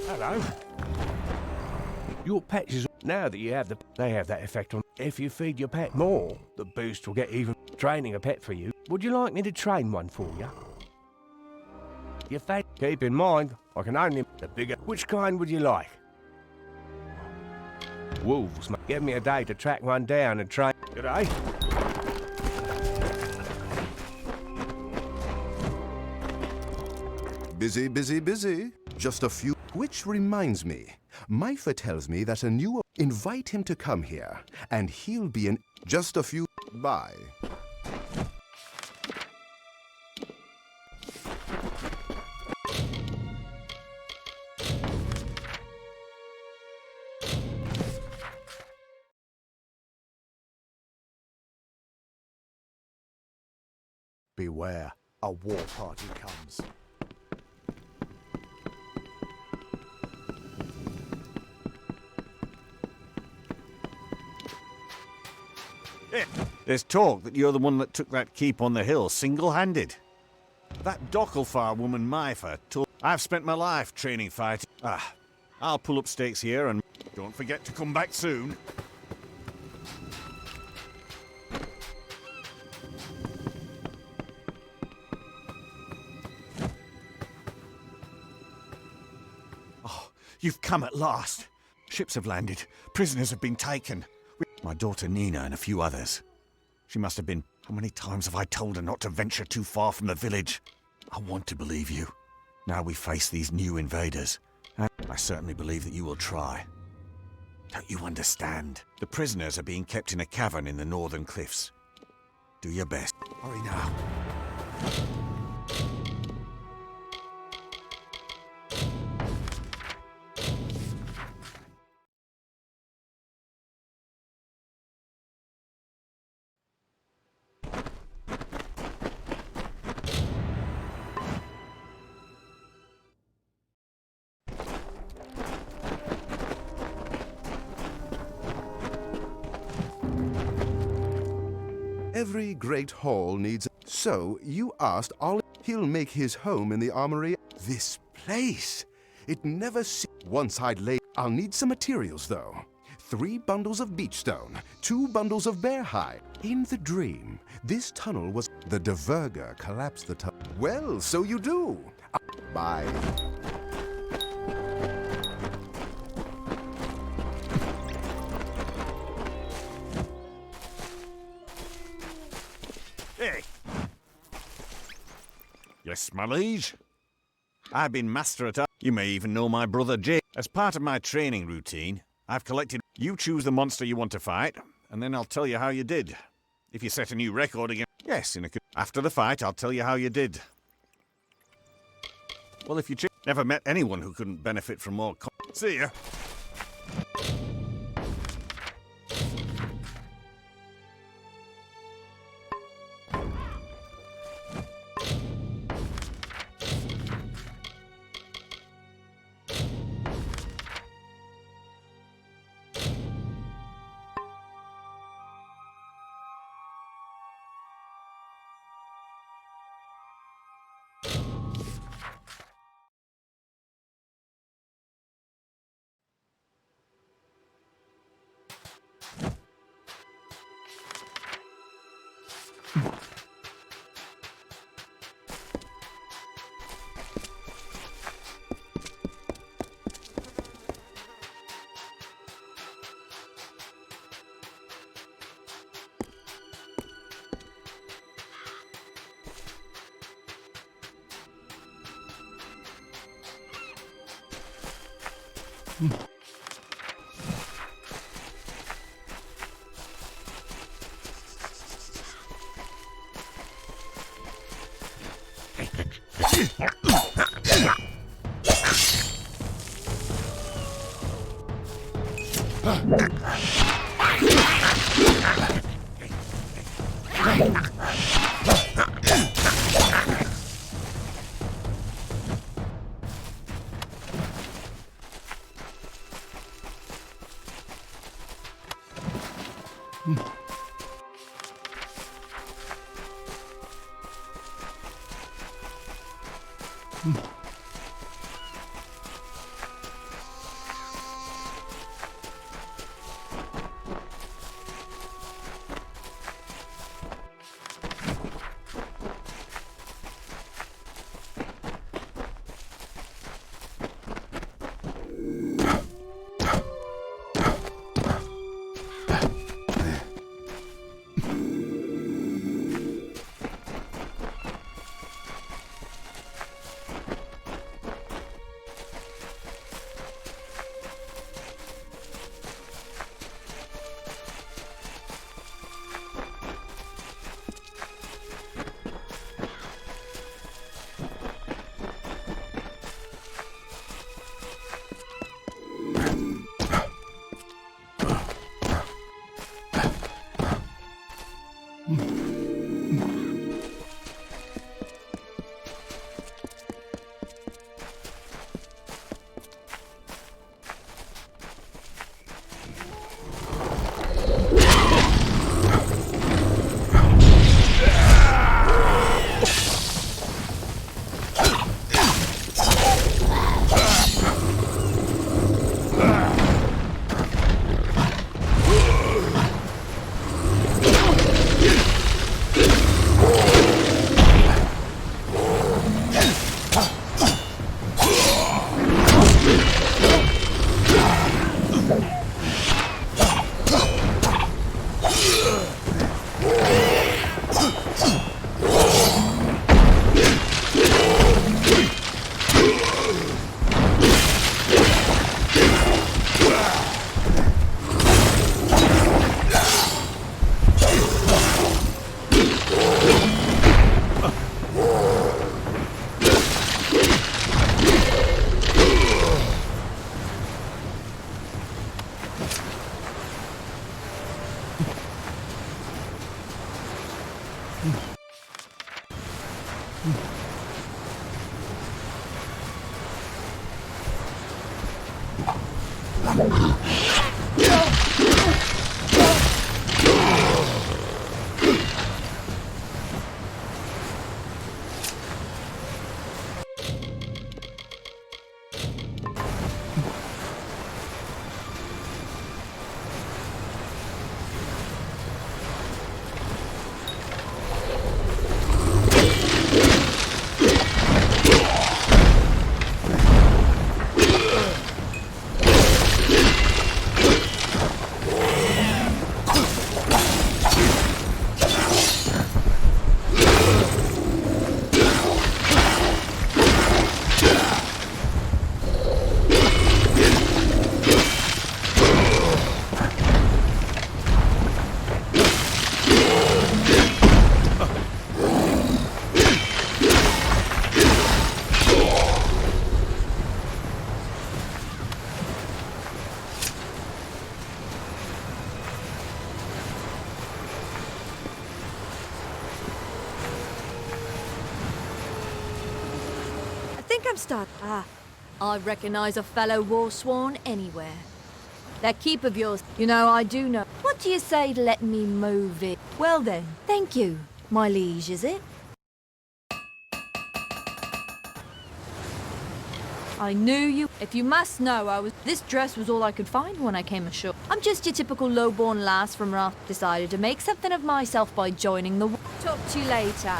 Hello. Your pet is... Now that you have they have that effect on... If you feed your pet more, the boost will get even. Training a pet for you. Would you like me to train one for you? Your fat... Keep in mind, I can only... The bigger... Which kind would you like? Wolves, mate. Give me a day to track one down and train... Good day? Busy, busy, busy. Just a few... Which reminds me, Maifa tells me that a new... Invite him to come here, and he'll be in... Just a few... Bye. Beware, a war party comes. There's talk that you're the one that took that keep on the hill single-handed. That Docklefar woman Maifa told... I've spent my life training fighting. I'll pull up stakes here and don't forget to come back soon. Oh, you've come at last. Ships have landed. Prisoners have been taken. My daughter Nina and a few others. She must have been... How many times have I told her not to venture too far from the village? I want to believe you. Now we face these new invaders. And I certainly believe that you will try. Don't you understand? The prisoners are being kept in a cavern in the northern cliffs. Do your best. Hurry now. Every great hall needs... So, you asked Ollie. He'll make his home in the armory. This place! It never Once I'd lay... I'll need some materials, though. 3 bundles of beach stone, 2 bundles of bear hide. In the dream, this tunnel was... The Diverger collapsed the tunnel. Well, so you do. Bye. Hey! Yes, my liege. I've been master at art. You may even know my brother Jay. As part of my training routine, I've collected... You choose the monster you want to fight, and then I'll tell you how you did. If you set a new record again... Yes, after the fight, I'll tell you how you did. Well, if you never met anyone who couldn't benefit from more... See ya. I'm start. I recognize a fellow war-sworn anywhere. That keep of yours, you know, I do know. What do you say to letting me move it? Well then, thank you, my liege, is it? I knew you. If you must know, this dress was all I could find when I came ashore. I'm just your typical low-born lass from Roth. Decided to make something of myself by joining the war. Talk to you later.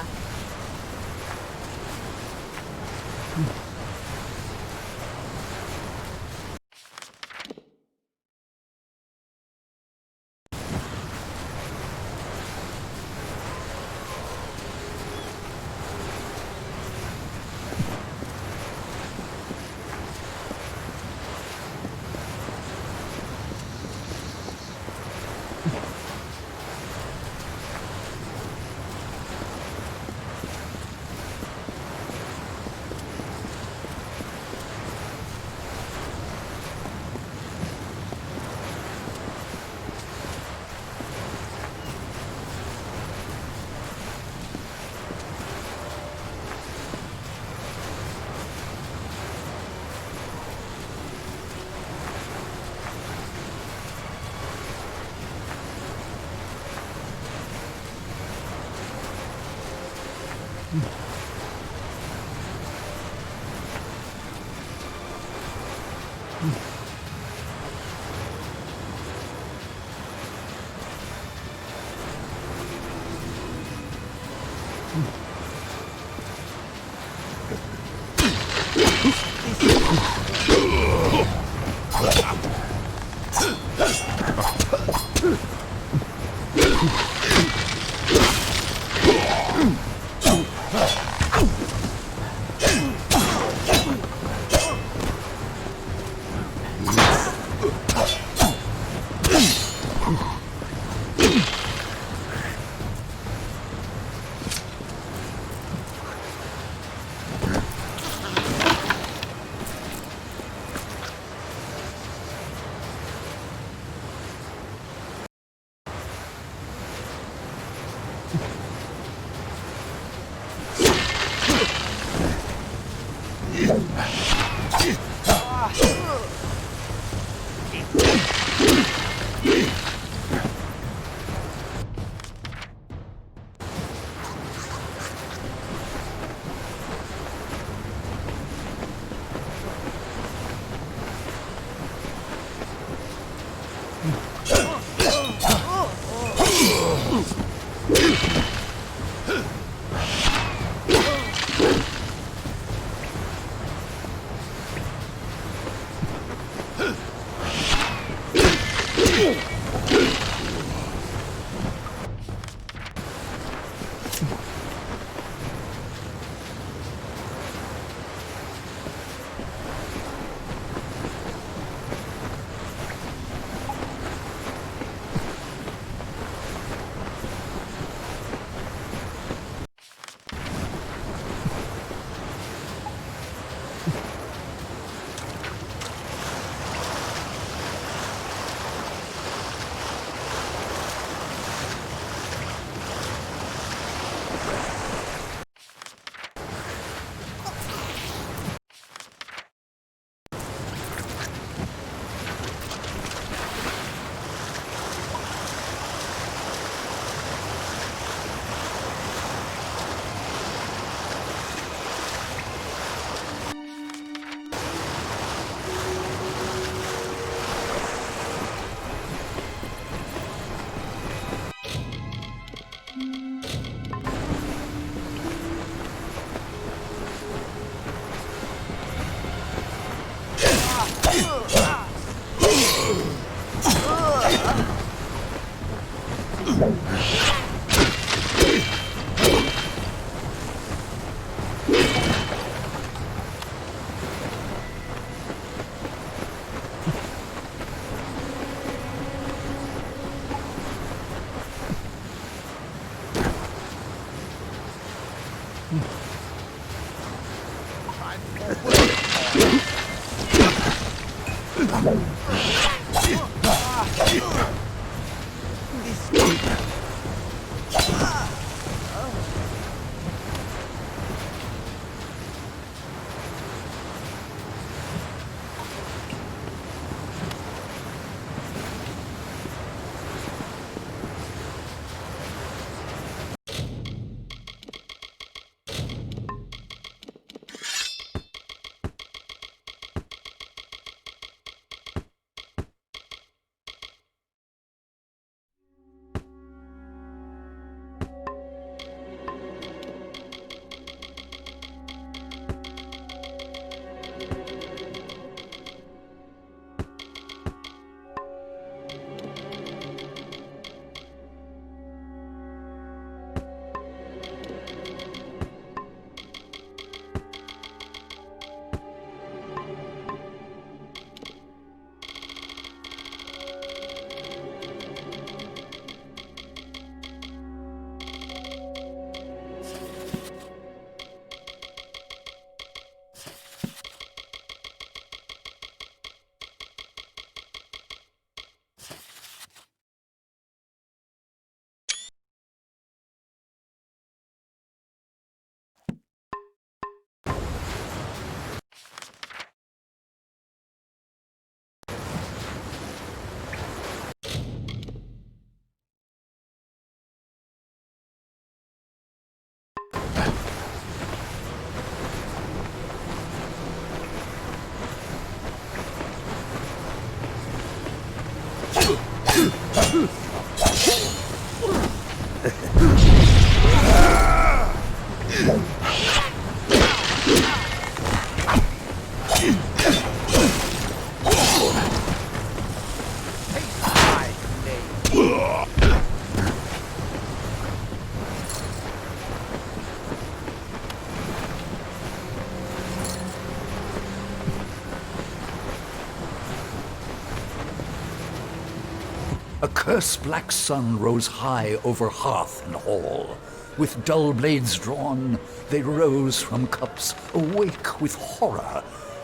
A curse black sun rose high over hearth and hall. With dull blades drawn, they rose from cups, awake with horror,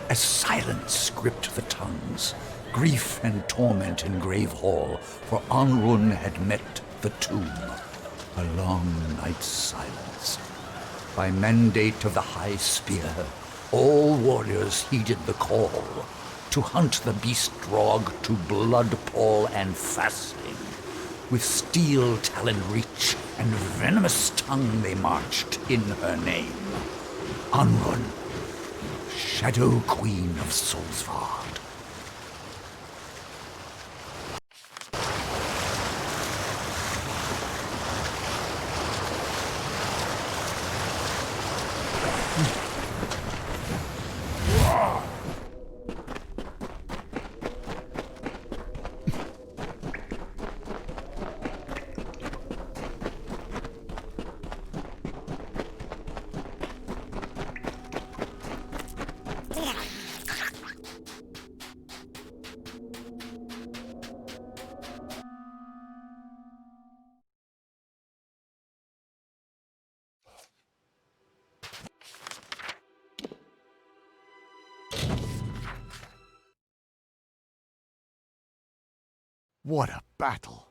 as silence gripped the tongues. Grief and torment in grave hall, for Anrun had met the tomb. A long night's silence. By mandate of the High Spear, all warriors heeded the call to hunt the beast drog to blood pall and fasting. With steel taloned reach and venomous tongue they marched in her name. Anrun, Shadow Queen of Solsvard. What a battle!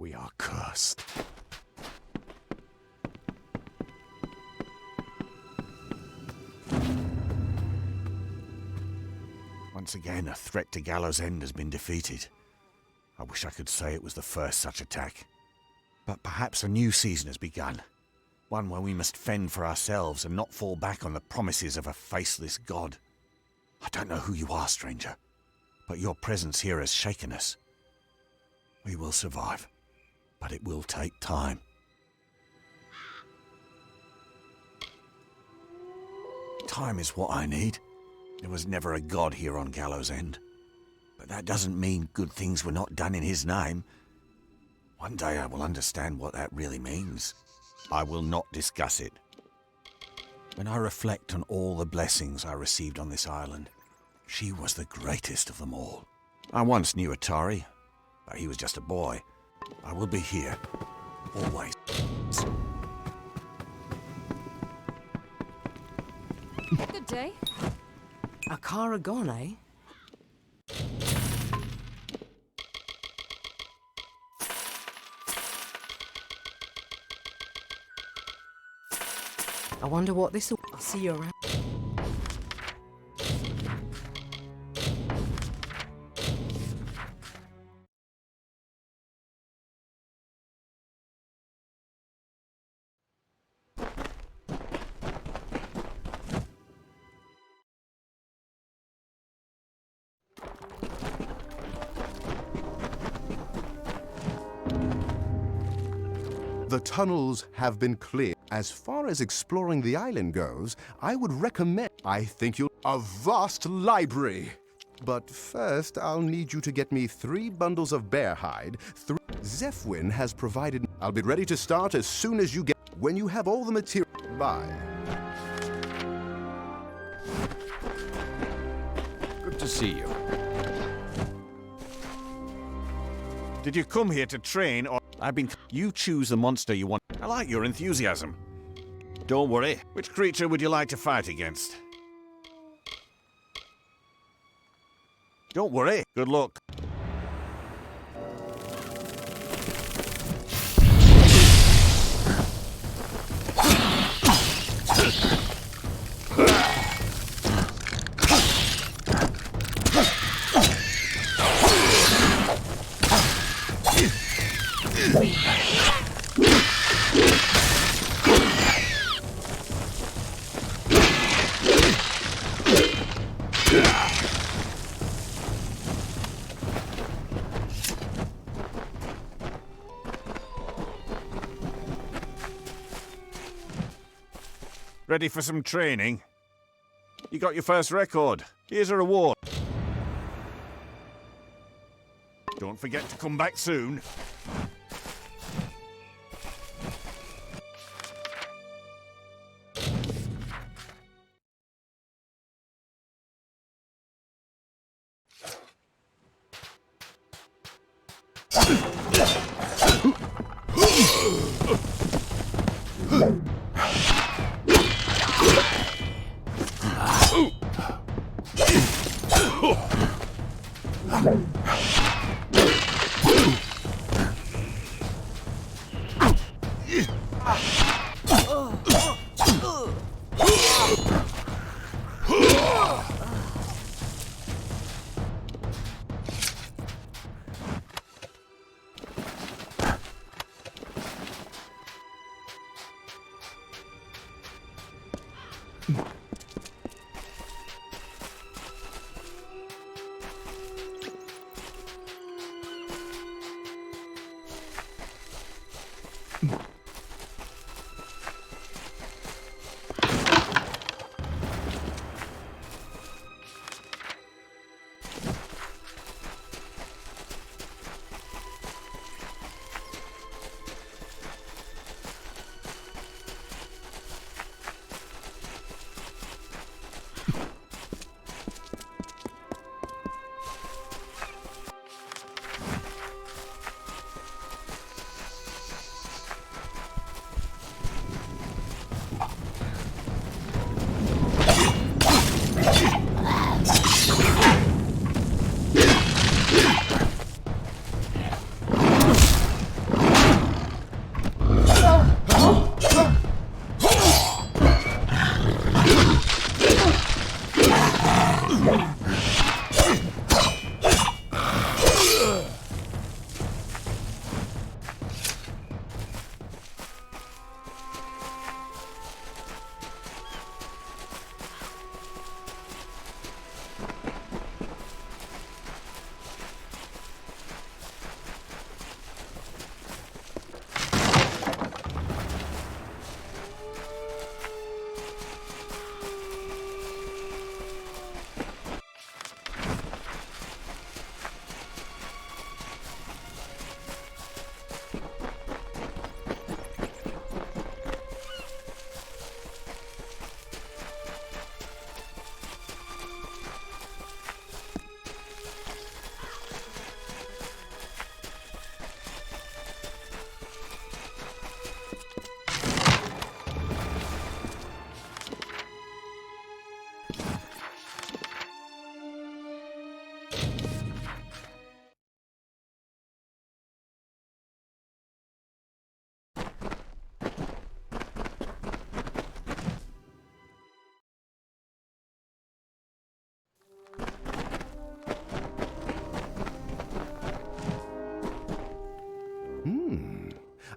We are cursed. Once again, a threat to Gallows End has been defeated. I wish I could say it was the first such attack. But perhaps a new season has begun. One where we must fend for ourselves and not fall back on the promises of a faceless god. I don't know who you are, stranger, but your presence here has shaken us. We will survive, but it will take time. Time is what I need. There was never a god here on Gallows End. But that doesn't mean good things were not done in his name. One day I will understand what that really means. I will not discuss it. When I reflect on all the blessings I received on this island, she was the greatest of them all. I once knew Atari, but he was just a boy. I will be here, always. Good day. Akara gone, eh? I wonder what this'll... I'll see you around. The tunnels have been cleared. As far as exploring the island goes, I would recommend... I think you'll... A vast library! But first, I'll need you to get me 3 bundles of bear hide. Zephwin has provided... I'll be ready to start as soon as you get... When you have all the material... Bye. Good to see you. Did you come here to train, or... You choose the monster you want. I like your enthusiasm. Don't worry. Which creature would you like to fight against? Don't worry. Good luck. Ready for some training? You got your first record. Here's a reward. Don't forget to come back soon.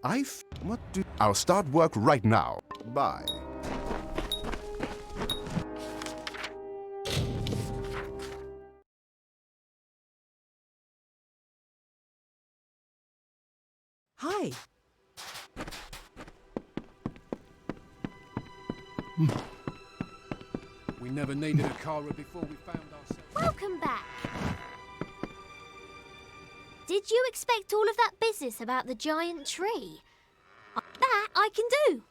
I'll start work right now. Bye. Hi. We never needed a Kara before we found ourselves. Welcome back. Did you expect all of that business about the giant tree? That I can do.